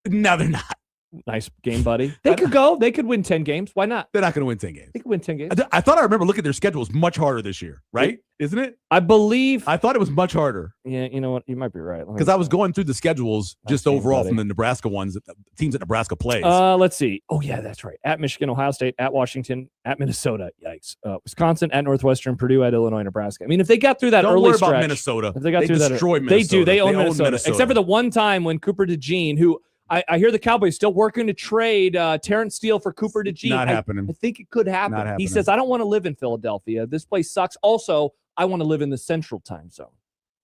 No, they're not. Nice game, buddy. They could go. They could win 10 games. Why not? They're not going to win 10 games. They could win 10 games. I thought I remember looking at their schedule was much harder this year, right? Isn't it? I believe. I thought it was much harder. Yeah, you know what? You might be right. Because I was going through the schedules just overall from the Nebraska ones, teams that Nebraska plays. Let's see. Oh, yeah, that's right. At Michigan, Ohio State, at Washington, at Minnesota. Yikes. Wisconsin, at Northwestern, Purdue, at Illinois, Nebraska. I mean, if they got through that Don't early worry stretch. about Minnesota. If they got through destroy that. Minnesota. They do. They own Minnesota. Except for the one time when Cooper DeJean, who I hear the Cowboys still working to trade Terrence Steele for Cooper DeJean. Not happening. I think it could happen. He says, I don't want to live in Philadelphia. This place sucks. Also, I want to live in the Central Time Zone.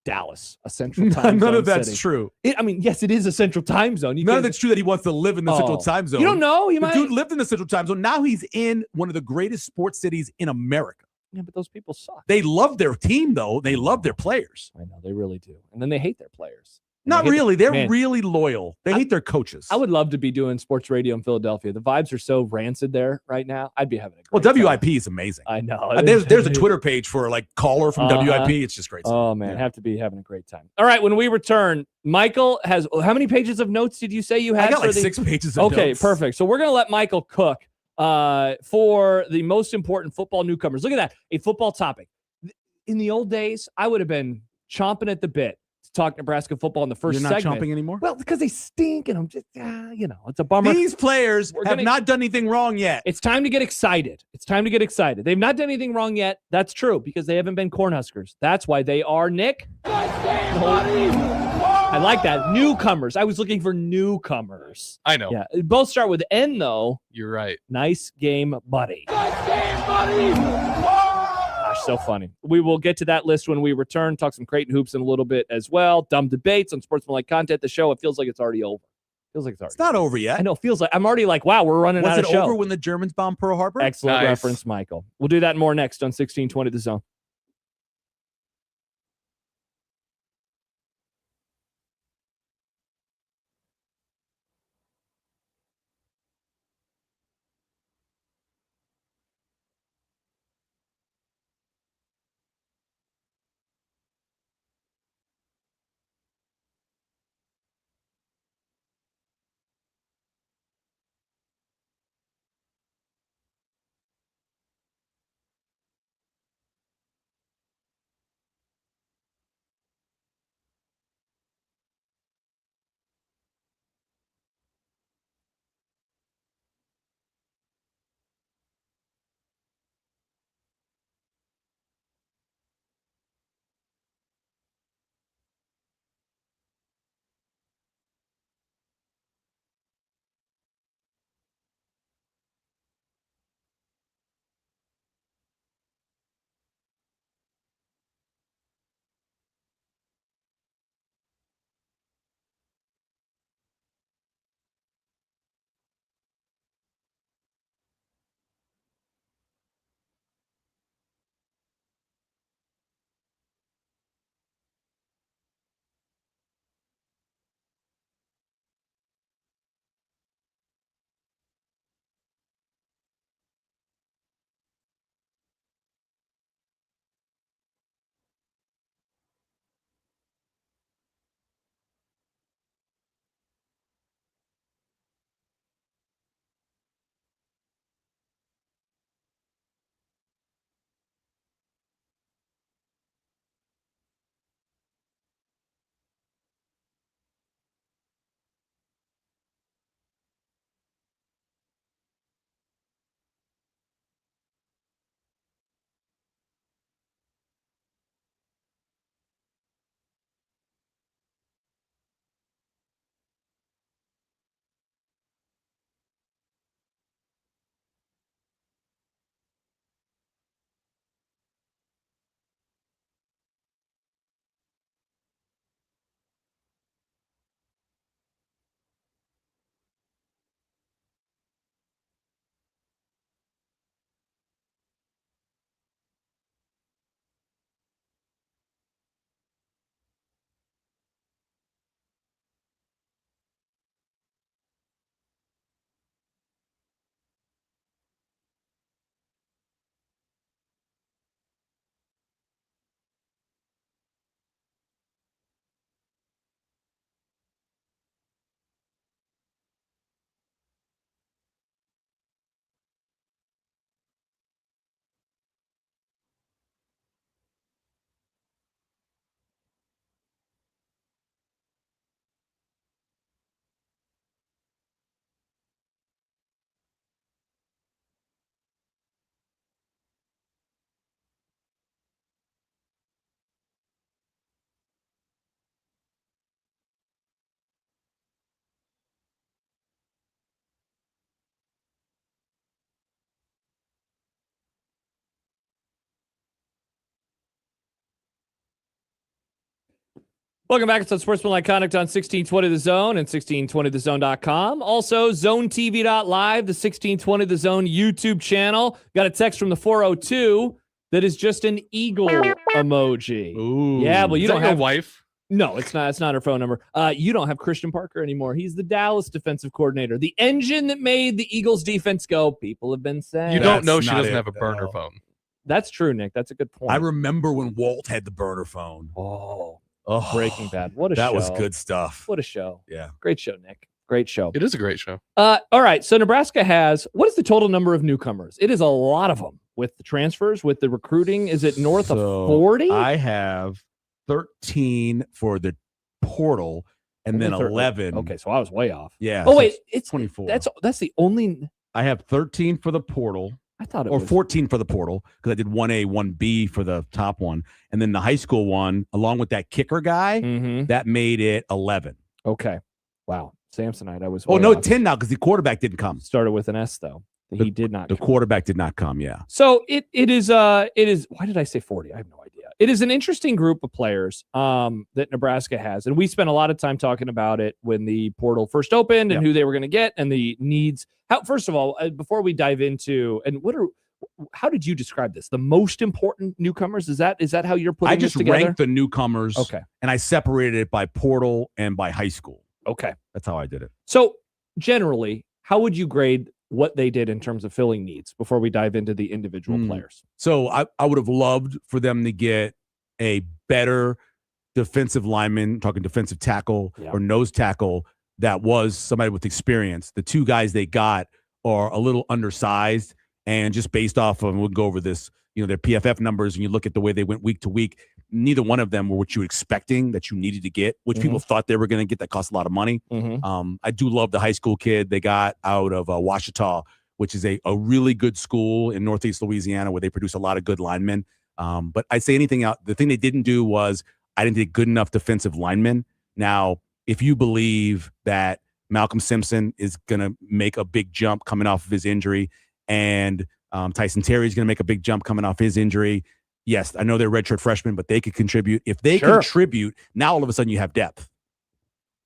Dallas, a Central Time Zone. None of that's city. true. Yes, it is a Central Time Zone. None of it's true that he wants to live in the Central Time Zone. You don't know. The dude lived in the Central Time Zone. Now he's in one of the greatest sports cities in America. Yeah, but those people suck. They love their team, though. They love their players. I know. They really do. And then they hate their players. Not really. They're really loyal. They hate their coaches. I would love to be doing sports radio in Philadelphia. The vibes are so rancid there right now. I'd be having a great WIP time. is amazing. I know. There's a Twitter page for caller from WIP. It's just great. Oh, man. Have to be having a great time. All right. When we return, Michael has how many pages of notes did you say you had? I got 6 pages of notes. Okay, perfect. So we're going to let Michael cook for the most important football newcomers. Look at that. A football topic. In the old days, I would have been chomping at the bit to talk Nebraska football in the first segment. You're not chomping anymore? Well, because they stink, and I'm just, it's a bummer. These players have not done anything wrong yet. It's time to get excited. They've not done anything wrong yet. That's true, because they haven't been Cornhuskers. That's why they are, Nick. I like that. Newcomers. I was looking for newcomers. I know. Yeah. Both start with N, though. You're right. Nice game, buddy. Nice game, buddy. So funny. We will get to that list when we return, talk some Creighton hoops in a little bit as well. Dumb debates on Sportsmanlike content. The show, it feels like it's already over. It's not over yet. I know. It feels like I'm already like, wow, we're running out of show. Was it over when the Germans bombed Pearl Harbor? Excellent reference, Michael. We'll do that and more next on 1620 The Zone. Welcome back. It's Unsportsmanlike Conduct on 1620 The Zone and 1620thezone.com. Also, zonetv.live, the 1620 The Zone YouTube channel. Got a text from the 402 that is just an eagle emoji. Ooh. Yeah, well, you don't have your wife. No, it's not. It's not her phone number. You don't have Christian Parker anymore. He's the Dallas defensive coordinator, the engine that made the Eagles defense go. People have been saying You don't know she not doesn't it, have a burner no. phone. That's true, Nick. That's a good point. I remember when Walt had the burner phone. Oh, Breaking Bad. What a show. That was good stuff. What a show. Yeah. Great show, Nick. Great show. It is a great show. All right. So Nebraska has, what is the total number of newcomers? It is a lot of them with the transfers, with the recruiting. Is it north of 40? I have 13 for the portal and then 11. Okay, so I was way off. Yeah. Oh, so wait. It's 24. That's the only. I have 13 for the portal. I thought it or was 14 for the portal because I did 1A, 1B for the top one. And then the high school one, along with that kicker guy, that made it 11. Okay. Wow. Samsonite, I was. Oh, no, off. 10 now because the quarterback didn't come. Started with an S, though. He did not. The quarterback did not come, yeah. So it is, why did I say 40? I have no idea. It is an interesting group of players that Nebraska has. And we spent a lot of time talking about it when the portal first opened and who they were going to get and the needs. First of all, before we dive into, and how did you describe this? The most important newcomers? Is that how you're putting this together? I just ranked the newcomers. Okay. And I separated it by portal and by high school. Okay. That's how I did it. So generally, how would you grade what they did in terms of filling needs before we dive into the individual players? So I would have loved for them to get a better defensive lineman, talking defensive tackle or nose tackle, that was somebody with experience. The two guys they got are a little undersized, and just based off of, we'll go over this, their PFF numbers, and you look at the way they went week to week, neither one of them were what you were expecting that you needed to get, which people thought they were going to get. That cost a lot of money. I do love the high school kid they got out of Ouachita, which is a really good school in Northeast Louisiana where they produce a lot of good linemen. But I'd say anything out. The thing they didn't do was I didn't get good enough defensive linemen. Now, if you believe that Malcolm Simpson is going to make a big jump coming off of his injury, and Tyson Terry is going to make a big jump coming off his injury, yes, I know they're redshirt freshmen, but they could contribute. If they contribute, now all of a sudden you have depth.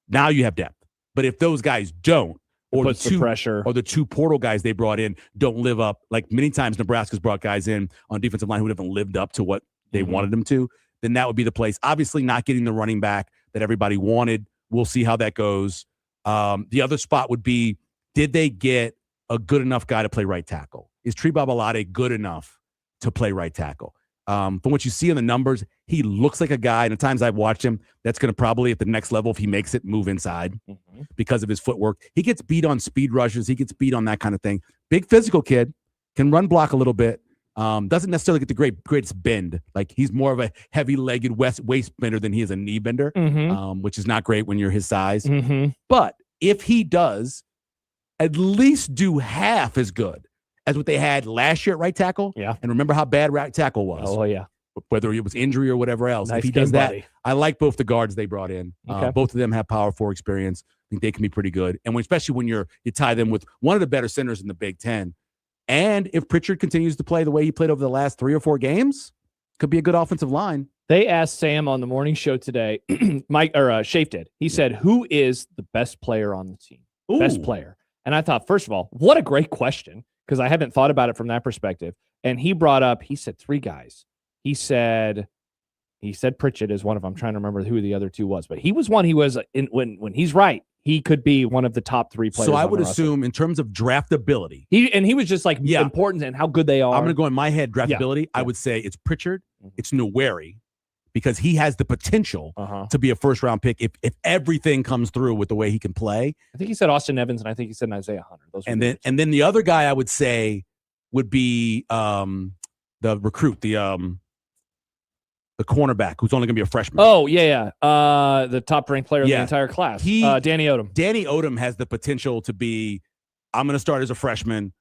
Now you have depth. But if those guys don't, or the two portal guys they brought in don't live up, like many times Nebraska's brought guys in on defensive line who haven't lived up to what they wanted them to, then that would be the place. Obviously not getting the running back that everybody wanted. We'll see how that goes. The other spot would be, did they get a good enough guy to play right tackle? Is Tree Babalade good enough to play right tackle? From what you see in the numbers, he looks like a guy, and at times I've watched him, that's going to probably at the next level, if he makes it, move inside because of his footwork. He gets beat on speed rushes. He gets beat on that kind of thing. Big physical kid, can run block a little bit. Doesn't necessarily get the greatest bend. Like, he's more of a heavy-legged waist bender than he is a knee bender, which is not great when you're his size. But if he does at least do half as good as what they had last year at right tackle. Yeah. And remember how bad right tackle was. Oh, yeah. Whether it was injury or whatever else. Nice if he does that, buddy. I like both the guards they brought in. Okay. Both of them have Power 4 experience. I think they can be pretty good. And especially when you tie them with one of the better centers in the Big Ten. And if Pritchard continues to play the way he played over the last 3 or 4 games, could be a good offensive line. They asked Sam on the morning show today, Shafe did. He said, who is the best player on the team? Ooh. Best player. And I thought, first of all, what a great question, because I haven't thought about it from that perspective. And he said 3 guys. He said Pritchett is one of them. I'm trying to remember who the other 2 was, but he was one. He was when he's right, he could be one of the top 3 players. So I would assume in terms of draftability, he was just like important and how good they are. I'm going to go in my head draftability. Yeah. I would say it's Pritchard, it's Noweri, because he has the potential to be a first-round pick if everything comes through with the way he can play. I think he said Austin Evans, and I think he said Isaiah Hunter. And then the other guy I would say would be the recruit, the cornerback who's only going to be a freshman. Oh, yeah. The top-ranked player of the entire class, Danny Odom. Danny Odom has the potential to be, I'm going to start as a freshman.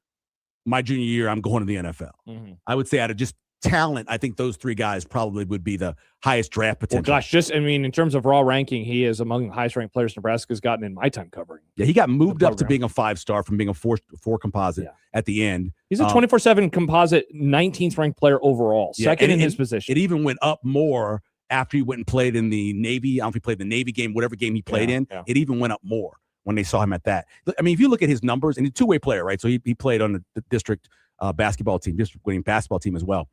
My junior year, I'm going to the NFL. I would say out of just talent, I think those 3 guys probably would be the highest draft potential. Well, gosh, in terms of raw ranking, he is among the highest-ranked players Nebraska's gotten in my time covering. Yeah, he got moved up to being a 5-star from being a 4 composite at the end. He's a 24/7 composite, 19th ranked player overall, second in his position. It even went up more after he went and played in the Navy. I don't know if he played the Navy game, whatever game he played in. Yeah. It even went up more when they saw him at that. I mean, if you look at his numbers, and he's a two-way player, right? So he played on the district basketball team, district-winning basketball team as well.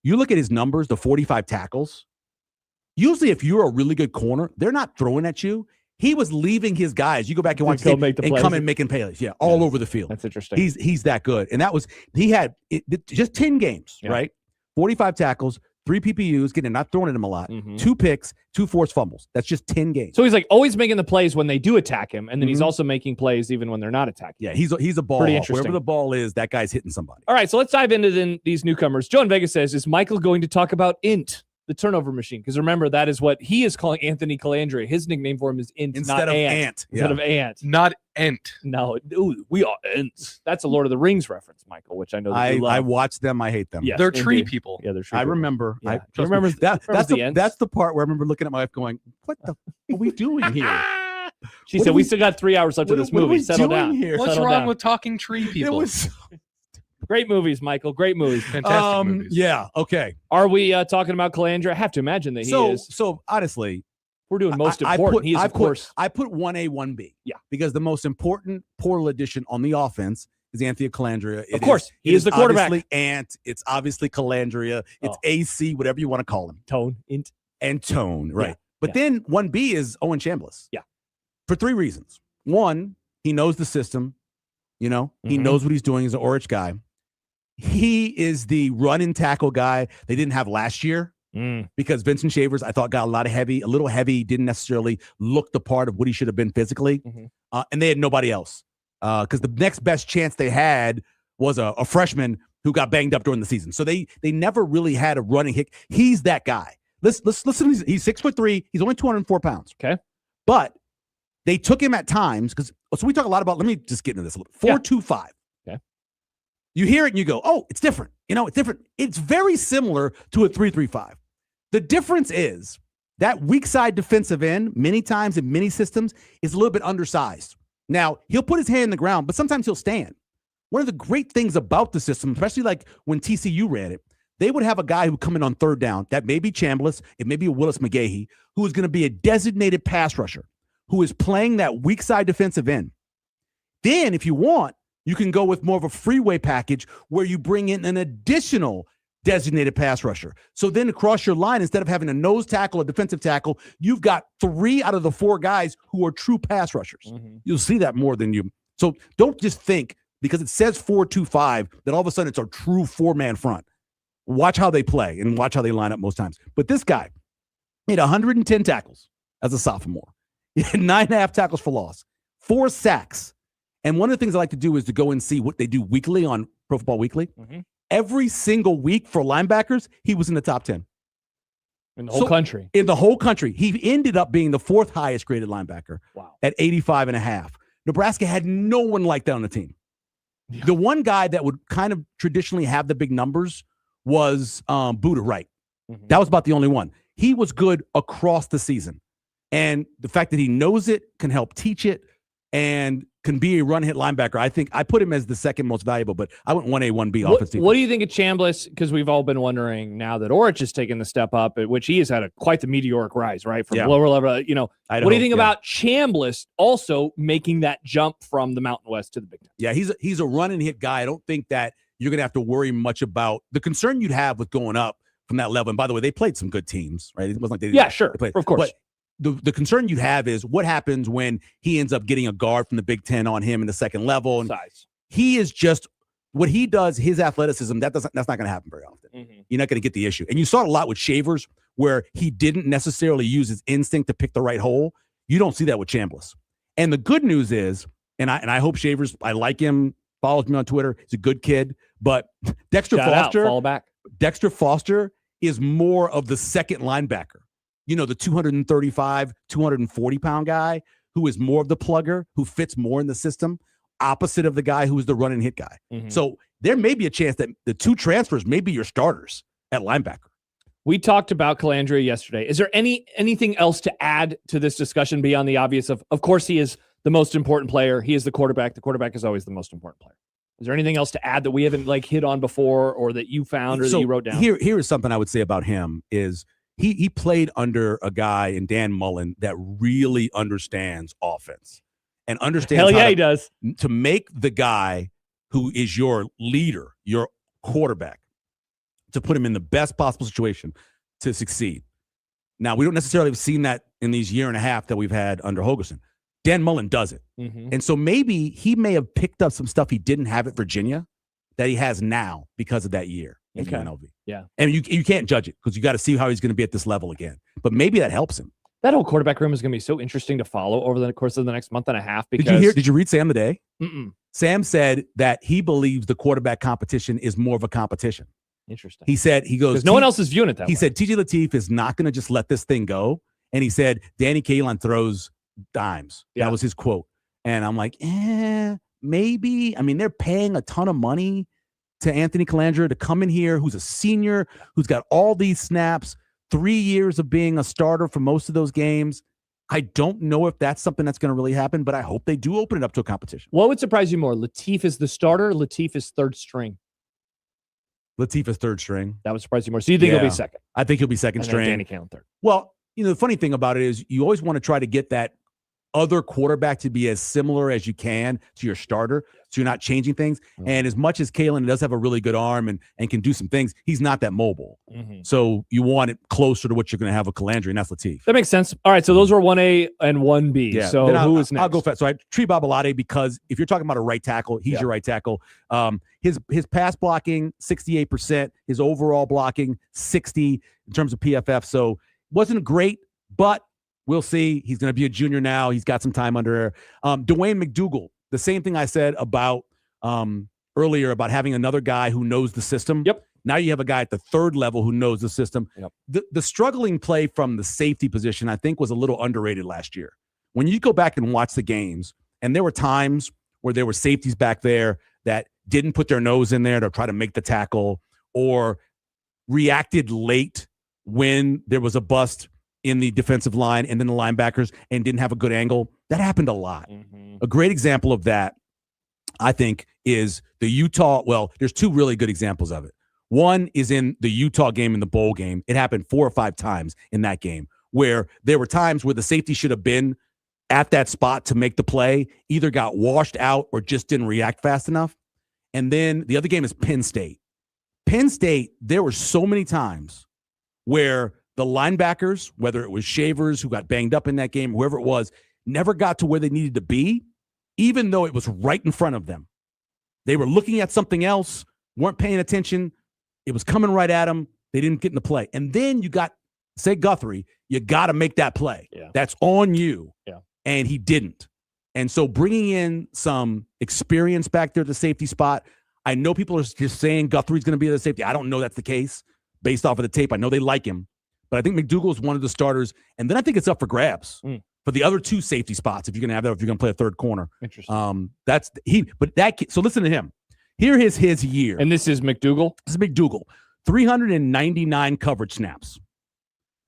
You look at his numbers, the 45 tackles. Usually, if you're a really good corner, they're not throwing at you. He was leaving his guys. You go back and watch tape and come and making plays. Yeah, all over the field. That's interesting. He's that good. And he had just 10 games, right? 45 tackles, 3 PPUs, not throwing at him a lot, 2 picks, 2 forced fumbles. That's just 10 games. So he's like always making the plays when they do attack him, and then he's also making plays even when they're not attacking. Yeah, he's a ball. Pretty interesting. Wherever the ball is, that guy's hitting somebody. All right, so let's dive into these newcomers. Joe in Vegas says, is Michael going to talk about INT, the turnover machine? Because remember, that is what he is calling Anthony Calandria. His nickname for him is INT, instead of Ant. Instead of Ant. Not Ent. No, ooh, we are Ents. That's a Lord of the Rings reference, Michael, which I know that you love. I watch them. I hate them. Yes, They're tree indeed. people. Yeah, they're tree I people. remember. Yeah. I remember that's the the part where I remember looking at my wife going, what the are we doing here? She said, we still got 3 hours left of this movie. Settle down. Here? What's Settle wrong down. with talking tree people? It was Great movies, Michael. Great movies. Fantastic movies. Yeah. Okay. Are we talking about Calandria? I have to imagine that he is. So honestly, We're doing most important. He is, of course. I put 1A, 1B. Yeah. Because the most important portal addition on the offense is Anthony Calandria. Of course. He is the quarterback. Obviously Ant. It's obviously Calandria. It's AC, whatever you want to call him. Tone. Int. And Tone, right. Yeah. But then 1B is Owen Chambliss. Yeah. For 3 reasons. One, he knows the system. He knows what he's doing. He's an Orich guy. He is the run and tackle guy they didn't have last year because Vincent Shavers, I thought, got a little heavy, didn't necessarily look the part of what he should have been physically. And they had nobody else because the next best chance they had was a freshman who got banged up during the season. So they never really had a running hit. He's that guy. Let's listen. He's 6'3". He's only 204 pounds. Okay. But they took him at times so we talk a lot about, let me just get into this a little. 4.25. Okay. You hear it and you go, oh, it's different. It's different. It's very similar to a 3.35. The difference is that weak side defensive end, many times in many systems, is a little bit undersized. Now, he'll put his hand in the ground, but sometimes he'll stand. One of the great things about the system, especially like when TCU ran it, they would have a guy who come in on third down. That may be Chambliss. It may be Willis McGahee, who is going to be a designated pass rusher, who is playing that weak side defensive end. Then, if you want, you can go with more of a freeway package where you bring in an additional designated pass rusher. So then across your line, instead of having a nose tackle, a defensive tackle, you've got 3 out of the 4 guys who are true pass rushers. You'll see that more than you. So don't just think because it says 4-2-5 that all of a sudden it's a true 4-man front. Watch how they play and watch how they line up most times. But this guy made 110 tackles as a sophomore. He had 9.5 tackles for loss, 4 sacks. And one of the things I like to do is to go and see what they do weekly on Pro Football Weekly. Every single week for linebackers, he was in the top 10. In the whole country. In the whole country. He ended up being the 4th highest graded linebacker at 85.5. Nebraska had no one like that on the team. Yeah. The one guy that would kind of traditionally have the big numbers was Buddha Wright. That was about the only one. He was good across the season. And the fact that he knows it, can help teach it, and can be a run-hit linebacker. I think I put him as the second most valuable, but I went 1A, 1B offensive. What do you think of Chambliss? Because we've all been wondering now that Orich has taken the step up, at which he has had quite the meteoric rise, right? From lower level, what do you think about Chambliss also making that jump from the Mountain West to the Big Ten? Yeah, he's a run-and-hit guy. I don't think that you're going to have to worry much about the concern you'd have with going up from that level. And by the way, they played some good teams, right? It wasn't like they didn't. Yeah, sure, of course. But the concern you'd have is what happens when he ends up getting a guard from the Big Ten on him in the second level. And size. He is just what he does, his athleticism, that's not going to happen very often. You're not going to get the issue. And you saw it a lot with Shavers where he didn't necessarily use his instinct to pick the right hole. You don't see that with Chambliss. And the good news is, and I hope Shavers, I like him, follows me on Twitter. He's a good kid. But Dexter Foster is more of the second linebacker. The 235, 240-pound guy who is more of the plugger, who fits more in the system, opposite of the guy who is the run and hit guy. So there may be a chance that the 2 transfers may be your starters at linebacker. We talked about Calandria yesterday. Is there anything else to add to this discussion beyond the obvious of course, he is the most important player. He is the quarterback. The quarterback is always the most important player. Is there anything else to add that we haven't hit on before or that you found or that you wrote down? Here is something I would say about him is he played under a guy in Dan Mullen that really understands offense and understands he does. to make the guy who is your leader, your quarterback, to put him in the best possible situation to succeed. Now, we don't necessarily have seen that in these year and a half that we've had under Holgerson. Dan Mullen does it. And so maybe he may have picked up some stuff he didn't have at Virginia that he has now because of that year in UNLV. Yeah. And you can't judge it because you got to see how he's going to be at this level again. But maybe that helps him. That whole quarterback room is going to be so interesting to follow over the course of the next month and a half. Because Did you read Sam today? Mm-mm. Sam said that he believes the quarterback competition is more of a competition. Interesting. He said, he goes, no one else is viewing it that way. He said, TJ Lateef is not going to just let this thing go. And he said, Danny Kaelin throws dimes. Yeah. That was his quote. And I'm like, maybe. I mean, they're paying a ton of money to Anthony Calandra to come in here, who's a senior, who's got all these snaps, 3 years of being a starter for most of those games. I don't know if that's something that's going to really happen, but I hope they do open it up to a competition. What would surprise you more? Lateef is the starter, Lateef is third string. Lateef is third string. That would surprise you more. So you think he'll be second? I think he'll be second And string. Danny Kaelin third. Well, the funny thing about it is you always want to try to get that other quarterback to be as similar as you can to your starter, so you're not changing things. And as much as Kaelin does have a really good arm and can do some things, he's not that mobile. So you want it closer to what you're going to have with Calandra, and that's Lateef. That makes sense. All right, so those were 1A and 1B. Yeah. So Then who is next? I'll go fast. So I Tree Babalade, because if you're talking about a right tackle, he's your right tackle. His pass blocking, 68%. His overall blocking, 60 in terms of PFF. So wasn't great, but we'll see. He's going to be a junior now. He's got some time under her. Dwayne McDougal, the same thing I said about earlier about having another guy who knows the system. Yep. Now you have a guy at the third level who knows the system. Yep. The struggling play from the safety position, I think, was a little underrated last year. When you go back and watch the games, and there were times where there were safeties back there that didn't put their nose in there to try to make the tackle or reacted late when there was a bust in the defensive line and then the linebackers and didn't have a good angle. That happened a lot. A great example of that, I think, is the Utah. Well, there's two really good examples of it. One is in the Utah game, in the bowl game. It happened 4 or 5 times in that game where there were times where the safety should have been at that spot to make the play, either got washed out or just didn't react fast enough. And then the other game is Penn State. Penn State, there were so many times where the linebackers, whether it was Shavers who got banged up in that game, whoever it was, never got to where they needed to be, even though it was right in front of them. They were looking at something else, weren't paying attention. It was coming right at them. They didn't get in the play. And then you got, say, Guthrie, you got to make that play. Yeah. That's on you. Yeah. And he didn't. And so bringing in some experience back there at the safety spot, I know people are just saying Guthrie's going to be the safety. I don't know that's the case based off of the tape. I know they like him. But I think McDougal is one of the starters. And then I think it's up for grabs for the other 2 safety spots if you're going to have that, if you're going to play a third corner. Interesting. So listen to him. Here is his year. And this is McDougal? This is McDougal. 399 coverage snaps.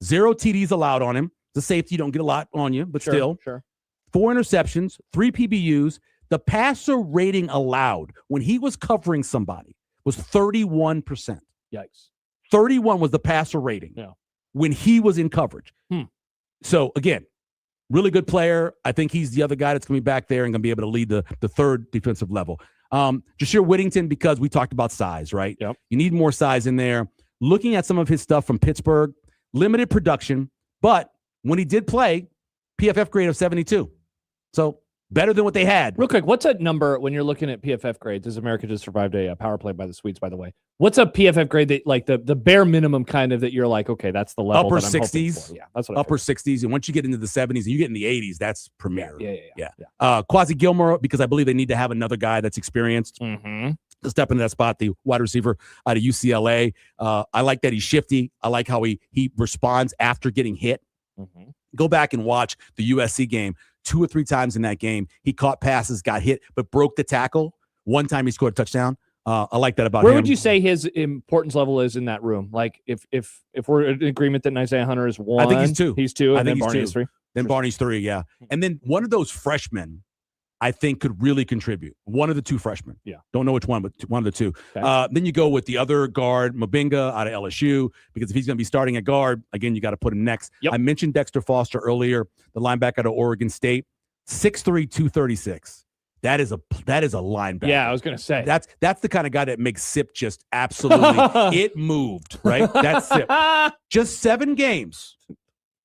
0 TDs allowed on him. The safety, you don't get a lot on you, but still. Sure. 4 interceptions, 3 PBUs. The passer rating allowed when he was covering somebody was 31%. Yikes. 31 was the passer rating when he was in coverage. So, again, really good player. I think he's the other guy that's going to be back there and going to be able to lead the third defensive level. Jashir Whittington, because we talked about size, right? Yep. You need more size in there. Looking at some of his stuff from Pittsburgh, limited production, but when he did play, PFF grade of 72. So better than what they had. Real quick, what's a number when you're looking at PFF grades? As America just survived a power play by the Swedes, by the way. What's a PFF grade that, like, the bare minimum kind of that you're like, okay, that's the level Upper that I'm hoping 60s. for. Yeah, that's what Upper 60s. And once you get into the 70s and you get in the 80s, that's premier. Yeah. Quasi Gilmore, because I believe they need to have another guy that's experienced Mm-hmm. to step into that spot, the wide receiver out of UCLA. I like that he's shifty. I like how he responds after getting hit. Mm-hmm. Go back and watch the USC game. 2 or 3 times in that game, he caught passes, got hit, but broke the tackle. One time he scored a touchdown. I like that about him. Where would you say his importance level is in that room? Like, if we're in agreement that Isaiah Hunter is 1, I think he's 2. He's 2, I and think then he's Barney 2. is 3. Then Barney's 3, yeah. And then one of those freshmen, I think could really contribute. One of the two freshmen. Yeah. Don't know which one, but one of the two. Okay. Then you go with the other guard, Mabinga out of LSU, because if he's going to be starting at guard, again, you got to put him next. Yep. I mentioned Dexter Foster earlier, the linebacker out of Oregon State, 6'3", 236. That is a linebacker. Yeah, I was going to say. That's the kind of guy that makes Sip just absolutely it moved, right? That's Sip. Just 7 games.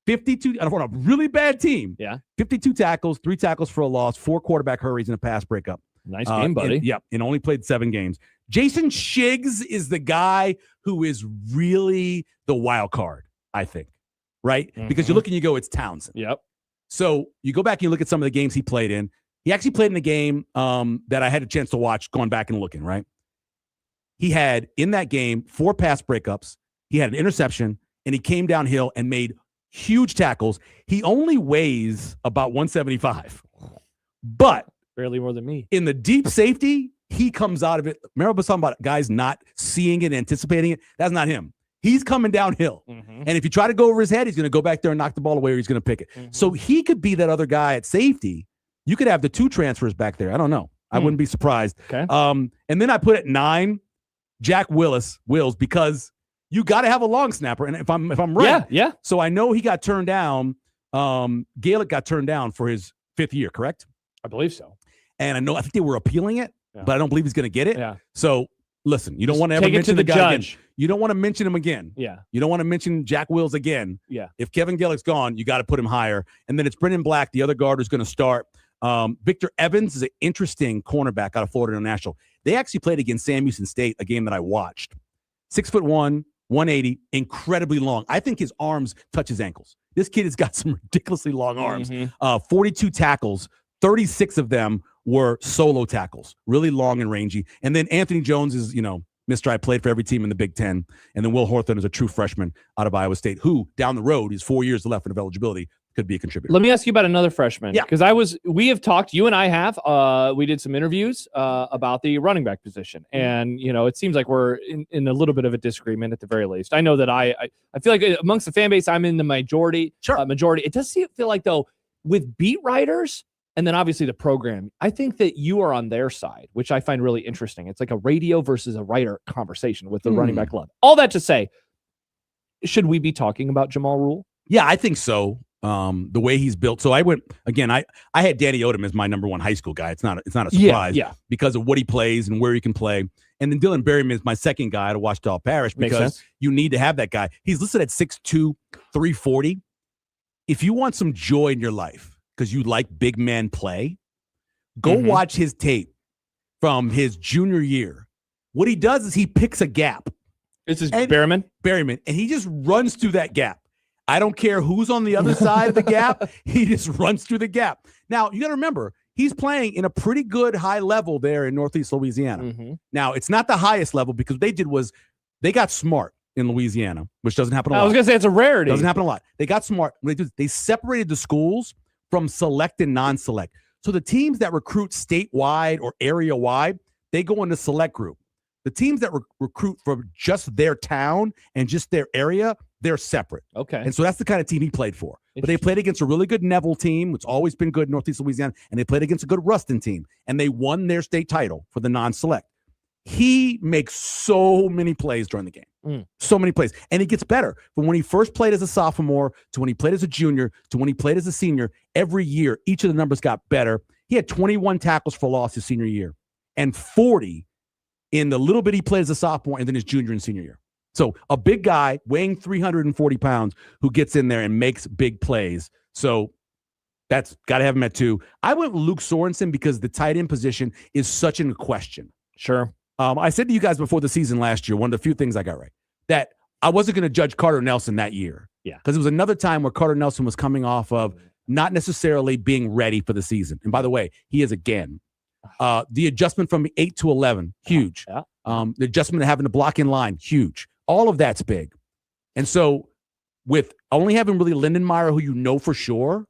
52 on a really bad team. Yeah. 52 tackles, 3 tackles for a loss, 4 quarterback hurries, and a pass breakup. Nice game, buddy. And only played 7 games. Jason Shiggs is the guy who is really the wild card, I think, right? Because you look and you go, it's Townsend. Yep. So you go back and you look at some of the games he played in. He actually played in a game that I had a chance to watch, going back and looking, right? He had, in that game, 4 pass breakups. He had an interception, and he came downhill and made huge tackles. He only weighs about 175. But barely more than me. In the deep safety, he comes out of it. Remember I was talking about guys not seeing it, anticipating it? That's not him. He's coming downhill. And if you try to go over his head, he's going to go back there and knock the ball away, or he's going to pick it. So he could be that other guy at safety. You could have the 2 transfers back there. I don't know. I wouldn't be surprised. Okay. And then I put at 9, Jack Wills, because you got to have a long snapper. And if I'm right. Yeah. So I know he got turned down. Gaelic got turned down for his 5th year, correct? I believe so. And I think they were appealing it, but I don't believe he's going to get it. Yeah. So listen, you don't want to ever take it mention to the guy judge. again. You don't want to mention him again. Yeah. You don't want to mention Jack Wills again. Yeah. If Kevin Gaelic's gone, you got to put him higher. And then it's Brendan Black, the other guard, who's going to start. Victor Evans is an interesting cornerback out of Florida International. They actually played against Sam Houston State, a game that I watched. 6'1", 180, incredibly long. I think his arms touch his ankles. This kid has got some ridiculously long arms. 42 tackles, 36 of them were solo tackles, really long and rangy. And then Anthony Jones is, Mr. I played for every team in the Big Ten. And then Will Hawthorne is a true freshman out of Iowa State, who down the road, he's 4 years left of eligibility, could be a contributor. Let me ask you about another freshman. Yeah. Because we have talked, you and I have, we did some interviews about the running back position. And, it seems like we're in a little bit of a disagreement at the very least. I know that I feel like amongst the fan base, I'm in the majority. Majority. It does feel like, though, with beat writers and then obviously the program, I think that you are on their side, which I find really interesting. It's like a radio versus a writer conversation with the running back love. All that to say, should we be talking about Jamal Rule? Yeah, I think so. The way he's built. So I went again. I had Danny Odom as my number 1 high school guy. It's not a surprise. Yeah. Because of what he plays and where he can play. And then Dylan Berryman is my second guy to watch Washita Parish, because you need to have that guy. He's listed at 6'2", 340. If you want some joy in your life because you like big men play, go watch his tape from his junior year. What he does is he picks a gap. This is Berryman, and he just runs through that gap. I don't care who's on the other side of the gap. He just runs through the gap. Now, you got to remember, he's playing in a pretty good high level there in Northeast Louisiana. Now, it's not the highest level, because what they did was they got smart in Louisiana, which doesn't happen a lot. I was going to say it's a rarity. Doesn't happen a lot. They got smart. What they did is they separated the schools from select and non-select. So the teams that recruit statewide or area-wide, they go in the select group. The teams that recruit from just their town and just their area, they're separate. Okay. And so that's the kind of team he played for. But they played against a really good Neville team, which always been good in Northeast Louisiana, and they played against a good Ruston team, and they won their state title for the non-select. He makes so many plays during the game. So many plays. And he gets better. From when he first played as a sophomore to when he played as a junior to when he played as a senior, every year, each of the numbers got better. He had 21 tackles for loss his senior year and 40 in the little bit he played as a sophomore and then his junior and senior year. So a big guy weighing 340 pounds who gets in there and makes big plays. So that's got to have him at 2. I went with Luke Sorensen because the tight end position is such a question. Sure. I said to you guys before the season last year, one of the few things I got right, that I wasn't going to judge Carter Nelson that year. Yeah. Because it was another time where Carter Nelson was coming off of not necessarily being ready for the season. And by the way, he is again. The adjustment from 8 to 11, huge. Yeah. The adjustment of having to block in line, huge. All of that's big. And so with only having really Lindenmeyer, who you know for sure,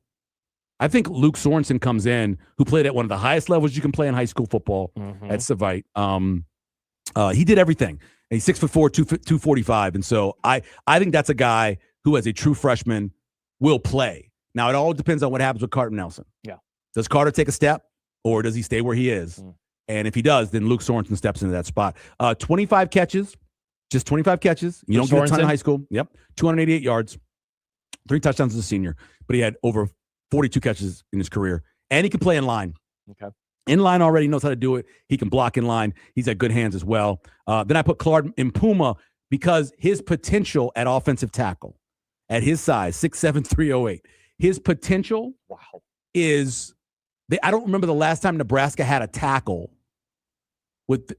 I think Luke Sorensen comes in, who played at one of the highest levels you can play in high school football at Savite. He did everything. And he's 6'4", 245. And so I think that's a guy who, as a true freshman, will play. Now, it all depends on what happens with Carter Nelson. Yeah. Does Carter take a step? or does he stay where he is? And if he does, then Luke Sorensen steps into that spot. 25 catches, just 25 catches. You don't get a ton in high school. Yep. 288 yards, 3 touchdowns as a senior, but he had over 42 catches in his career. And he can play in line. Okay. In line already, knows how to do it. He can block in line. He's got good hands as well. Then I put Claude Impuma because his potential at offensive tackle, at his size, 6'7", 308, his potential is I don't remember the last time Nebraska had a tackle with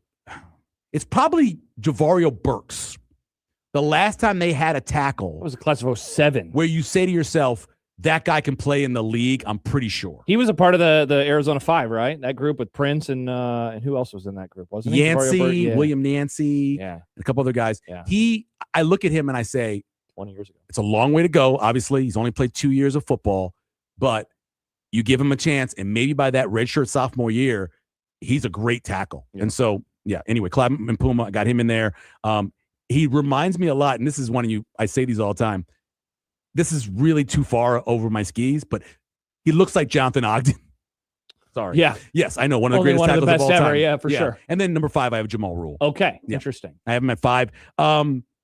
it's probably Javario Burks. The last time they had a tackle. It was a class of 07. Where you say to yourself, that guy can play in the league, I'm pretty sure. He was a part of the Arizona 5, right? That group with Prince and who else was in that group? Wasn't he? Yancey, William Yancey, and a couple other guys. Yeah. I look at him and I say, 20 years ago. It's a long way to go. Obviously, he's only played 2 years of football, but you give him a chance, and maybe by that redshirt sophomore year, he's a great tackle. Yeah. And so, anyway, Claude Impuma, I got him in there. He reminds me a lot, and this is one of you, I say these all the time. This is really too far over my skis, but he looks like Jonathan Ogden. Sorry. Yeah. Yes, I know. One of the greatest tackles of all time. Ever, yeah, for sure. And then number 5, I have Jamal Rule. Okay. Yeah. Interesting. I have him at 5.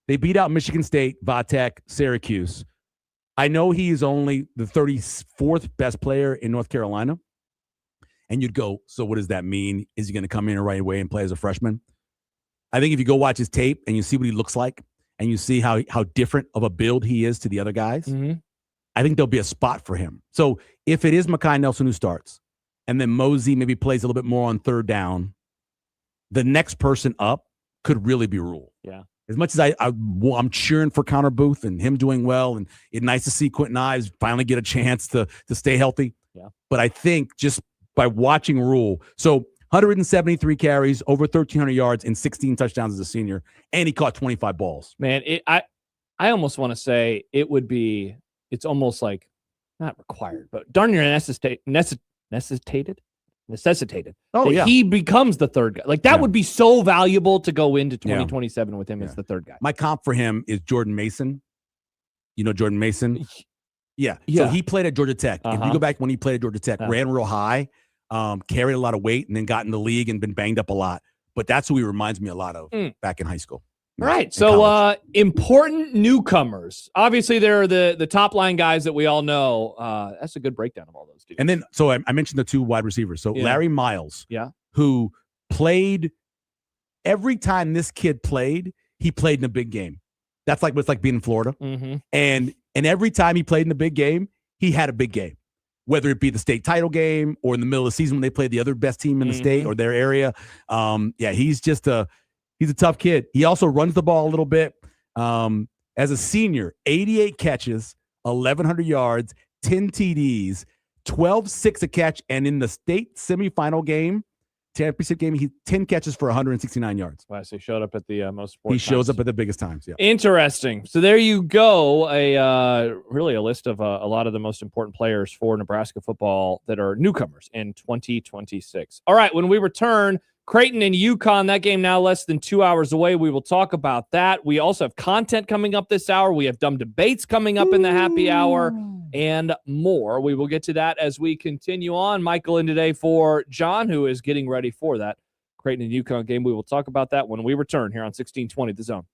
They beat out Michigan State, Vatek, Syracuse. I know he is only the 34th best player in North Carolina. And you'd go, so what does that mean? Is he going to come in right away and play as a freshman? I think if you go watch his tape and you see what he looks like and you see how different of a build he is to the other guys, I think there'll be a spot for him. So if it is Mekhi Nelson who starts and then Mosey maybe plays a little bit more on third down, the next person up could really be Rule. Yeah. As much as I'm cheering for Connor Booth and him doing well, and it's nice to see Quentin Ives finally get a chance to stay healthy. Yeah. But I think just by watching Rule, so 173 carries, over 1,300 yards, and 16 touchdowns as a senior, and he caught 25 balls. Man, I almost want to say it's almost like not required, but darn near necessitated. Oh, yeah. He becomes the third guy. Like that would be so valuable to go into 2027 with him as the third guy. My comp for him is Jordan Mason. You know Jordan Mason? Yeah. Yeah. So he played at Georgia Tech. If you go back when he played at Georgia Tech, ran real high, carried a lot of weight, and then got in the league and been banged up a lot. But that's who he reminds me a lot of back in high school. All right. So important newcomers. Obviously, there are the top line guys that we all know. That's a good breakdown of all those dudes. And then, so I mentioned the 2 wide receivers. So Larry Miles, who played every time this kid played, he played in a big game. That's like what's like being in Florida. And every time he played in the big game, he had a big game. Whether it be the state title game or in the middle of the season when they played the other best team in the state or their area. He's just he's a tough kid. He also runs the ball a little bit. As a senior, 88 catches, 1,100 yards, 10 TDs, 12-6 a catch, and in the state semifinal game, championship game, he 10 catches for 169 yards. Wow, so he showed up at the most important He shows times. up at the biggest times. Yeah. Interesting. So there you go. Really a list of a lot of the most important players for Nebraska football that are newcomers in 2026. All right, when we return, Creighton and UConn, that game now less than 2 hours away. We will talk about that. We also have content coming up this hour. We have dumb debates coming up in the happy hour and more. We will get to that as we continue on. Michael in today for John, who is getting ready for that Creighton and UConn game. We will talk about that when we return here on 1620 The Zone.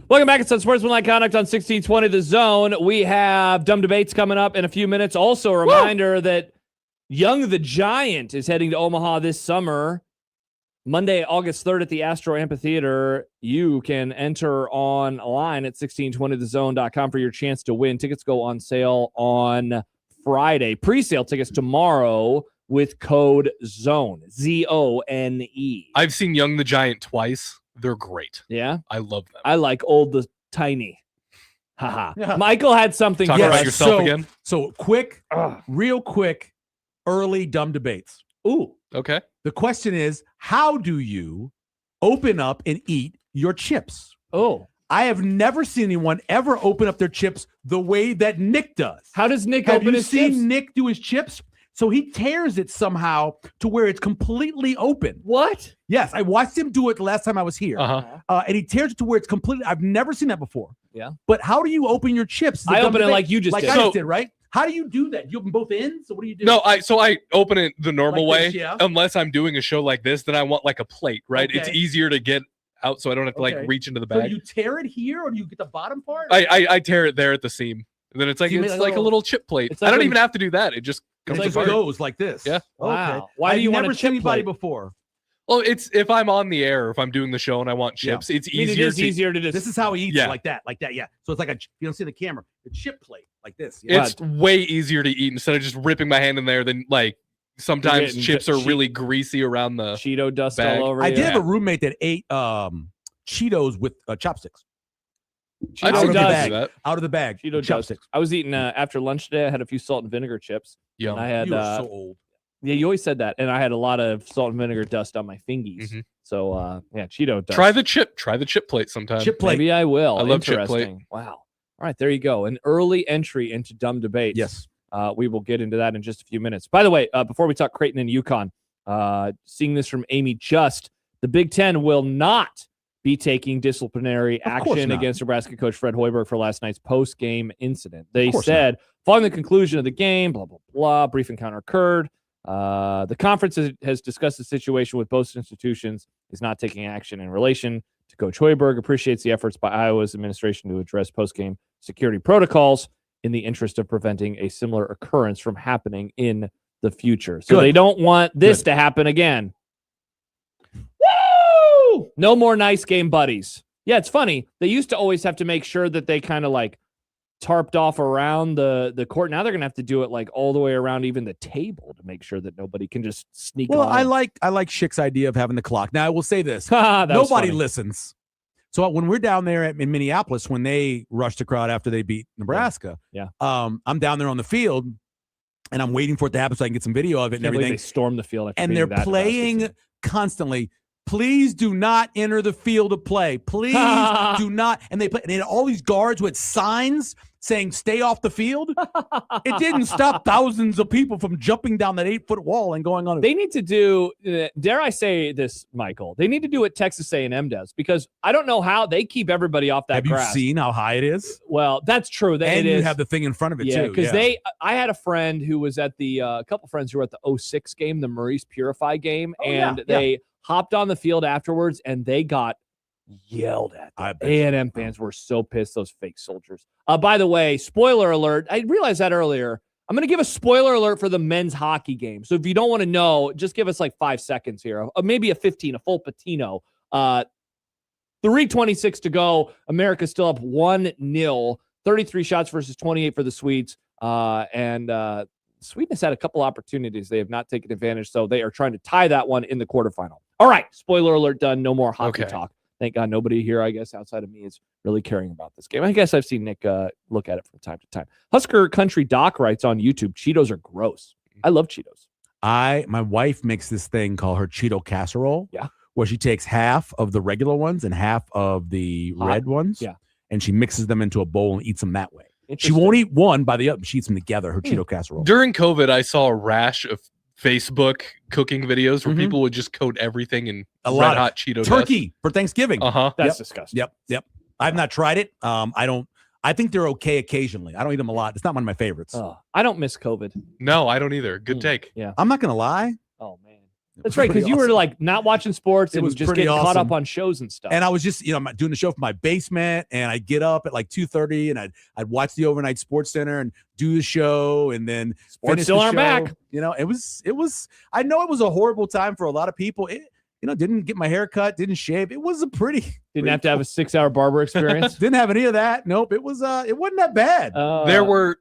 Welcome back. It's Unsportsmanlike Conduct on 1620 The Zone. We have dumb debates coming up in a few minutes. Also, a reminder that Young the Giant is heading to Omaha this summer. Monday, August 3rd at the Astro Amphitheater. You can enter online at 1620thezone.com for your chance to win. Tickets go on sale on Friday. Pre-sale tickets tomorrow with code ZONE. ZONE. I've seen Young the Giant twice. They're great. Yeah? I love them. I like Old the Tiny. Haha. Yeah. Michael had something Talk for about us. yourself again. So quick, real quick, early dumb debates. Ooh. Okay. The question is, how do you open up and eat your chips? Oh. I have never seen anyone ever open up their chips the way that Nick does. How does Nick Have open you his seen chips? Nick do his chips? So he tears it somehow to where it's completely open. What? Yes, I watched him do it the last time I was here. And he tears it to where it's completely. I've never seen that before. Yeah. But how do you open your chips? I open it like you just like did. I So- just did, right? How do you do that? You open both ends? So what do you do? No, I open it the normal Like way. this, yeah. Unless I'm doing a show like this, then I want like a plate, right? It's Okay. easier to get out so I don't have to Okay. like reach into the So bag. you tear it here, or do you get the bottom part? I tear it there at the seam. And then it's like You it's make like a little chip plate. It's I like don't when- even have to do that. It just It comes just apart. goes like this. Yeah. Wow. Okay. Why do I've you want never a seen chip anybody plate? before. Well, it's if I'm on the air, if I'm doing the show and I want chips, it's I mean, easier it is to easier to just. This is how he eats Yeah. it, like that, Yeah. So it's like you don't see the camera. The chip plate, like this. It's way easier to eat instead of just ripping my hand in there than like sometimes getting chips are really greasy around the Cheeto dust bag. all over I you. did have a roommate that ate Cheetos with chopsticks. I'd Cheeto say dust. do that. Out of the bag. Cheeto with dust. chopsticks. I was eating after lunch today. I had a few salt and vinegar chips. Yum. And I had You are so old. yeah, you always said that, and I had a lot of salt and vinegar dust on my fingies. Mhm. So yeah, Cheeto dust. Try the chip plate sometime. Chip plate. Maybe I will. I love chip Interesting. plate. Wow. All right, there you go. An early entry into dumb debates. Yes. We will get into that in just a few minutes. By the way, before we talk Creighton and UConn, seeing this from Amy Just, the Big Ten will not be taking disciplinary Of course action not. against Nebraska coach Fred Hoiberg for last night's post-game incident. They Of course said, following the conclusion of the game, blah, blah, blah, brief encounter occurred. The conference has discussed the situation with both institutions, is not taking action in relation to Coach Hoiberg, appreciates the efforts by Iowa's administration to address post-game security protocols in the interest of preventing a similar occurrence from happening in the future. So Good. they don't want this Good. to happen again. Woo! No more nice game buddies. Yeah, it's funny. They used to always have to make sure that they kind of like tarped off around the court. Now they're going to have to do it like all the way around even the table to make sure that nobody can just sneak Well, on. I like Schick's idea of having the clock. Now I will say this: That was nobody funny. listens. So when we're down there in Minneapolis, when they rushed the crowd after they beat Nebraska, Yeah. I'm down there on the field, and I'm waiting for it to happen so I can get some video of it and Can't believe everything. they stormed the field after And beating they're that Nebraska playing team. constantly. Please do not enter the field of play. Please do not. And they play. And they had all these guards with signs saying "Stay off the field." It didn't stop thousands of people from jumping down that 8-foot wall and going on. They need to do, dare I say this, Michael? They need to do what Texas A&M does, because I don't know how they keep everybody off that Have grass. you seen how high it is? Well, that's true. That And it you is. have the thing in front of it Yeah, too. because I had a friend who was at the, a couple friends who were at the 06 game, the Maurice Purify game, Oh, yeah, and they hopped on the field afterwards and they got yelled at. I bet. A&M fans were so pissed, those fake soldiers. By the way, spoiler alert. I realized that earlier. I'm going to give a spoiler alert for the men's hockey game. So if you don't want to know, just give us like 5 seconds here. Maybe a 15, a full Patino. 3:26 to go. America's still up 1-0. 33 shots versus 28 for the Swedes. And Sweden has had a couple opportunities. They have not taken advantage. So they are trying to tie that one in the quarterfinal. All right. Spoiler alert done. No more hockey talk. Thank God nobody here, I guess, outside of me is really caring about this game. I guess I've seen Nick look at it from time to time. Husker Country Doc writes on YouTube, Cheetos are gross. I love Cheetos. My wife makes this thing called her Cheeto casserole. Yeah. Where she takes half of the regular ones and half of the red ones. Yeah. And she mixes them into a bowl and eats them that way. She Interesting. won't eat one by the other. She eats them together, her Cheeto casserole. During COVID, I saw a rash of Facebook cooking videos where Mhm. people would just coat everything in A red lot of hot Cheeto turkey for Thanksgiving. Uh-huh. That's Yep. disgusting. Yep. I've not tried it. I think they're okay occasionally. I don't eat them a lot. It's not one of my favorites. I don't miss COVID. No, I don't either. Good take. Yeah. I'm not going to lie. Oh, man. That's right, because you were awesome. like not watching sports It and was just pretty getting caught up awesome. on shows and stuff. And I was just, I'm doing the show from my basement, and I'd get up at like 2:30, and I'd watch the overnight Sports Center and do the show, and then Sports finish still the aren't show. back. It was. I know it was a horrible time for a lot of people. It, didn't get my hair cut, didn't shave. It was a Didn't have to have a 6-hour barber experience. Didn't have any of that. Nope. It was. It wasn't that bad. There were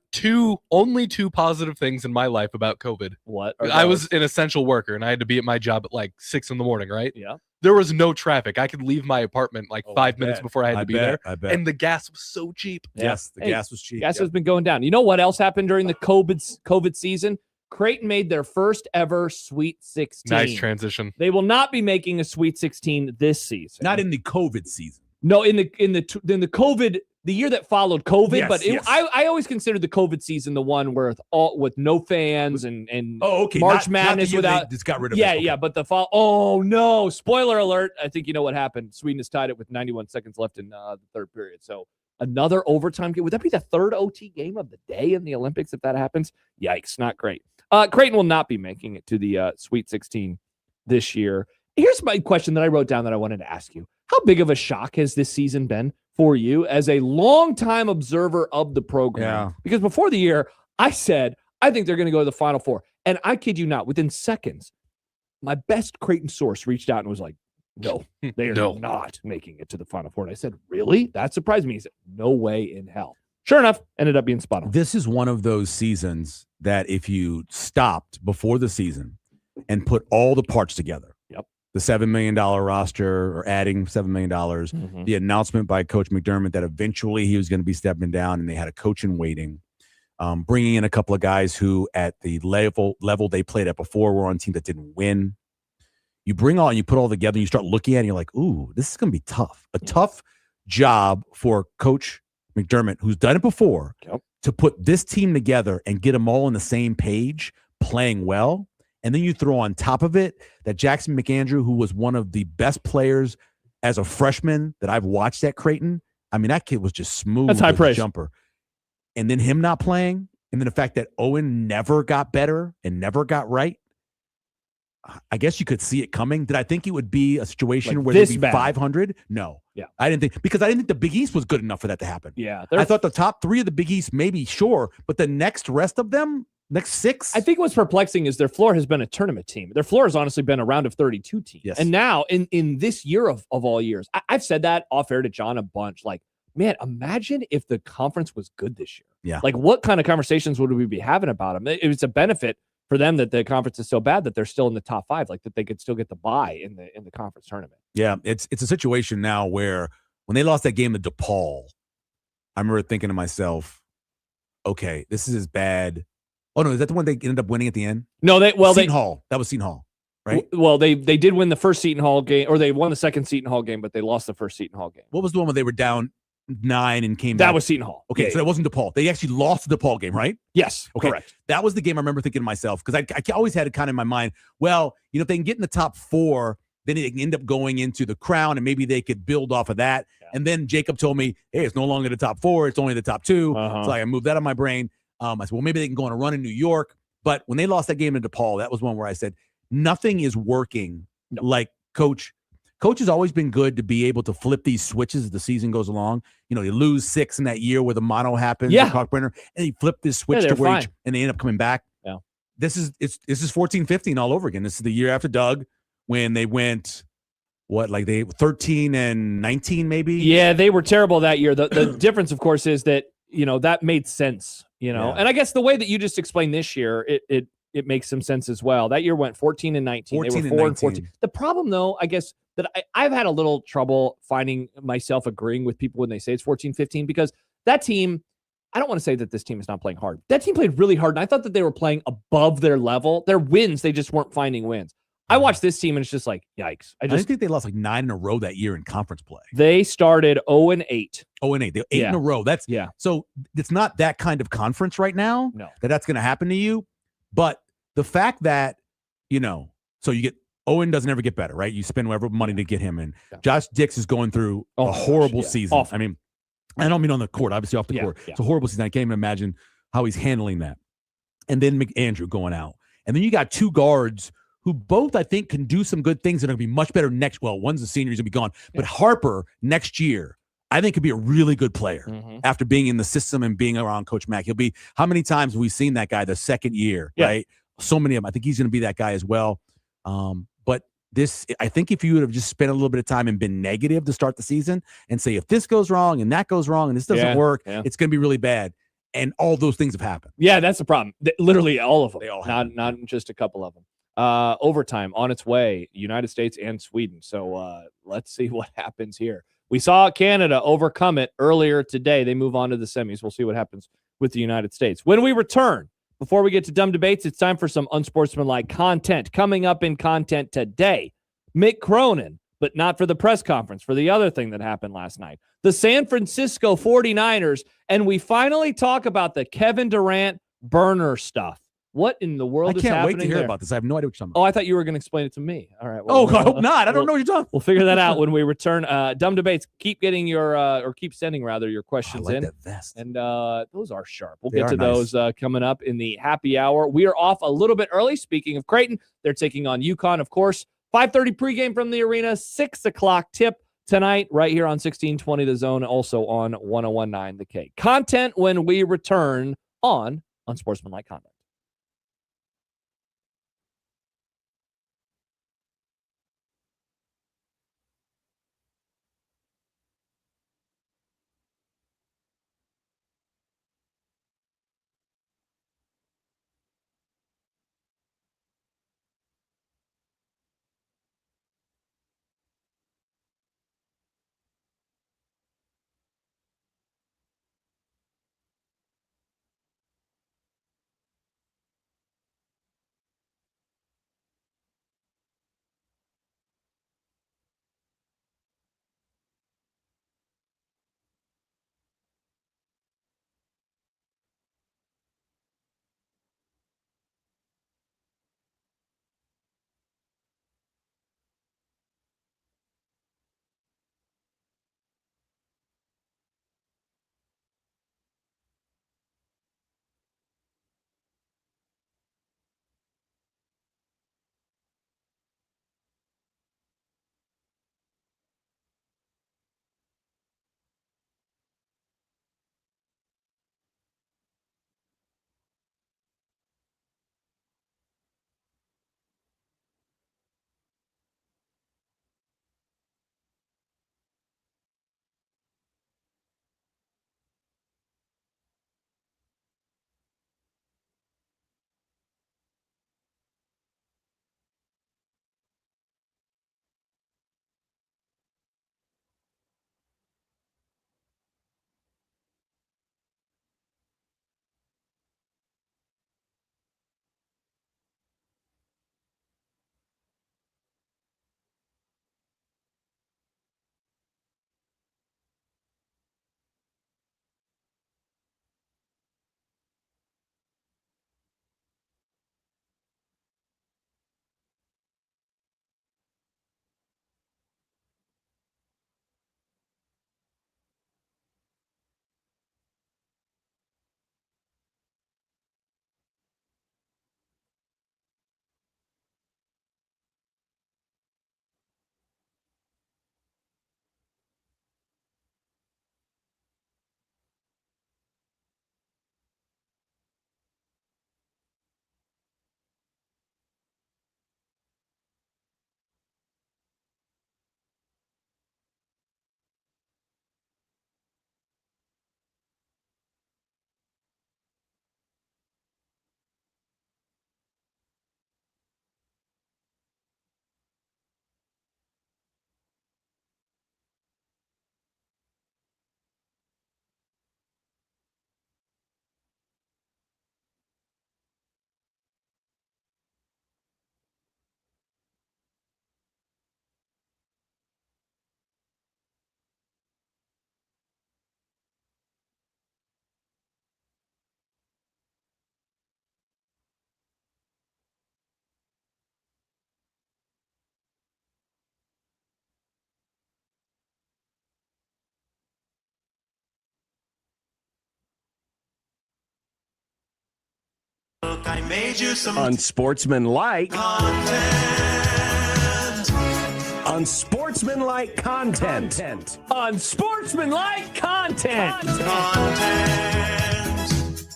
only two positive things in my life about COVID. What? I was an essential worker, and I had to be at my job at like 6 a.m, right? Yeah. There was no traffic. I could leave my apartment like 5 minutes before I had to be there. I bet. And the gas was so cheap. Yes, the gas was cheap. Gas has been going down. You know what else happened during the COVID season? Creighton made their first ever Sweet 16. Nice transition. They will not be making a Sweet 16 this season. Not in the COVID season. No, in the COVID, the year that followed COVID. Yes, but yes. I always considered the COVID season the one where with no fans and okay, March not Madness the year without. they just got rid of yeah, it. Okay. yeah, but the fall. Oh no! Spoiler alert! I think you know what happened. Sweden has tied it with 91 seconds left in the third period. So another overtime game. Would that be the third OT game of the day in the Olympics if that happens? Yikes! Not great. Creighton will not be making it to the Sweet 16 this year. Here's my question that I wrote down that I wanted to ask you. How big of a shock has this season been for you as a longtime observer of the program? Yeah. Because before the year, I said, I think they're going to go to the Final Four. And I kid you not, within seconds, my best Creighton source reached out and was like, no, they are not making it to the Final Four. And I said, really? That surprised me. He said, no way in hell. Sure enough, ended up being spot on. This is one of those seasons that if you stopped before the season and put all the parts together, the $7 million roster or adding $7 million, the announcement by Coach McDermott that eventually he was going to be stepping down and they had a coach in waiting, bringing in a couple of guys who at the level they played at before were on a team that didn't win. You bring all and you put all together and you start looking at it and you're like, ooh, this is going to be tough. A tough job for Coach McDermott, who's done it before, to put this team together and get them all on the same page, playing well. And then you throw on top of it that Jackson McAndrew, who was one of the best players as a freshman that I've watched at Creighton. I mean, that kid was just smooth. That's high as a praise. jumper. And then him not playing, and then the fact that Owen never got better and never got right. I guess you could see it coming. Did I think it would be a situation Like where they'd this be bad? 500? No. Yeah. I didn't think, because I didn't think the Big East was good enough for that to happen. Yeah. I thought the top three of the Big East, maybe, sure, but the rest of them, next six. I think what's perplexing is their floor has been a tournament team. Their floor has honestly been a round of 32 team. Yes. And now in this year of all years, I've said that off air to John a bunch. Like, man, imagine if the conference was good this year. Yeah. Like, what kind of conversations would we be having about them? It's a benefit for them that the conference is so bad that they're still in the top five, like that they could still get the bye in the conference tournament. Yeah, it's a situation now where when they lost that game to DePaul, I remember thinking to myself, okay, this is as bad. Oh no, is that the one they ended up winning at the end? No, Seton Hall. That was Seton Hall, right? Well, they did win the first Seton Hall game, or they won the second Seton Hall game, but they lost the first Seton Hall game. What was the one where they were down 9 and came back? That was Seton Hall. Okay, Yeah, so that wasn't DePaul. They actually lost the DePaul game, right? Yes, Okay. correct. That was the game I remember thinking to myself, because I always had it kind of in my mind, well, if they can get in the top 4, then they can end up going into the Crown, and maybe they could build off of that. Yeah. And then Jacob told me, hey, it's no longer the top 4, it's only the top 2. So I moved that on my brain. I said, well, maybe they can go on a run in New York. But when they lost that game to DePaul, that was one where I said, nothing is working like Coach has always been good to be able to flip these switches as the season goes along. They lose 6 in that year where the mono happens. Yeah. Kalkbrenner, and he flipped this switch to where and they end up coming back. Yeah. This is 14-15 all over again. This is the year after Doug when they went they 13 and 19 maybe. Yeah, they were terrible that year. The difference, of course, is that that made sense. And I guess the way that you just explained this year, it makes some sense as well. That year went 14 and 19. They were 4 and 14. The problem, though, I guess that I've had a little trouble finding myself agreeing with people when they say it's 14-15, because that team, I don't want to say that this team is not playing hard. That team played really hard, and I thought that they were playing above their level. Their wins, they just weren't finding wins. I watched this team, and it's just like, yikes. I think they lost 9 in a row that year in conference play. They started 0-8. 0-8. They're 8 in a row. So it's not that kind of conference right now. No. That's going to happen to you. But the fact that, so you get Owen doesn't ever get better, right? You spend whatever money to get him in. Yeah. Josh Dix is going through a horrible season. Awful. I mean, I don't mean on the court, obviously off the court. Yeah. It's a horrible season. I can't even imagine how he's handling that. And then McAndrew going out. And then you got 2 guards who both I think can do some good things and are going to be much better next. Well, one's a senior, he's going to be gone. But Harper next year, I think could be a really good player after being in the system and being around Coach Mack. He'll be, how many times have we seen that guy the second year, right? So many of them. I think he's going to be that guy as well. But this, I think if you would have just spent a little bit of time and been negative to start the season and say, if this goes wrong and that goes wrong and this doesn't work, it's going to be really bad. And all those things have happened. Yeah, that's the problem. Literally all of them. They all have. Not just a couple of them. Overtime on its way, United States and Sweden. So let's see what happens here. We saw Canada overcome it earlier today. They move on to the semis. We'll see what happens with the United States. When we return, before we get to dumb debates, it's time for some unsportsmanlike content. Coming up in content today, Mick Cronin, but not for the press conference, for the other thing that happened last night. The San Francisco 49ers, and we finally talk about the Kevin Durant burner stuff. What in the world is happening? I can't wait to hear there? about this. I have no idea what you're talking about. Oh, I thought you were going to explain it to me. All right. Well, I hope not. I don't know what you're talking about. We'll figure that out when we return. Dumb debates. Keep getting your, or keep sending rather your questions I like in. that vest. And those are sharp. We'll They get to are nice. those coming up in the happy hour. We are off a little bit early. Speaking of Creighton, they're taking on UConn, of course. 5:30 pregame from the arena, 6 o'clock tip tonight, right here on 1620 The Zone, also on 1019 The K. Content when we return on Unsportsmanlike Conduct. I made you some Unsportsmanlike content. Unsportsmanlike content. Unsportsmanlike content.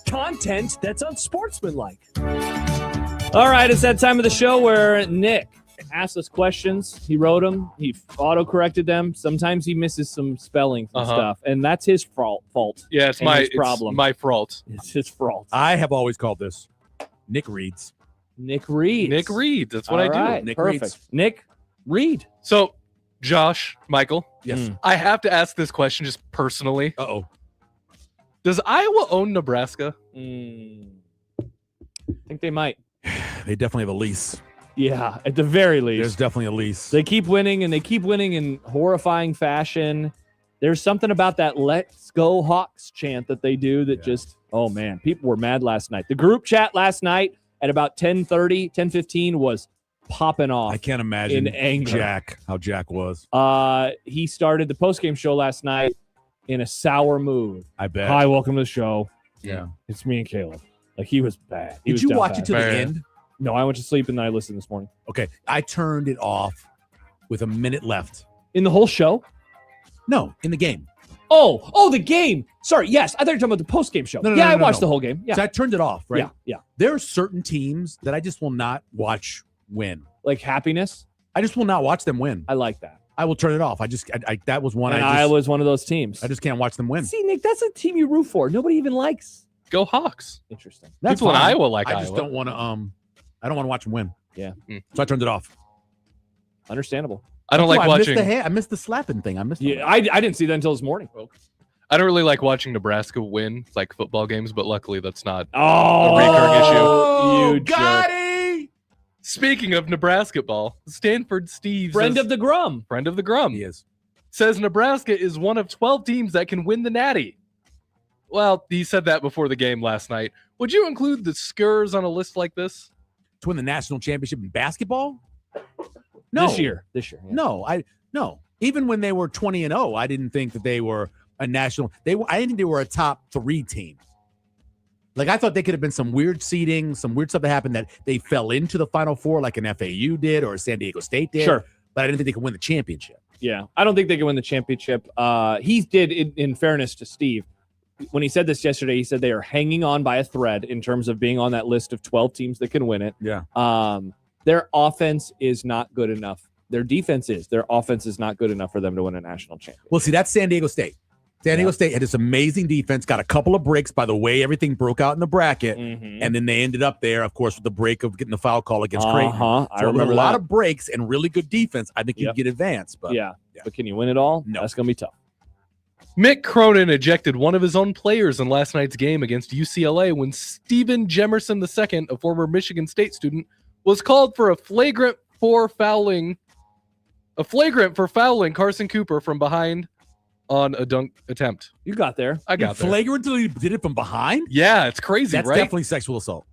Content that's unsportsmanlike. All right, it's that time of the show where Nick asks us questions. He wrote them. He auto-corrected them. Sometimes he misses some spelling and stuff, and that's his fault. Yeah, it's my problem. It's my fault. It's his fault. I have always called this Nick Reads. Nick Reads. Nick Reads. That's what I do. Right, Nick perfect. Reads. Nick, read. So, Josh, Michael, Yes. I have to ask this question just personally. Uh-oh. Does Iowa own Nebraska? I think they might. They definitely have a lease. Yeah, at the very least. There's definitely a lease. They keep winning, and they keep winning in horrifying fashion. There's something about that "Let's Go Hawks" chant that they do that just, oh man, people were mad last night. The group chat last night at about 10:30, 10:15 was popping off. I can't imagine in anger. how Jack was. He started the postgame show last night in a sour mood. I bet. Hi, welcome to the show. Yeah. It's me and Caleb. Like, he was bad. Did you watch it to the end? No, I went to sleep and then I listened this morning. Okay. I turned it off with a minute left. In the whole show? No, in the game. Oh, the game. Sorry, yes. I thought you were talking about the post-game show. No, I watched the whole game. Yeah. So I turned it off, right? Yeah. There are certain teams that I just will not watch win. Like Happiness? I just will not watch them win. I like that. I will turn it off. That was one. And Iowa's one of those teams. I just can't watch them win. See, Nick, that's a team you root for. Nobody even likes. Go Hawks. Interesting. That's People in fine. Iowa like I Iowa. just don't want to. I don't want to watch them win. Yeah. So I turned it off. Understandable. I don't like watching. I missed the slapping thing. I missed. Yeah, I didn't see that until this morning. I don't really like watching Nebraska win like football games, but luckily that's not Oh, a recurring issue. You got jerk. it. Speaking of Nebraska ball, Stanford Steve, Friend of the Grum. friend of the Grum, He is. says Nebraska is one of 12 teams that can win the Natty. Well, he said that before the game last night. Would you include the Skurs on a list like this? To win the national championship in basketball? No. This year. Yeah. No. Even when they were 20-0, I didn't think that they were a national. I didn't think they were a top 3 team. Like, I thought they could have been some weird seeding, some weird stuff that happened that they fell into the Final Four like an FAU did or San Diego State did. Sure. But I didn't think they could win the championship. Yeah. I don't think they can win the championship. He did, in fairness to Steve, when he said this yesterday, he said they are hanging on by a thread in terms of being on that list of 12 teams that can win it. Yeah. Their offense is not good enough. Their defense is. Their offense is not good enough for them to win a national championship. Well, see, that's San Diego State. San Diego State had this amazing defense, got a couple of breaks by the way everything broke out in the bracket, and then they ended up there, of course, with the break of getting the foul call against Creighton. I So remember a lot that. of breaks and really good defense. I think you Yep. get advanced. But Yeah. But can you win it all? No. That's going to be tough. Mick Cronin ejected one of his own players in last night's game against UCLA when Stephen Jemerson II, a former Michigan State student, was called for a flagrant for fouling Carson Cooper from behind on a dunk attempt. You got there. I got there. Flagrant until he did it from behind? Yeah, it's crazy, That's right? definitely sexual assault.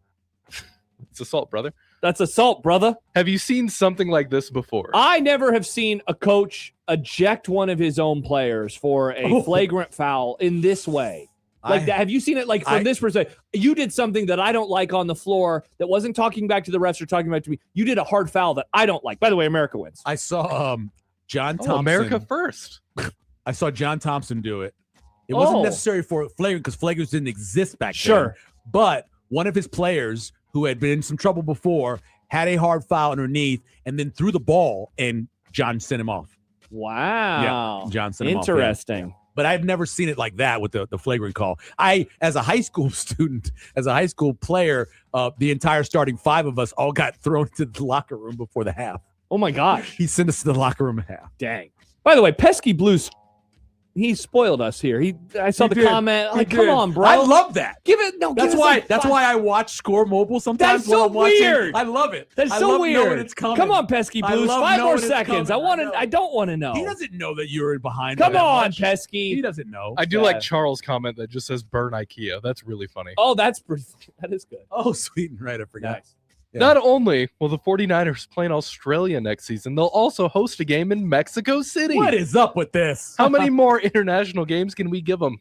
It's assault, brother. That's assault, brother. Have you seen something like this before? I never have seen a coach eject one of his own players for a flagrant foul in this way. Like that. Have you seen it like from this perspective? You did something that I don't like on the floor that wasn't talking back to the refs or talking back to me. You did a hard foul that I don't like. By the way, America wins. I saw John Thompson. America first. I saw John Thompson do it. It wasn't necessary for flagrant because flagrants didn't exist back then. But one of his players who had been in some trouble before had a hard foul underneath and then threw the ball, and John sent him off. Wow. Yeah, John sent him off. Yeah. Interesting. But I've never seen it like that with the flagrant call. As a high school student, as a high school player, the entire starting 5 of us all got thrown to the locker room before the half. Oh, my gosh. He sent us to the locker room at half. Dang. By the way, Pesky Blues, he spoiled us here. I saw the comment. Like, come on, bro. I love that. Give it. No, That's why I watch Score Mobile sometimes. That's so while I'm watching. weird. I love it. That's I so love weird. knowing it's coming. Come on, Pesky I Blues. love 5 more knowing it's seconds. coming. I don't want to know. He doesn't know that you're behind. Come by that on, much. Pesky. He doesn't know. I do like Charles' comment that just says burn IKEA. That's really funny. Oh, that is good. Oh, sweet and right. I forgot. Nice. Yeah. Not only will the 49ers play in Australia next season, they'll also host a game in Mexico City. What is up with this? How many more international games can we give them?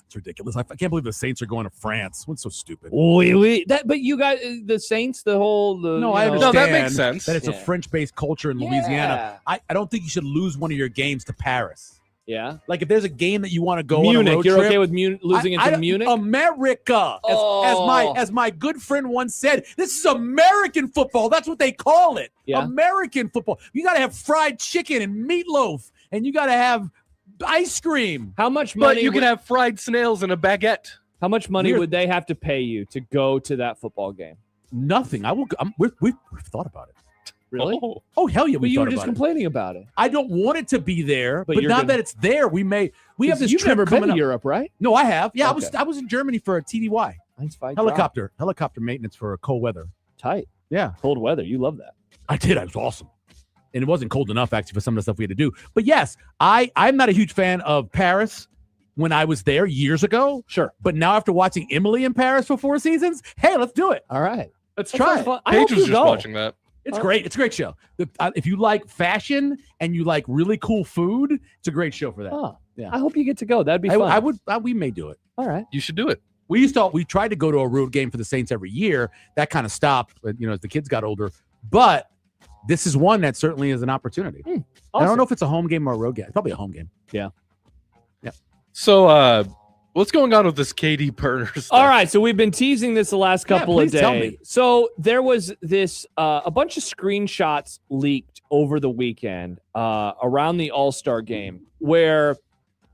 It's ridiculous. I can't believe the Saints are going to France. What's so stupid? But you guys, the Saints, I understand. No, that makes sense. That it's a French-based culture in Louisiana. I don't think you should lose one of your games to Paris. Yeah. Like if there's a game that you want to go Munich, on a road you're trip, okay with losing into Munich? America. As my good friend once said, this is American football. That's what they call it. Yeah. American football. You got to have fried chicken and meatloaf, and you got to have ice cream. How much money? But you can have fried snails and a baguette. How much money would they have to pay you to go to that football game? Nothing. I will. We've thought about it. Really? Oh hell yeah! But you were just complaining about it. I don't want it to be there, but you're now gonna- that it's there, we have this You've trip never been coming to up. Europe, right? No, I have. Yeah, Okay. I was in Germany for a TDY Nice fight. helicopter maintenance for cold weather. Tight. Yeah, Cold weather. You love that. I did. It was awesome, and it wasn't cold enough actually for some of the stuff we had to do. But yes, I'm not a huge fan of Paris. When I was there years ago, sure. But now after watching Emily in Paris for 4 seasons, hey, let's do it. All right, let's try it. Paige was just watching that. It's great. It's a great show. If you like fashion and you like really cool food, it's a great show for that. Oh, yeah. I hope you get to go. That'd be fun. We may do it. All right. You should do it. We tried to go to a road game for the Saints every year. That kind of stopped, as the kids got older. But this is one that certainly is an opportunity. Awesome. I don't know if it's a home game or a road game. It's probably a home game. Yeah. Yeah. So, what's going on with this KD Burner stuff? All right, so we've been teasing this the last couple of please tell days. me. So there was this a bunch of screenshots leaked over the weekend around the All-Star game where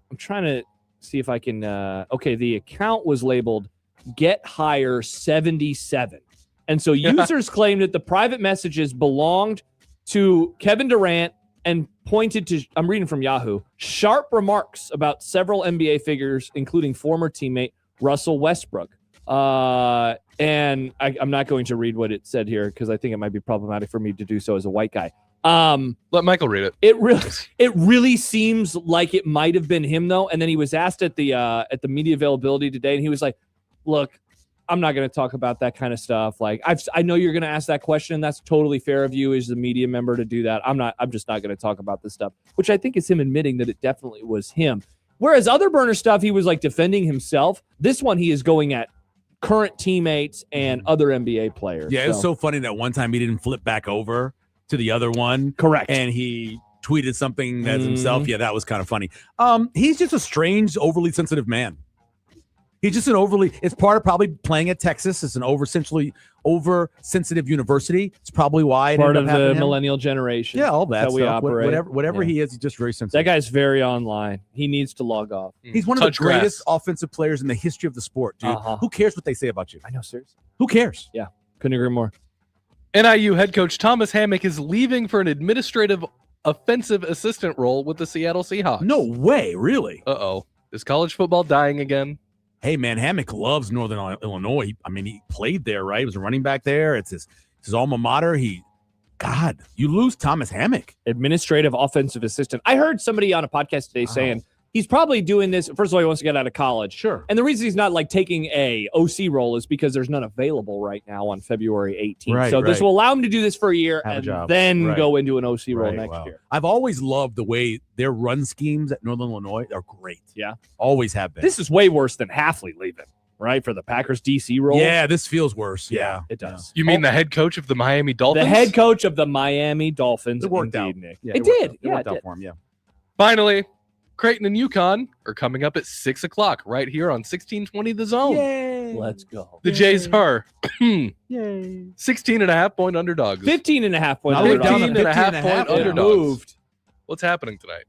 I'm trying to see if I can the account was labeled Get Higher 77. And so users claimed that the private messages belonged to Kevin Durant and pointed to, I'm reading from Yahoo, sharp remarks about several NBA figures, including former teammate Russell Westbrook. And I'm not going to read what it said here because I think it might be problematic for me to do so as a white guy. Let Michael read it. It really seems like it might have been him though. And then he was asked at the media availability today, and he was like, "Look, I'm not going to talk about that kind of stuff. Like, I know you're going to ask that question. That's totally fair of you as a media member to do that. I'm just not going to talk about this stuff," which I think is him admitting that it definitely was him. Whereas other burner stuff, he was like defending himself. This one, he is going at current teammates and other NBA players. Yeah, it was so funny that one time he didn't flip back over to the other one. Correct. And he tweeted something as himself. Yeah, that was kind of funny. He's just a strange, overly sensitive man. He's just it's part of probably playing at Texas. It's an oversensitive university. It's probably why it part ended of up the happening. millennial generation. Yeah, all that That's how we stuff. operate. Whatever he is, he's just very sensitive. That guy's very online. He needs to log off. He's one of the greatest offensive players in the history of the sport, dude. Who cares what they say about you? I know, seriously. Who cares? Yeah, couldn't agree more. NIU head coach Thomas Hammock is leaving for an administrative offensive assistant role with the Seattle Seahawks. No way, really? Uh-oh. Is college football dying again? Hey, man, Hammock loves Northern Illinois. He played there, right? He was a running back there. It's his alma mater. You lose Thomas Hammock. Administrative offensive assistant. I heard somebody on a podcast today saying he's probably doing this. First of all, he wants to get out of college. Sure. And the reason he's not like taking a OC role is because there's none available right now on February 18th. Right, so this will allow him to do this for a year and then go into an OC role next year. I've always loved the way their run schemes at Northern Illinois are great. Yeah. Always have been. This is way worse than Halfley leaving, right? For the Packers DC role. Yeah, this feels worse. Yeah, it does. You mean the head coach of the Miami Dolphins? The head coach of the Miami Dolphins. It worked out. Nick. Yeah, it did. It worked out for him, yeah. Finally, Creighton and UConn are coming up at 6 o'clock right here on 1620 The Zone. Yay. Let's go. The Jays are Yay. 16.5-point underdogs. 15.5 point Now they're down to 15.5-point 15.5. underdogs. Moved. What's happening tonight?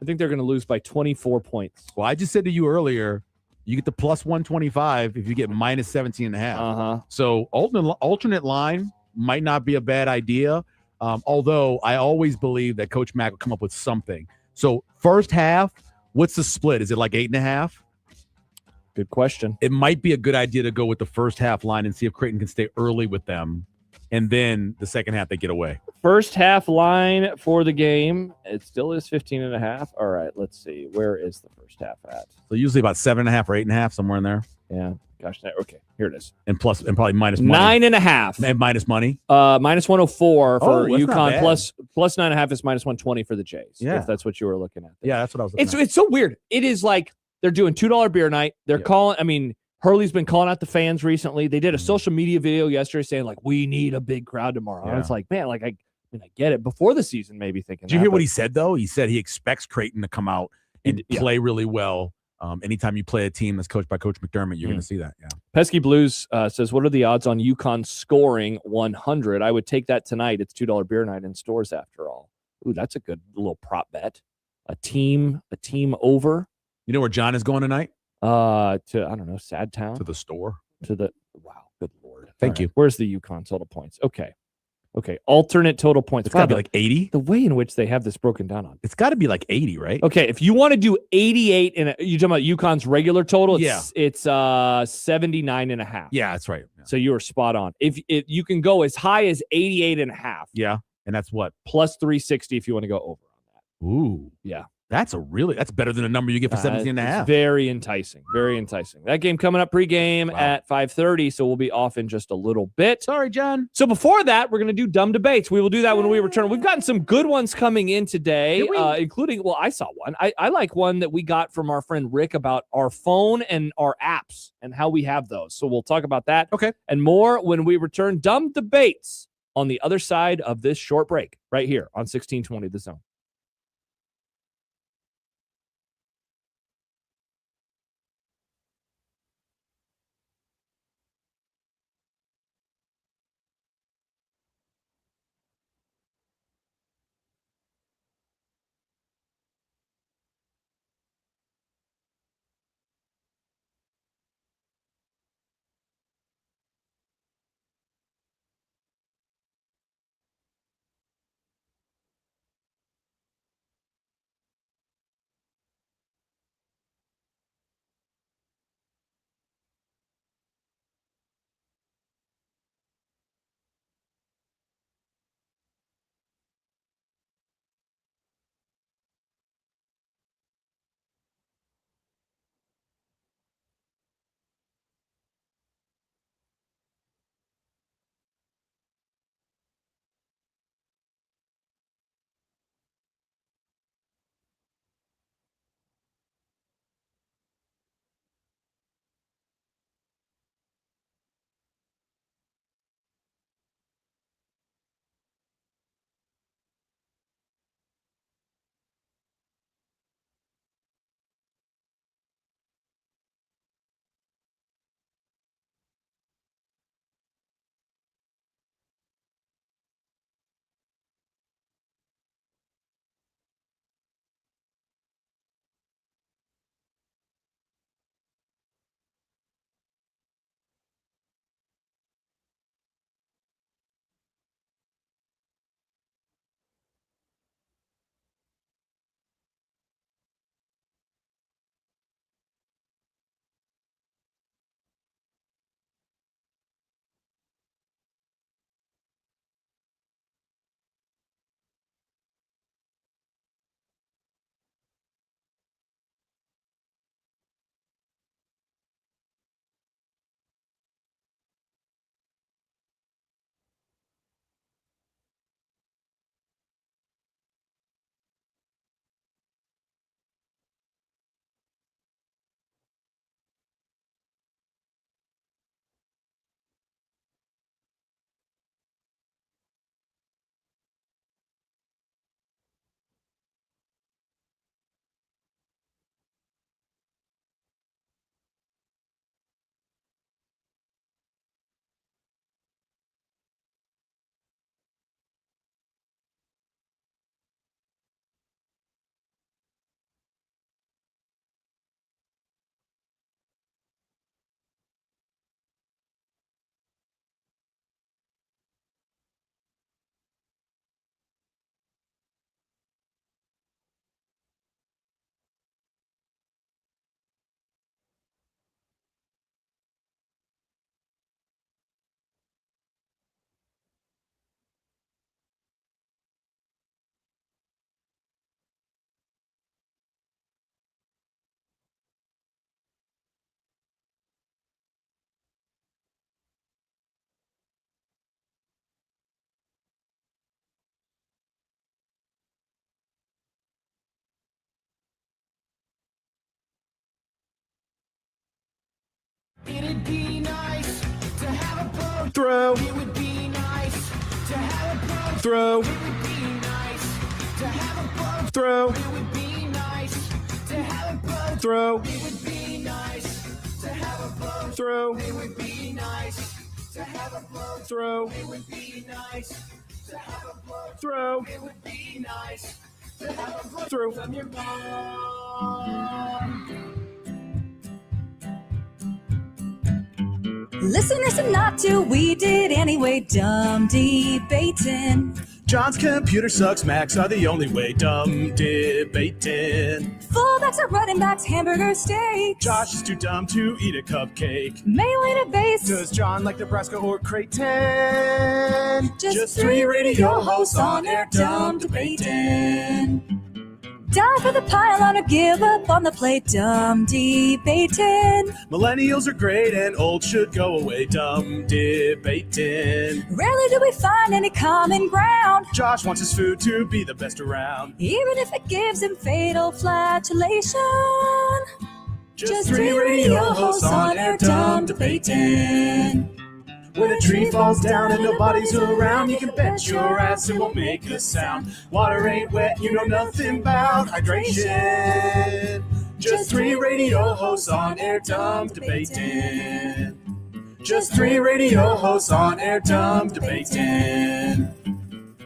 I think they're going to lose by 24 points. Well, I just said to you earlier, you get the plus 125 if you get minus 17.5. So alternate line might not be a bad idea. Although I always believe that Coach Mack will come up with something. So first half, what's the split? Is it like 8.5? Good question. It might be a good idea to go with the first half line and see if Creighton can stay early with them. And then the second half, they get away. First half line for the game. It still is 15.5. All right, let's see. Where is the first half at? So usually about 7.5 or 8.5, somewhere in there. Yeah. Gosh, okay. Here it is. And probably minus money. 9.5. And minus money. Minus 104 for that's not UConn. bad. Plus 9.5 is minus 120 for the Jays. Yeah. If that's what you were looking at. Yeah, that's what I was looking at. It's so weird. It is like They're doing $2 beer night. They're Yep. calling. I mean, Hurley's been calling out the fans recently. They did a social media video yesterday saying like, we need a big crowd tomorrow. And Yeah. it's like, man, like I get it. Before the season, maybe thinking. Did you hear what he said though? He said he expects Creighton to come out and play really well. Anytime you play a team that's coached by Coach McDermott, you're going to see that. Yeah. Pesky Blues says, what are the odds on UConn scoring 100? I would take that tonight. It's $2 beer night in stores after all. Ooh, that's a good little prop bet. A team over. You know where John is going tonight? To I don't know, Sad Town. To the store. Wow, good Lord. Thank you. Where's the UConn total points? Okay. Alternate total points. It's got to be like 80. The way in which they have this broken down on. It's got to be like 80, right? Okay, if you want to do 88 and you talking about UConn's regular total, it's 79.5. Yeah, that's right. Yeah. So you were spot on. If you can go as high as 88.5. Yeah, and that's what? Plus 360 if you want to go over on that. Ooh. Yeah. That's better than a number you get for 17.5. It's very enticing. Very enticing. That game coming up pregame at 5:30, so we'll be off in just a little bit. Sorry, John. So before that, we're going to do dumb debates. We will do that when we return. We've gotten some good ones coming in today, including, well, I saw one. I like one that we got from our friend Rick about our phone and our apps and how we have those. So we'll talk about that and more when we return. Dumb debates on the other side of this short break right here on 1620 The Zone. Throw. Throw. Throw. Throw. Throw. Throw. Throw. Listen, listen not to we did anyway, dumb debating. John's computer sucks, Macs are the only way, dumb debating. Fullbacks are running backs, hamburger steaks. Josh is too dumb to eat a cupcake. Melee to base. Does John like Nebraska or Creighton? Just three radio hosts on air, dumb debating. Die for the pylon or give up on the plate, dumb debating. Millennials are great and old should go away, dumb debating. Rarely do we find any common ground. Josh wants his food to be the best around. Even if it gives him fatal flatulation. Just three radio hosts on air, dumb debating. When a tree falls down and nobody's around, you can bet your ass it won't make a sound. Water ain't wet, you know nothing about hydration. Just three radio hosts on air, dumb debating. Just three radio hosts on air, dumb debating.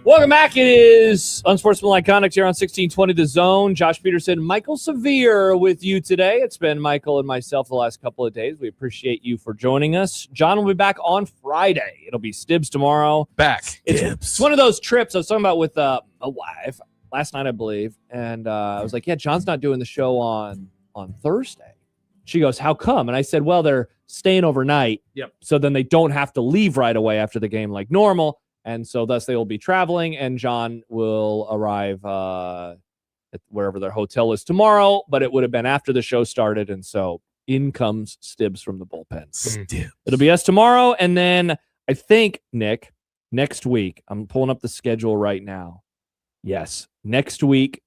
Welcome back. It is Unsportsmanlike Conduct here on 1620 The Zone. Josh Peterson, Michael Severe with you today. It's been Michael and myself the last couple of days. We appreciate you for joining us. John will be back on Friday. It'll be Stibbs tomorrow. Back. It's one of those trips I was talking about with a wife last night, I believe. And I was like, yeah, John's not doing the show on Thursday. She goes, how come? And I said, well, they're staying overnight. Yep. So then they don't have to leave right away after the game like normal. And so thus they will be traveling, and John will arrive at wherever their hotel is tomorrow, but it would have been after the show started. And so in comes Stibbs from the bullpen. Stibbs. It'll be us tomorrow. And then I think, Nick, next week, I'm pulling up the schedule right now. Yes. Next week,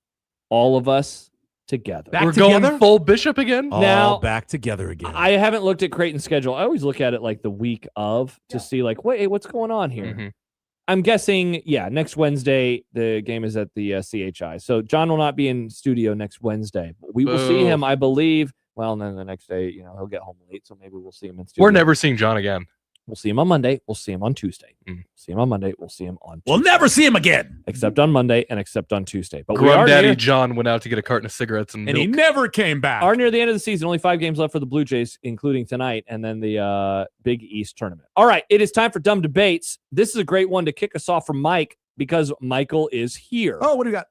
all of us together. We're going full Bishop again? Now, back together again. I haven't looked at Creighton's schedule. I always look at it like the week of to see like, wait, what's going on here? Mm-hmm. I'm guessing, next Wednesday, the game is at the CHI. So John will not be in studio next Wednesday. But we will see him, I believe. Well, and then the next day, he'll get home late. So maybe we'll see him in studio. We're never seeing John again. We'll see him on Monday. We'll see him on Tuesday. See him on Monday. We'll see him on Tuesday. We'll never see him again. Except on Monday and except on Tuesday. But Granddaddy John went out to get a carton of cigarettes and he never came back. Are near the end of the season. Only 5 games left for the Blue Jays, including tonight, and then the Big East tournament. All right, it is time for Dumb Debates. This is a great one to kick us off from Mike because Michael is here. Oh, what do you got?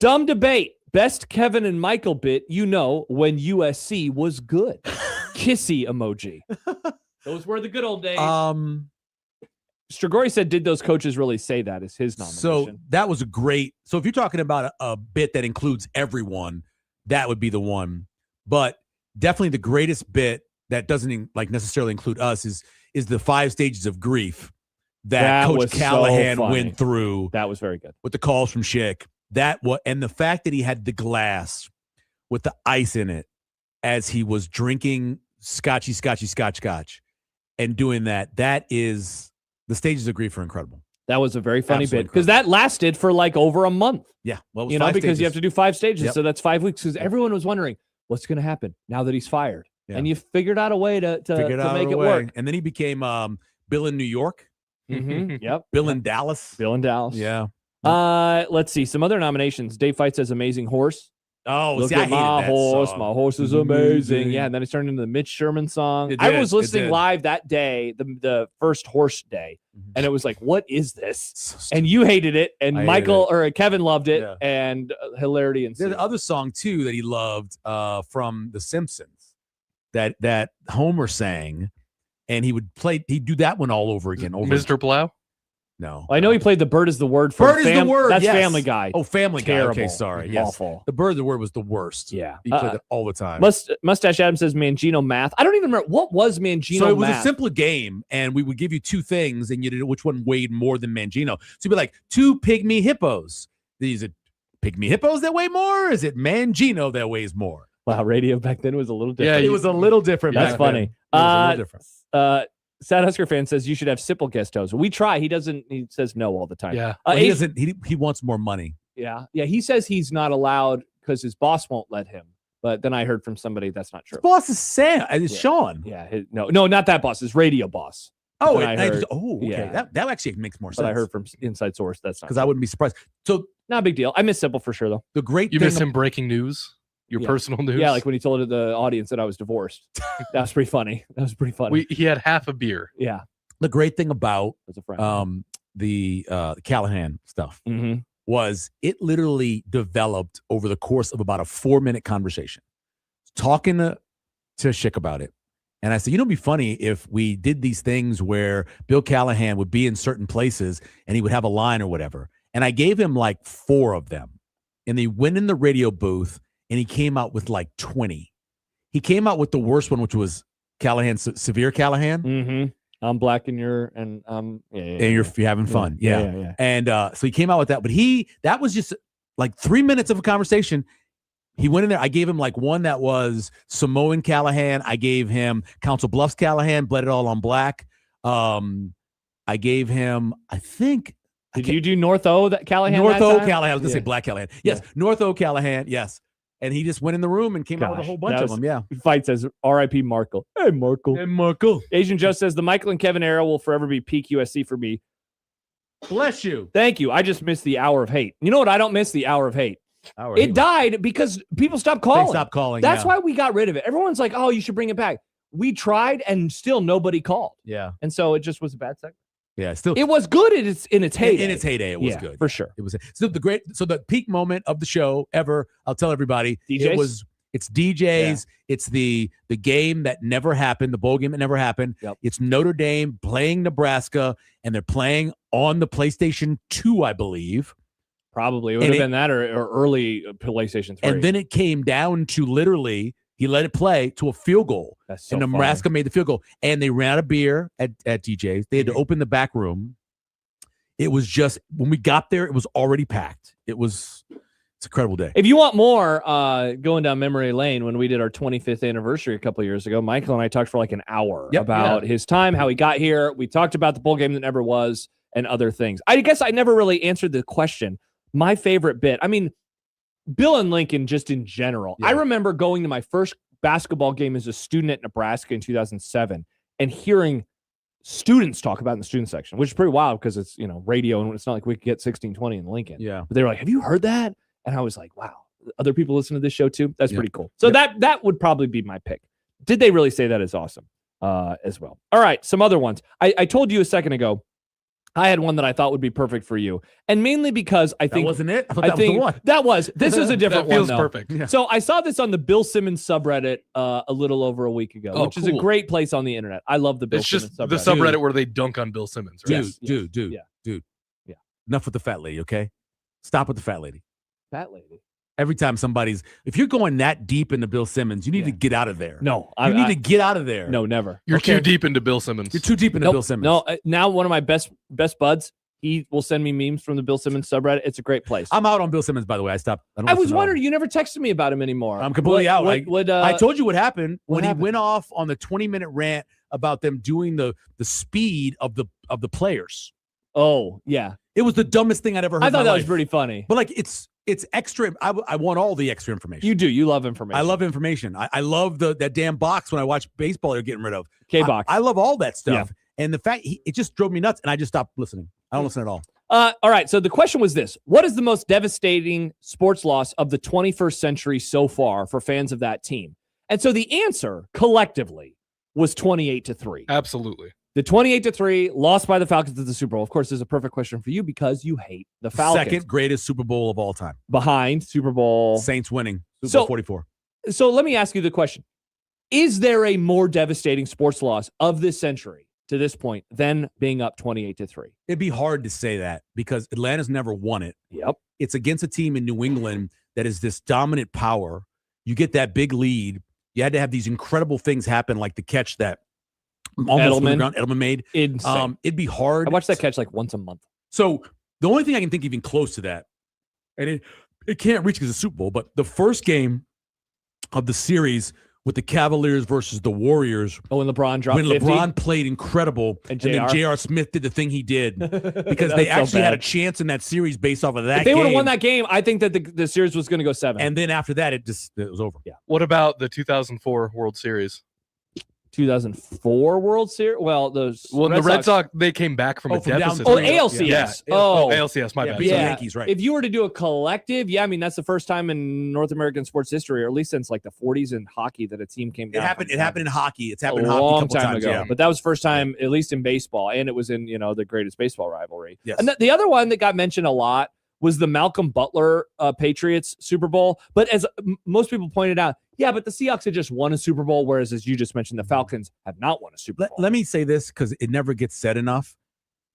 Dumb Debate. Best Kevin and Michael bit, when USC was good. Kissy emoji. Those were the good old days. Strigori said, did those coaches really say that as his nomination? So that was a great. So if you're talking about a bit that includes everyone, that would be the one. But definitely the greatest bit that doesn't necessarily include us is the 5 stages of grief that Coach Callahan went through. That was very good. With the calls from Schick. And the fact that he had the glass with the ice in it as he was drinking scotch, and doing that is the stages of grief are incredible. That was a very funny bit because that lasted for over a month. Yeah. Well, because you have to do 5 stages. Yep. So that's 5 weeks because everyone was wondering what's going to happen now that he's fired. Yeah. And you figured out a way to make it work. And then he became Bill in New York. Mm-hmm. Yep. Bill in Dallas. Yeah. Let's see. Some other nominations. Dave Fight says Amazing Horse. Oh, look at my horse. Song. My horse is amazing. Yeah, and then it turned into the Mitch Sherman song. I was listening live that day, the first horse day, and it was like, what is this? And you hated it, and Kevin loved it, and hilarity ensued. There's another song, too, that he loved from The Simpsons that Homer sang, and he'd do that one all over again. Mr. Blau? No. Well, I know he played the Bird is the Word. Bird is the Word. That's Family Guy. Oh, Family Guy. Terrible. Okay, sorry. Yes. Awful. The Bird is the Word was the worst. Yeah. He played it all the time. Mustache Adam says Mangino Math. I don't even remember. What was Mangino Math? So it was a simple game, and we would give you 2 things, and you did which one weighed more than Mangino. So it'd be like 2 pygmy hippos. Is it pygmy hippos that weigh more, or is it Mangino that weighs more? Wow, radio back then was a little different. Yeah, it was a little different. That's funny. It was a little different. Sad Husker fan says you should have Sipple guest host. We try. He doesn't. He says no all the time. Yeah. Well, he doesn't. He wants more money. Yeah. He says he's not allowed because his boss won't let him. But then I heard from somebody that's not true. His boss is Sam. It's Sean. Yeah. No, not that boss. His radio boss. Oh, okay. Yeah. That actually makes more sense. But I heard from inside source that's not because I wouldn't be surprised. So not a big deal. I miss Sipple for sure though. The great you thing miss him breaking news. Your personal news? Yeah, like when he told the audience that I was divorced. That was pretty funny. He had half a beer. Yeah. The great thing about as a friend. The Callahan stuff Mm-hmm. was it literally developed over the course of about a 4-minute conversation. Talking to Schick about it. And I said, it'd be funny if we did these things where Bill Callahan would be in certain places and he would have a line or whatever. And I gave him like 4 of them. And they went in the radio booth and he came out with like 20. He came out with the worst one, which was Callahan, Severe Callahan. Mm-hmm. I'm black and you're you're having fun. Yeah. And so he came out with that. But that was just like 3 minutes of a conversation. He went in there. I gave him like one that was Samoan Callahan. I gave him Council Bluffs Callahan, bled it all on black. I gave him, I think. Did you do North O that Callahan? North that O time? Callahan. I was going to say Black Callahan. Yes. North O Callahan. Yes. And he just went in the room and came out with a whole bunch of them. Yeah. Fight says R.I.P. Markle. Hey, Markle. Hey, Markle. Asian Joe says the Michael and Kevin era will forever be peak USC for me. Bless you. Thank you. I just missed the hour of hate. You know what? I don't miss the hour of hate. It died because people stopped calling. They stopped calling. That's why we got rid of it. Everyone's like, oh, you should bring it back. We tried and still nobody called. Yeah. And so it just was a bad segment. Yeah, still it was good in its heyday. In its heyday, it was good for sure. It was so the peak moment of the show ever. I'll tell everybody. DJs? It's DJs. Yeah. It's the game that never happened, the bowl game that never happened. Yep. It's Notre Dame playing Nebraska, and they're playing on the PlayStation 2, I believe. Probably it would have been that or early PlayStation 3. And then it came down to literally. He let it play to a field goal. That's so and Nebraska made the field goal. And they ran out of beer at DJ's. They had to open the back room. It was just, when we got there, it was already packed. It's an incredible day. If you want more, going down memory lane, when we did our 25th anniversary a couple of years ago, Michael and I talked for like an hour about his time, how he got here. We talked about the bowl game that never was and other things. I guess I never really answered the question. My favorite bit, Bill and Lincoln, just in general. Yeah. I remember going to my first basketball game as a student at Nebraska in 2007 and hearing students talk about it in the student section, which is pretty wild because it's, radio and it's not like we could get 1620 in Lincoln. Yeah. But they were like, have you heard that? And I was like, wow, other people listen to this show too? That's pretty cool. So that would probably be my pick. Did they really say that is awesome as well? All right, some other ones. I told you a second ago, I had one that I thought would be perfect for you. And mainly because I think... That wasn't it? I thought that was the one. That was. This is a different that feels one, though. Perfect. Yeah. So I saw this on the Bill Simmons subreddit a little over a week ago, which is a great place on the internet. I love the Bill Simmons subreddit. The subreddit where they dunk on Bill Simmons. Right? Dude. Yeah. Enough with the fat lady, okay? Stop with the fat lady. Fat lady? Every time if you're going that deep into Bill Simmons, you need to get out of there. No. You need to get out of there. No, never. You're too deep into Bill Simmons. You're too deep into Bill Simmons. No, now one of my best buds, he will send me memes from the Bill Simmons subreddit. It's a great place. I'm out on Bill Simmons, by the way. I stopped. I was wondering, you never texted me about him anymore. I'm completely out. I told you what happened when he went off on the 20-minute rant about them doing the speed of the players. Oh, yeah. It was the dumbest thing I'd ever heard. I thought that was pretty funny. But it's extra. I want all the extra information. You do. You love information. I love information. I love that damn box when I watch baseball they're getting rid of. K-box. I love all that stuff. Yeah. And the fact it just drove me nuts, and I just stopped listening. I don't listen at all. All right. So the question was this: what is the most devastating sports loss of the 21st century so far for fans of that team? And so the answer collectively was 28-3. Absolutely. The 28-3 lost by the Falcons at the Super Bowl. Of course, this is a perfect question for you because you hate the Falcons. Second greatest Super Bowl of all time. Behind Super Bowl. Saints winning. Super Bowl 44. So let me ask you the question. Is there a more devastating sports loss of this century to this point than being up 28-3? It'd be hard to say that because Atlanta's never won it. Yep. It's against a team in New England that is this dominant power. You get that big lead. You had to have these incredible things happen, like the catch that Edelman made. Insane. It'd be hard. I watch that catch like once a month. So the only thing I can think even close to that, and it can't reach because it's a Super Bowl, but the first game of the series with the Cavaliers versus the Warriors. Oh, when LeBron dropped when 50? LeBron played incredible, and then J.R. Smith did the thing he did because they actually had a chance in that series based off of that. If they would have won that game, I think that the series was going to go 7. And then after that, it was over. Yeah. What about the 2004 World Series? 2004 World Series? Well, the Red Sox, they came back from a deficit. ALCS. Yeah. Oh, ALCS, my bad. Yeah, Yankees, right. If you were to do a collective, I mean, that's the first time in North American sports history, or at least since like the 40s in hockey, that a team came down. It happened in hockey. It's happened in a hockey long a couple time times, ago. yeah. But that was the first time, at least in baseball, and it was in, the greatest baseball rivalry. Yes. And the other one that got mentioned a lot was the Malcolm Butler Patriots Super Bowl. But as most people pointed out, yeah, but the Seahawks had just won a Super Bowl, whereas, as you just mentioned, the Falcons have not won a Super Bowl. Let me say this because it never gets said enough.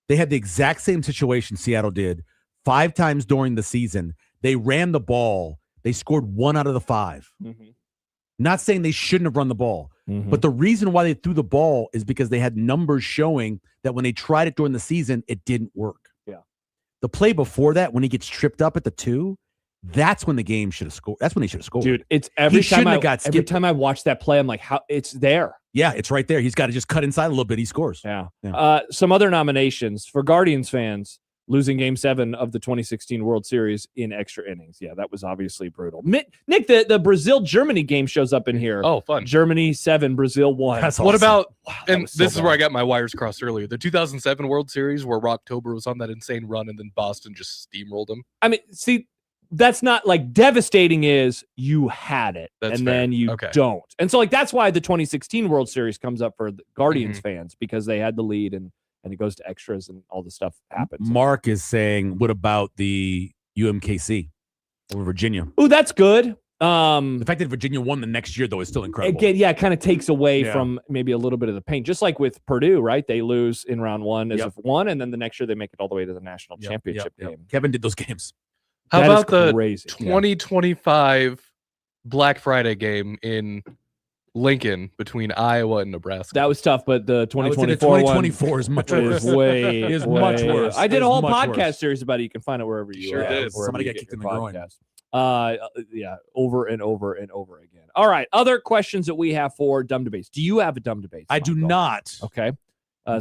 They had the exact same situation Seattle did 5 times during the season. They ran the ball. They scored 1 out of the 5. Mm-hmm. Not saying they shouldn't have run the ball, but the reason why they threw the ball is because they had numbers showing that when they tried it during the season, it didn't work. Yeah. The play before that, when he gets tripped up at the 2, that's when the game should have scored. That's when he should have scored. Dude, it's every time every time I watch that play, I'm like, how it's there. Yeah, it's right there. He's got to just cut inside a little bit. He scores. Yeah. Yeah. Some other nominations for Guardians fans: losing Game 7 of the 2016 World Series in extra innings. Yeah, that was obviously brutal. Nick, the Brazil-Germany game shows up in here. Oh, fun. Germany 7, Brazil 1. That's What awesome. about, Wow, and was so this is where I got my wires crossed earlier, the 2007 World Series where Rocktober was on that insane run and then Boston just steamrolled them? I mean, see, that's not like devastating is you had it That's and fair. then you Okay. don't. And so like that's why the 2016 World Series comes up for the Guardians fans, because they had the lead and it goes to extras and all the stuff happens. Mark is saying, what about the UMKC over Virginia? Oh, that's good. The fact that Virginia won the next year, though, is still incredible. Again, yeah, it kind of takes away Yeah. from maybe a little bit of the pain. Just like with Purdue, right? They lose in round 1 as Yep. of 1, and then the next year they make it all the way to the national championship game. Kevin did those games. How That is about the crazy. 2025 Black Friday game in Lincoln between Iowa and Nebraska? That was tough, but the I would say 2024 the one 2024 is much worse. is way Is way- much worse. I did Is a whole much podcast worse. series about it. You can find it wherever you Sure are. did. wherever Somebody you got get kicked in your the groin. podcast. Yeah, over and over and over again. All right, other questions that we have for dumb debates. Do you have a dumb debate? I do Michael? not. Okay.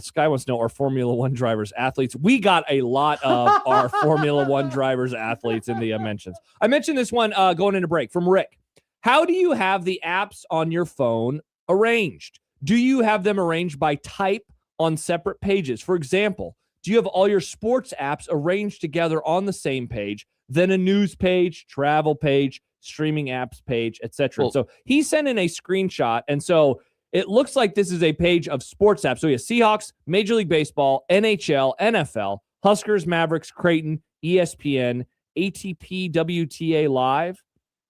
Sky wants to know, are Formula One drivers athletes? We got a lot of our Formula One drivers athletes in the mentions. I mentioned this one going into break from Rick. How do you have the apps on your phone arranged? Do you have them arranged by type on separate pages? For example, do you have all your sports apps arranged together on the same page, then a news page, travel page, streaming apps page, etc.? Well, so he sent in a screenshot, and so it looks like this is a page of sports apps. So he has Seahawks, Major League Baseball, NHL, NFL, Huskers, Mavericks, Creighton, ESPN, ATP, WTA Live,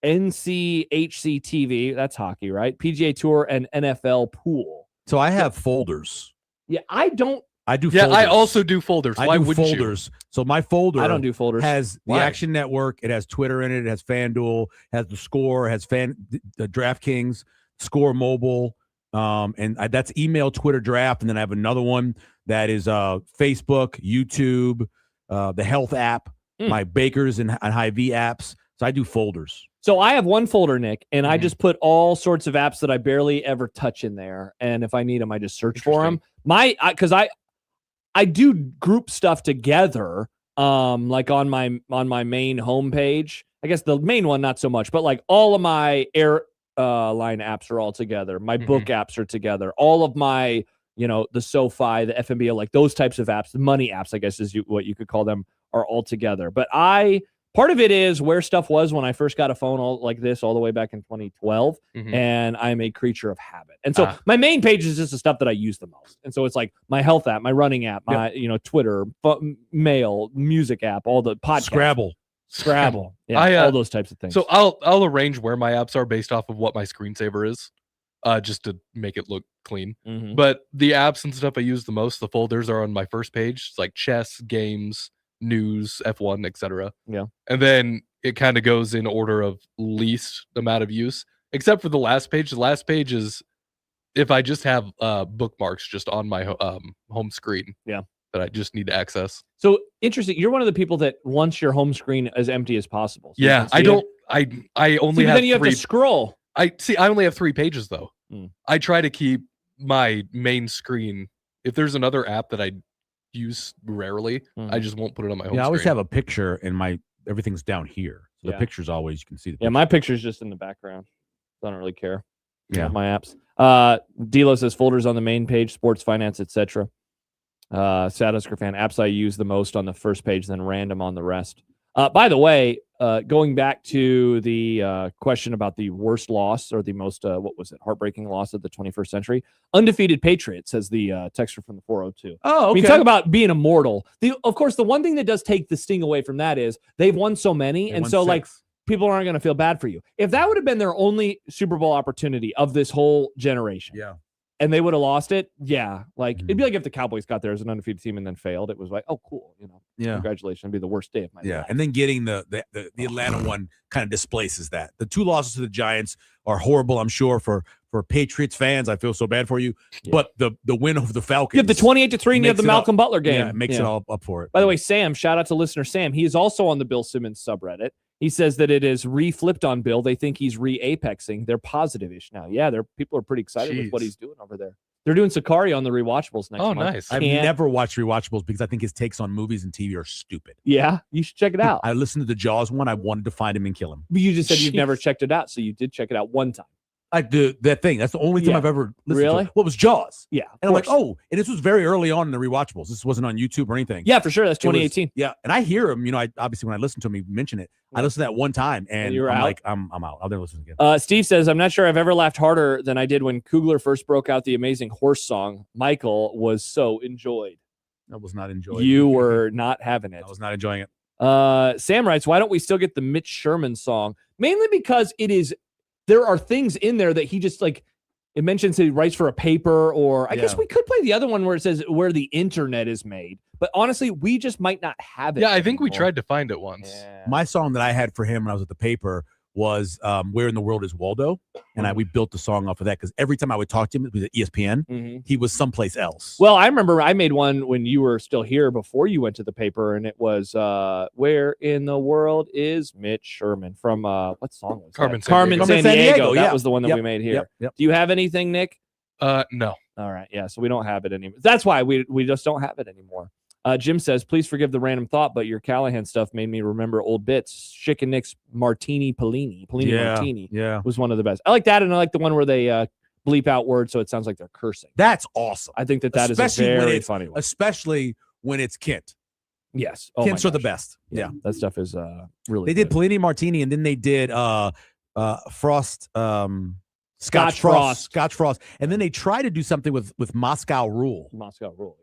NCHC TV, that's hockey, right? PGA Tour, and NFL Pool. So I have folders. Yeah, I don't. I do Yeah, folders. I also do folders. Why I do wouldn't folders. So my folder I don't do folders. has the Why? Action Network. It has Twitter in it. It has FanDuel. Has the Score. Has the DraftKings, Score Mobile. That's email, Twitter, draft, and then I have another one that is Facebook, YouTube, the health app, my Bakers and Hy-Vee apps. So I do folders. So I have one folder, Nick, and I just put all sorts of apps that I barely ever touch in there. And if I need them, I just search for them. Because I do group stuff together, like on my main homepage. I guess the main one not so much, but like all of my airline apps are all together. My book apps are together. All of my, the SoFi, the FNBO, like those types of apps, the money apps, I guess is what you could call them, are all together. But part of it is where stuff was when I first got a phone all like this all the way back in 2012. And I'm a creature of habit. And so my main page is just the stuff that I use the most. And so it's like my health app, my running app, my, Twitter, mail, music app, all the podcasts. Scrabble. Yeah, all those types of things. So I'll arrange where my apps are based off of what my screensaver is, just to make it look clean. But the apps and stuff I use the most, the folders are on my first page. It's like chess, games, news, F1, etc. Yeah. And then it kind of goes in order of least amount of use, except for the last page. The last page is if I just have bookmarks just on my home screen. Yeah. That I just need to access. So interesting. You're one of the people that wants your home screen as empty as possible. So yeah, I don't. I only have then you have three. to scroll. I only have 3 pages though. Mm. I try to keep my main screen. If there's another app that I use rarely, I just won't put it on my home Yeah, I always screen. have a picture and everything's down here. So Yeah. the picture's always, you can see the picture. Yeah, my picture's just in the background. I don't really care. Yeah. My apps. Dilo says folders on the main page, sports, finance, etc. Sad Husker fan, apps I use the most on the first page, then random on the rest. By the way, going back to the question about the worst loss or the most, heartbreaking loss of the 21st century, undefeated Patriots, says the texter from the 402. Oh, okay. I mean, talk about being immortal. Of course, the one thing that does take the sting away from that is they've won so many, and so 6. people aren't going to feel bad for you. If that would have been their only Super Bowl opportunity of this whole generation, Yeah. and they would have lost it, it'd be like if the Cowboys got there as an undefeated team and then failed. It was like, oh, cool, Yeah. congratulations, it'd be the worst day of my life. And then getting the Atlanta one kind of displaces that. The 2 losses to the Giants are horrible, I'm sure, for Patriots fans. I feel so bad for you. Yeah. But the win over the Falcons. You have the 28-3 and you have the Malcolm Butler game. Yeah, it makes it all up for it. By the way, Sam, shout out to listener Sam. He is also on the Bill Simmons subreddit. He says that it is re-flipped on Bill. They think he's re-apexing. They're positive-ish now. Yeah, people are pretty excited with what he's doing over there. They're doing Sakari on the rewatchables next month. Nice. I've never watched rewatchables because I think his takes on movies and TV are stupid. Yeah, you should check it out. I listened to the Jaws one. I wanted to find him and kill him. But you just said you've never checked it out, so you did check it out one time. I do that thing. That's the only time I've ever listened to it. What was Jaws? Yeah. And I'm like, and this was very early on in the rewatchables. This wasn't on YouTube or anything. Yeah, for sure. That's 2018. And I hear him, I obviously when I listen to him, he mention it. I listened to that one time and you're I'm out? like, I'm out. I'll never listen again. Steve says, I'm not sure I've ever laughed harder than I did when Kugler first broke out the amazing horse song. Michael was so enjoyed. I was not enjoying it. You were not having it. I was not enjoying it. Sam writes, why don't we still get the Mitch Sherman song? Mainly because there are things in there that he just it mentions that he writes for a paper, or I guess we could play the other one where it says where the internet is made. But honestly, we just might not have it. Yeah, I think we tried to find it once. Yeah. My song that I had for him when I was at the paper was Where in the World is Waldo? And we built the song off of that because every time I would talk to him, it was at ESPN. He was someplace else. Well, I remember I made one when you were still here before you went to the paper, and it was Where in the World is Mitch Sherman from what song was Carmen that? Carmen San Diego. That was the one that we made here. Yep. Do you have anything, Nick? No. All right. Yeah. So we don't have it anymore. That's why we just don't have it anymore. Jim says, please forgive the random thought, but your Callahan stuff made me remember old bits. Chick and Nick's Martini Martini was one of the best. I like that, and I like the one where they bleep out words so it sounds like they're cursing. That's awesome. I think that is a very funny one. Especially when it's Kent. Yes. Kents are the best. Yeah. That stuff is really They did Polini Martini, and then they did Frost Scotch Frost. And then they tried to do something with Moscow Rule.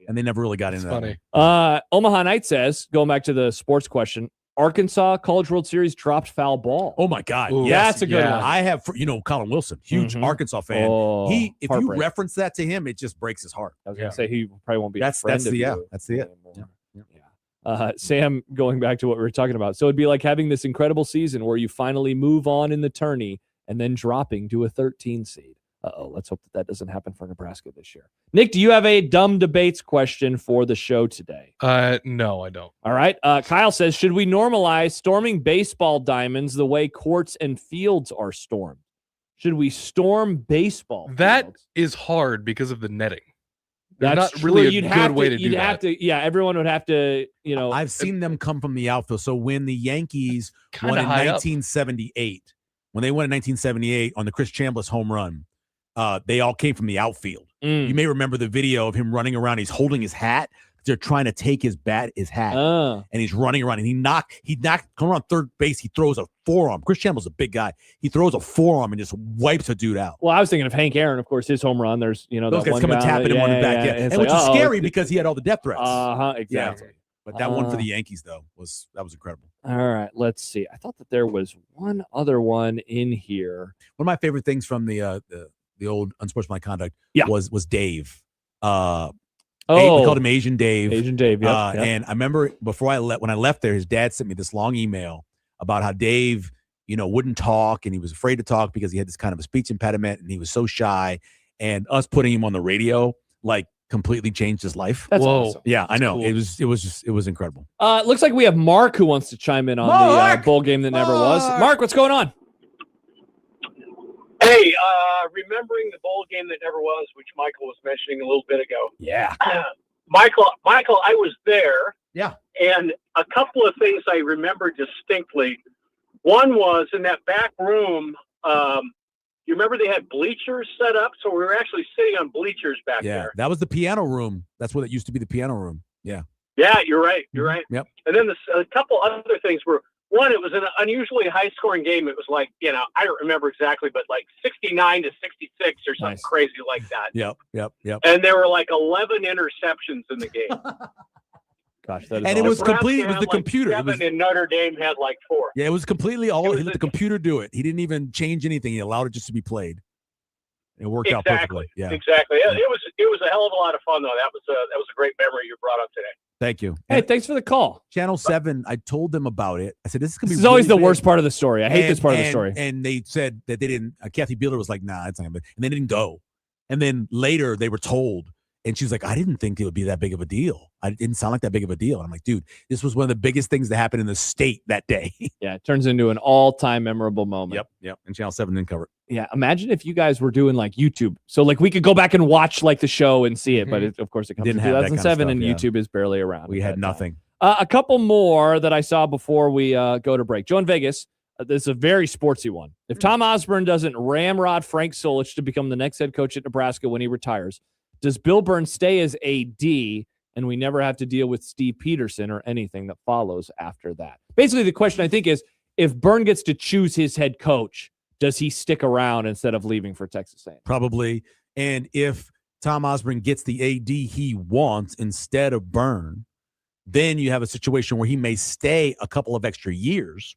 And they never really got into funny. that. Omaha Knight says, going back to the sports question, Arkansas College World Series dropped foul ball. Oh my God. Ooh, yes, that's a good one. I have, Colin Wilson, huge Arkansas fan. If you reference that to him, it just breaks his heart. I was going to say he probably won't be that's a friend the of yeah, you that's the it. Yeah. Sam, going back to what we were talking about. So it'd be like having this incredible season where you finally move on in the tourney and then dropping to a 13 seed. Let's hope that doesn't happen for Nebraska this year. Nick, do you have a dumb debates question for the show today? No, I don't. All right. Kyle says, should we normalize storming baseball diamonds the way courts and fields are stormed? Should we storm baseball That fields? is hard because of the netting. There's That's not really true. a good way to do that. Yeah, everyone would have to, I've seen them come from the outfield. So when the Yankees Kinda won in high up. 1978, when they won in 1978 on the Chris Chambliss home run, they all came from the outfield. You may remember the video of him running around. He's holding his hat. They're trying to take his hat, and he's running around. And he knocked come around third base. He throws a forearm. Chris Chambliss a big guy. He throws a forearm and just wipes a dude out. Well, I was thinking of Hank Aaron, of course, his home run. There's, those guys come and tapping him on the back, and which is scary because he had all the death threats. Exactly. Yeah. But that one for the Yankees though was incredible. All right, let's see. I thought that there was one other one in here. One of my favorite things from the old Unsportsmanlike Conduct was Dave. We called him Asian Dave. Asian Dave, yeah. And I remember when I left there, his dad sent me this long email about how Dave, wouldn't talk and he was afraid to talk because he had this kind of a speech impediment and he was so shy. And us putting him on the radio, completely changed his life. That's awesome. Yeah, I know. Cool. It was incredible. Looks like we have Mark who wants to chime in on the bowl game that never was. Mark, what's going on? Hey, Hey, remembering the bowl game that never was, which Michael was mentioning a little bit ago. Yeah. Michael, I was there. Yeah. And a couple of things I remember distinctly. One was in that back room. You remember they had bleachers set up, so we were actually sitting on bleachers back there. That was the piano room. That's what it used to be, the piano room. Yeah. Yeah, you're right. You're right. Yep. And then a couple other things were, one, it was an unusually high-scoring game. It was like, I don't remember exactly, but like 69 to 66 or something crazy like that. Yep. And there were like 11 interceptions in the game. Gosh, that is and it was complete. It was the computer. Seven, and Notre Dame had like 4. Yeah, it was completely all. He let the computer do it. He didn't even change anything. He allowed it just to be played. It worked out perfectly. Yeah, exactly. It was a hell of a lot of fun though. That was a great memory you brought up today. Thank you. Hey, thanks for the call. Channel 7. I told them about it. I said this is gonna be. This is always really the big. worst part of the story. I hate this part of the story. And they said that they didn't. Kathy Beeler was like, "Nah, it's not." And they didn't go. And then later they were told. And she was like, I didn't think it would be that big of a deal. It didn't sound like that big of a deal. And I'm like, dude, this was one of the biggest things that happened in the state that day. Yeah, it turns into an all-time memorable moment. Yep. And Channel 7 didn't cover it. Yeah, imagine if you guys were doing like YouTube. So like we could go back and watch like the show and see it, but of course it comes Didn't in have that kind of 2007 stuff, and yeah. YouTube is barely around. We had nothing. A couple more that I saw before we go to break. Joe in Vegas, this is a very sportsy one. If Tom Osborne doesn't ramrod Frank Solich to become the next head coach at Nebraska when he retires, does Bill Byrne stay as AD and we never have to deal with Steve Peterson or anything that follows after that? Basically, the question I think is, if Byrne gets to choose his head coach, does he stick around instead of leaving for Texas A&M? Probably. And if Tom Osborne gets the AD he wants instead of Byrne, then you have a situation where he may stay a couple of extra years.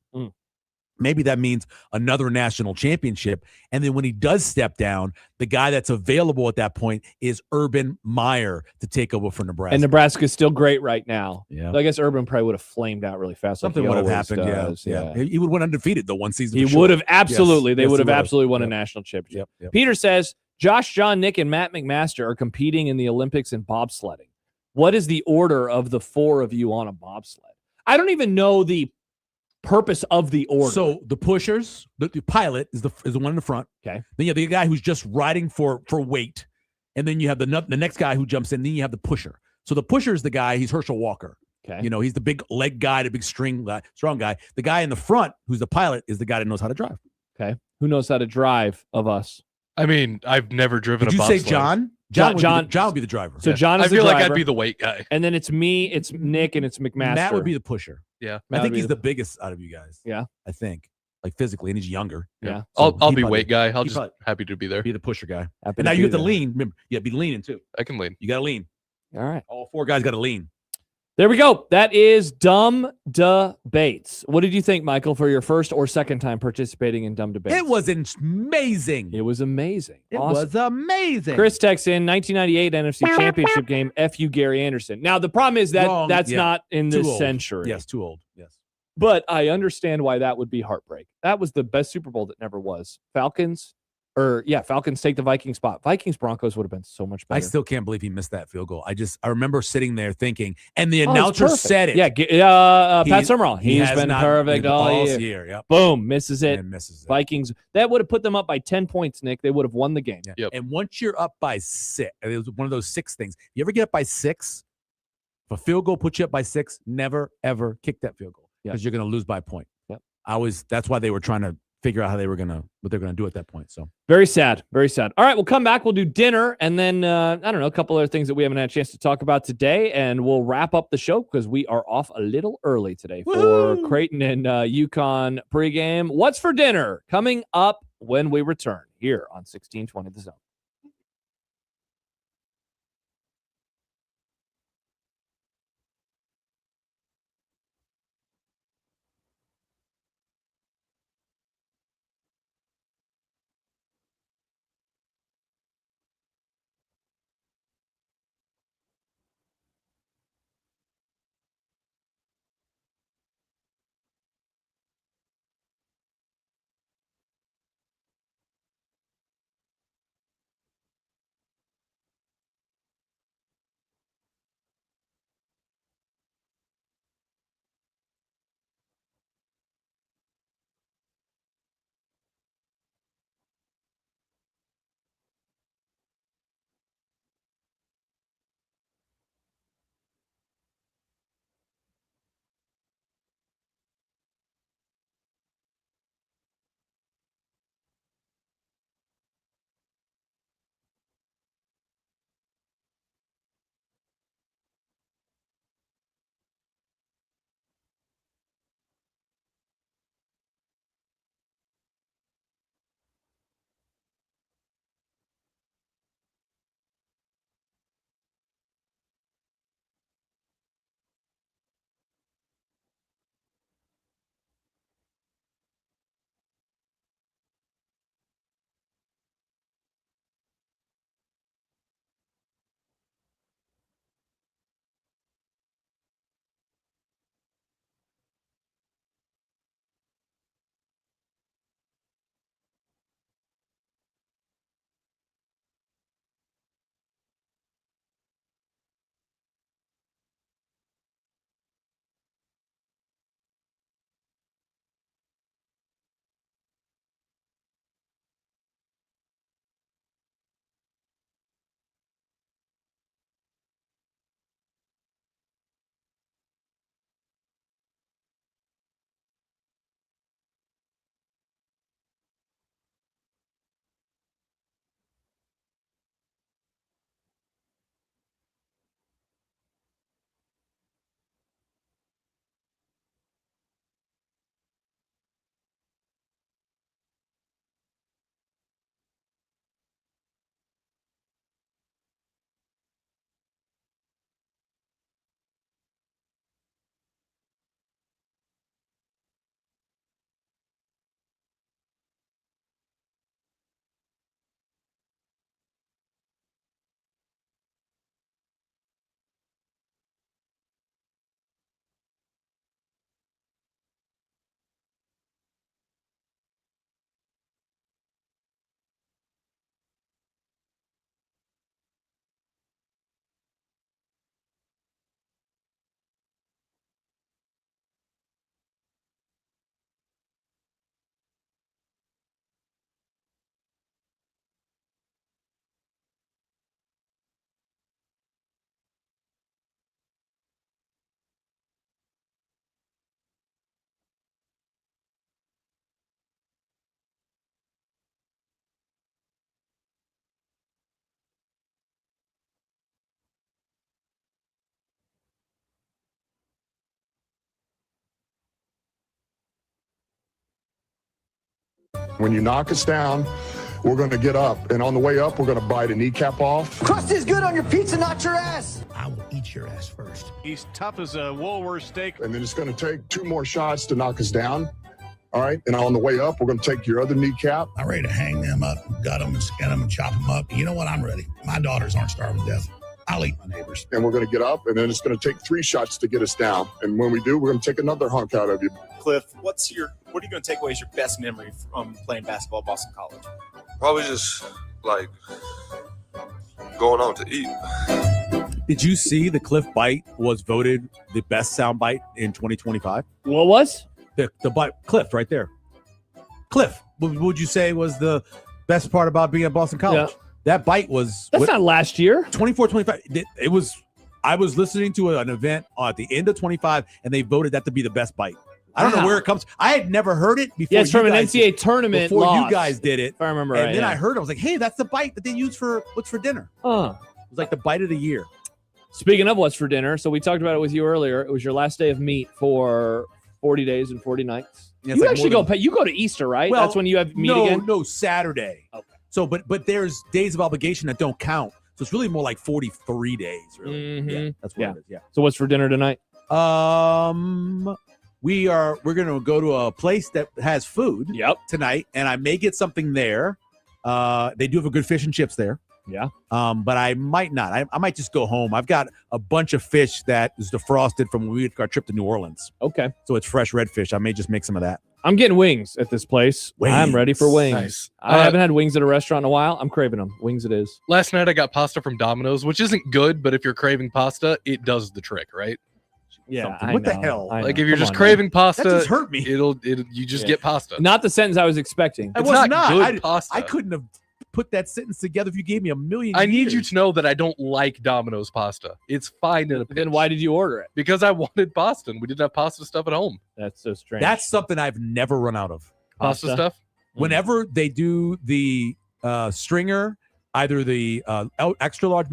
Maybe that means another national championship. And then when he does step down, the guy that's available at that point is Urban Meyer to take over for Nebraska. And Nebraska's still great right now. Yeah. So I guess Urban probably would have flamed out really fast. Something like would he have always happened. does. Yeah. He would have went undefeated the one season. He for sure. would have absolutely. Yes. They Yes, would he have would've. absolutely won a Yep. national championship. Yep. Peter says Josh, John, Nick, and Matt McMaster are competing in the Olympics in bobsledding. What is the order of the 4 of you on a bobsled? I don't even know the purpose of the order. So the pushers, the pilot is the one in the front. Okay. Then you have the guy who's just riding for weight, and then you have the next guy who jumps in. Then you have the pusher. So the pusher is the guy. He's Herschel Walker. Okay. You know, he's the big leg guy, the big strong guy. The guy in the front, who's the pilot, is the guy that knows how to drive. Okay. Who knows how to drive of us? I mean, I've never driven Did a you bobsled. say John? John John would be the driver. So John is I feel the like driver, I'd be the weight guy. and then it's me, it's Nick, and it's McMaster. Matt would be the pusher. Yeah. I think he's the biggest out of you guys. Yeah. I think. Like physically, and he's younger. Yeah. So I'll he'd be probably- weight guy. I'll he'd just probably happy to be there. be the pusher guy. Happy And to now you be have to there. lean. Remember, you be leaning too. I can lean. You got to lean. All right. All 4 guys got to lean. There we go. That is Dumb Debates. What did you think, Michael, for your first or second time participating in Dumb Debates? It was amazing. It was amazing. It Awesome. was amazing. Chris texts in 1998 NFC Championship game. F.U. Gary Anderson. Now the problem is that Wrong. that's Yeah. not in Too this old. century. Yes, too old. Yes. But I understand why that would be heartbreak. That was the best Super Bowl that never was. Falcons take the Viking spot. Vikings Broncos would have been so much better. I still can't believe he missed that field goal. I remember sitting there thinking, and the Oh, it's announcer perfect. said it. Yeah, Pat Summerall. he He's has been not perfect been all all year. year. Yep. Boom, misses it. And misses it. Vikings. That would have put them up by 10 points, Nick. They would have won the game. Yeah. Yep. And once you're up by 6, it was one of those 6 things. You ever get up by 6? If a field goal puts you up by 6, never ever kick that field goal because you're going to lose by a point. Yep. That's why they were trying to figure out what they're going to do at that point. So Very sad. Very sad. All right, we'll come back. We'll do dinner and then, I don't know, a couple other things that we haven't had a chance to talk about today. And we'll wrap up the show because we are off a little early today for Creighton and UConn pregame. What's for dinner? Coming up when we return here on 1620 The Zone. When you knock us down, we're going to get up. And on the way up, we're going to bite a kneecap off. Crust is good on your pizza, not your ass. I will eat your ass first. He's tough as a Woolworth steak. And then it's going to take 2 more shots to knock us down. All right. And on the way up, we're going to take your other kneecap. I'm ready to hang them up, gut them and skin them and chop them up. You know what? I'm ready. My daughters aren't starving to death. I'll eat my neighbors. And we're going to get up, and then it's going to take 3 shots to get us down. And when we do, we're going to take another hunk out of you. Cliff, what are you going to take away as your best memory from playing basketball at Boston College? Probably just like going out to eat. Did you see the Cliff bite was voted the best sound bite in 2025? What was? The bite, Cliff, right there. Cliff, what would you say was the best part about being at Boston College? Yeah. That bite was... That's not last year. 24, 25. It was... I was listening to an event at the end of 25, and they voted that to be the best bite. I don't know where it comes. I had never heard it before. Yeah, it's from an NCAA tournament before loss, you guys did it. if I remember and right. then yeah. I heard it. I was like, hey, that's the bite that they use for what's for dinner. It was like the bite of the year. Speaking of what's for dinner, so we talked about it with you earlier. It was your last day of meat for 40 days and 40 nights. Yeah, You like actually more go. You go to Easter, right? Well, That's when you have meat again. No, Saturday. Okay. So, but there's days of obligation that don't count. So it's really more like 43 days. Really. Yeah, that's what it is. Yeah. So what's for dinner tonight? We're gonna go to a place that has food. Tonight, and I may get something there. They do have a good fish and chips there. Yeah. But I might not. I might just go home. I've got a bunch of fish that is defrosted from when we did our trip to New Orleans. Okay. So it's fresh redfish. I may just make some of that. I'm getting wings at this place. I'm ready for wings. Nice. I haven't had wings at a restaurant in a while. I'm craving them. Wings it is. Last night I got pasta from Domino's, which isn't good, but if you're craving pasta, it does the trick, right? Yeah. What the hell? Like if you're just craving pasta, That just hurt me. You just get pasta. Not the sentence I was expecting. It It's was not good pasta. I couldn't have put that sentence together if you gave me a million I need years. you to know that I don't like Domino's pasta. It's fine in a pinch. Then why did you order it? Because I wanted pasta and we didn't have pasta stuff at home. That's so strange. That's something I've never run out of. Pasta stuff? Whenever they do the stringer, either the extra large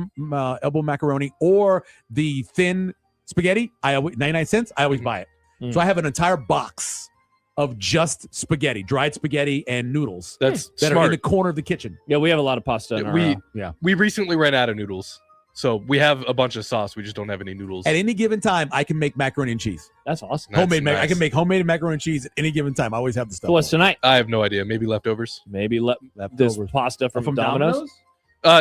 elbow macaroni or the thin spaghetti, 99 cents, I always buy it. So I have an entire box of just spaghetti, dried spaghetti and noodles. That's that smart. are in the corner of the kitchen. Yeah, we have a lot of pasta. In our, We recently ran out of noodles. So we have a bunch of sauce. We just don't have any noodles. At any given time, I can make macaroni and cheese. That's awesome. Homemade. I can make homemade macaroni and cheese at any given time. I always have the stuff. So what's tonight? I have no idea. Maybe leftovers. Maybe this Leftovers. pasta from Domino's?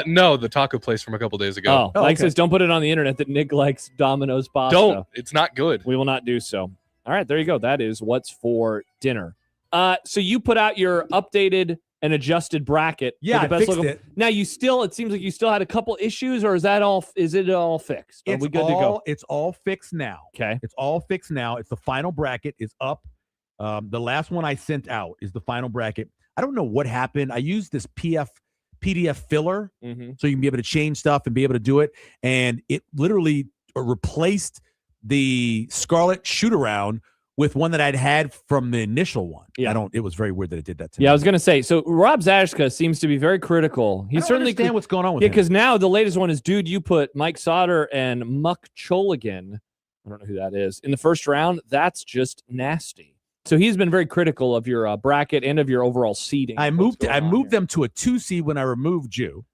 No, the taco place from a couple days ago. Oh, Mike says don't put it on the internet that Nick likes Domino's pasta. Don't. It's not good. We will not do so. All right, there you go. That is what's for dinner. So you put out your updated and adjusted bracket. Yeah, for the I best fixed local. it. Now it seems like you still had a couple issues, or is it all fixed? Are we good to go? It's all fixed now. Okay. It's all fixed now. It's the final bracket is up. The last one I sent out is the final bracket. I don't know what happened. I used this PDF filler so you can be able to change stuff and be able to do it. And it literally replaced the Scarlet shoot-around with one that I'd had from the initial one. Yeah. It was very weird that it did that to me. Yeah, I was going to say, so Rob Zashka seems to be very critical. He I don't certainly understand what's going on with Yeah, him. because now the latest one is, dude, you put Mike Sauter and Muck Choligan, I don't know who that is, in the first round. That's just nasty. So he's been very critical of your bracket and of your overall seeding. I moved them to a 2 seed when I removed you,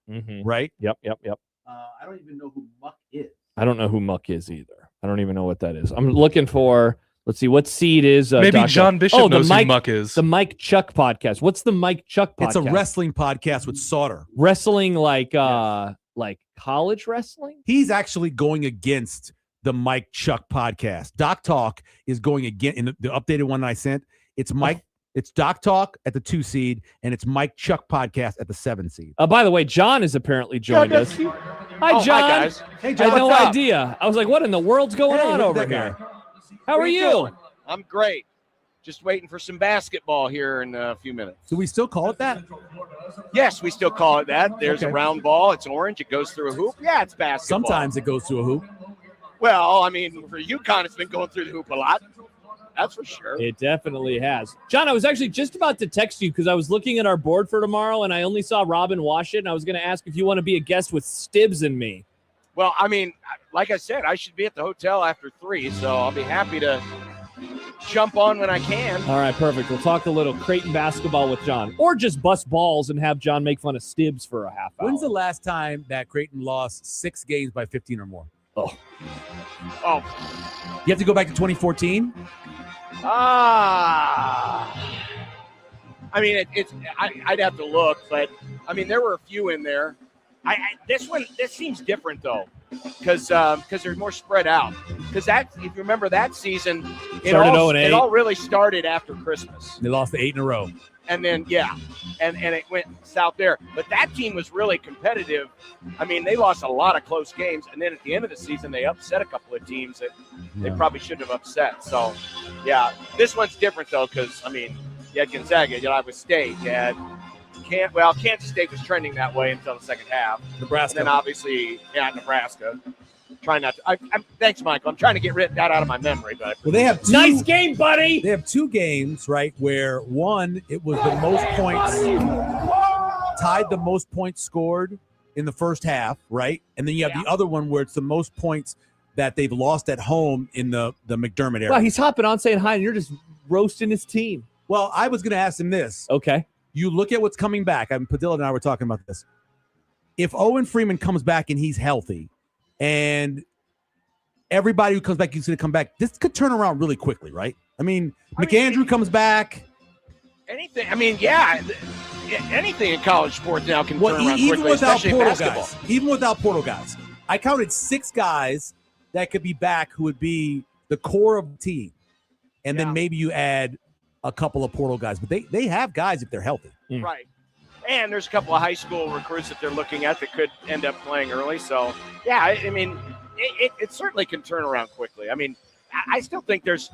right? Yep. I don't even know who Muck is. I don't know who Muck is either. I don't even know what that is. I'm looking for... Let's see, what seed is maybe Dr. John Bishop knows who Muck is. The Mike Chuck podcast. What's the Mike Chuck podcast? It's a wrestling podcast with Sauter. Wrestling like college wrestling? He's actually going against the Mike Chuck podcast. Doc Talk is going again in the updated one that I sent. It's Mike. It's Doc Talk at the 2 seed, and it's Mike Chuck podcast at the 7 seed. By the way, John has apparently joined us. Hi, John. Hi, guys. Hey, I John. had no what's up? idea. I was like, what in the world's going on look over at that here? guy. How are you? doing? I'm great. Just waiting for some basketball here in a few minutes. Do we still call it that? Yes, we still call it that. There's Okay. a round ball. It's orange. It goes through a hoop. Yeah, it's basketball. Sometimes it goes through a hoop. Well, I mean, for UConn, it's been going through the hoop a lot. That's for sure. It definitely has. John, I was actually just about to text you because I was looking at our board for tomorrow, and I only saw Robin wash it, and I was going to ask if you want to be a guest with Stibbs and me. Well, I mean, like I said, I should be at the hotel after 3, so I'll be happy to jump on when I can. All right, perfect. We'll talk a little Creighton basketball with John, or just bust balls and have John make fun of Stibbs for a half hour. When's the last time that Creighton lost 6 games by 15 or more? Oh. You have to go back to 2014? I mean, I'd have to look, but I mean, there were a few in there. This seems different though, because they're more spread out. Because if you remember that season, it all really started after Christmas. They lost 8 in a row. And then and it went south there. But that team was really competitive. I mean, they lost a lot of close games, and then at the end of the season, they upset a couple of teams that they probably shouldn't have upset. So, yeah, this one's different though, because I mean, you had Gonzaga, you had Iowa State, you had Kansas State was trending that way until the second half. Nebraska. And then obviously, Nebraska. Trying not to. Thanks, Michael. I'm trying to get that out of my memory, but they have nice game, buddy. They have 2 games, right? Where one, it was the most points, tied the most points scored in the first half, right? And then you have the other one where it's the most points that they've lost at home in the McDermott era. Wow, he's hopping on saying hi, and you're just roasting his team. Well, I was going to ask him this. Okay. You look at what's coming back. Padilla and I were talking about this. If Owen Freeman comes back and he's healthy, and everybody who comes back is going to come back, this could turn around really quickly, right? I mean, McAndrew comes back. Anything. I mean, anything in college sports now can turn around even quickly, without especially in portal basketball. guys. Even without portal guys. I counted 6 guys that could be back who would be the core of the team. And then maybe you add a couple of portal guys. But they have guys if they're healthy. Right. And there's a couple of high school recruits that they're looking at that could end up playing early. So, yeah, I mean, it certainly can turn around quickly. I mean, I still think there's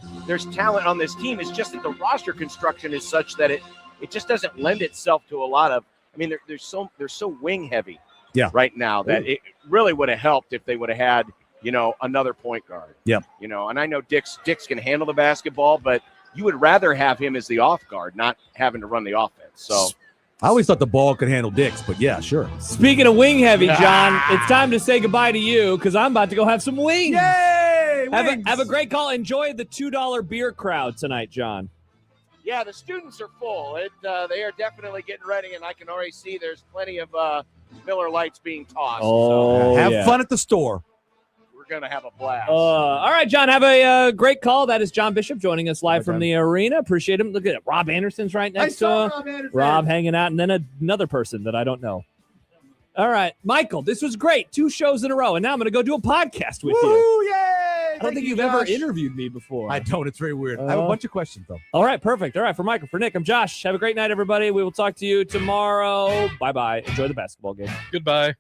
talent on this team. It's just that the roster construction is such that it just doesn't lend itself to a lot of. I mean, they're so wing heavy right now that it really would have helped if they would have had another point guard. Yeah. And I know Dick's can handle the basketball, but you would rather have him as the off guard, not having to run the offense. So. I always thought the ball could handle Dix, but yeah, sure. Speaking of wing heavy, John, it's time to say goodbye to you because I'm about to go have some wings. Yay! Have a great call. Enjoy the $2 beer crowd tonight, John. Yeah, the students are full. They are definitely getting ready, and I can already see there's plenty of Miller Lights being tossed. Oh, have fun at the store. Going to have a blast. All right, John, have a great call. That is John Bishop joining us live from the arena. Appreciate him. Look at it. Rob Anderson's right next to him. Rob hanging out, and then another person that I don't know. All right, Michael, this was great. 2 shows in a row, and now I'm going to go do a podcast with you. Yay! I don't think you've ever interviewed me before. I don't. It's very weird. I have a bunch of questions, though. All right, perfect. All right, for Michael, for Nick, I'm Josh. Have a great night, everybody. We will talk to you tomorrow. Bye-bye. Enjoy the basketball game. Goodbye.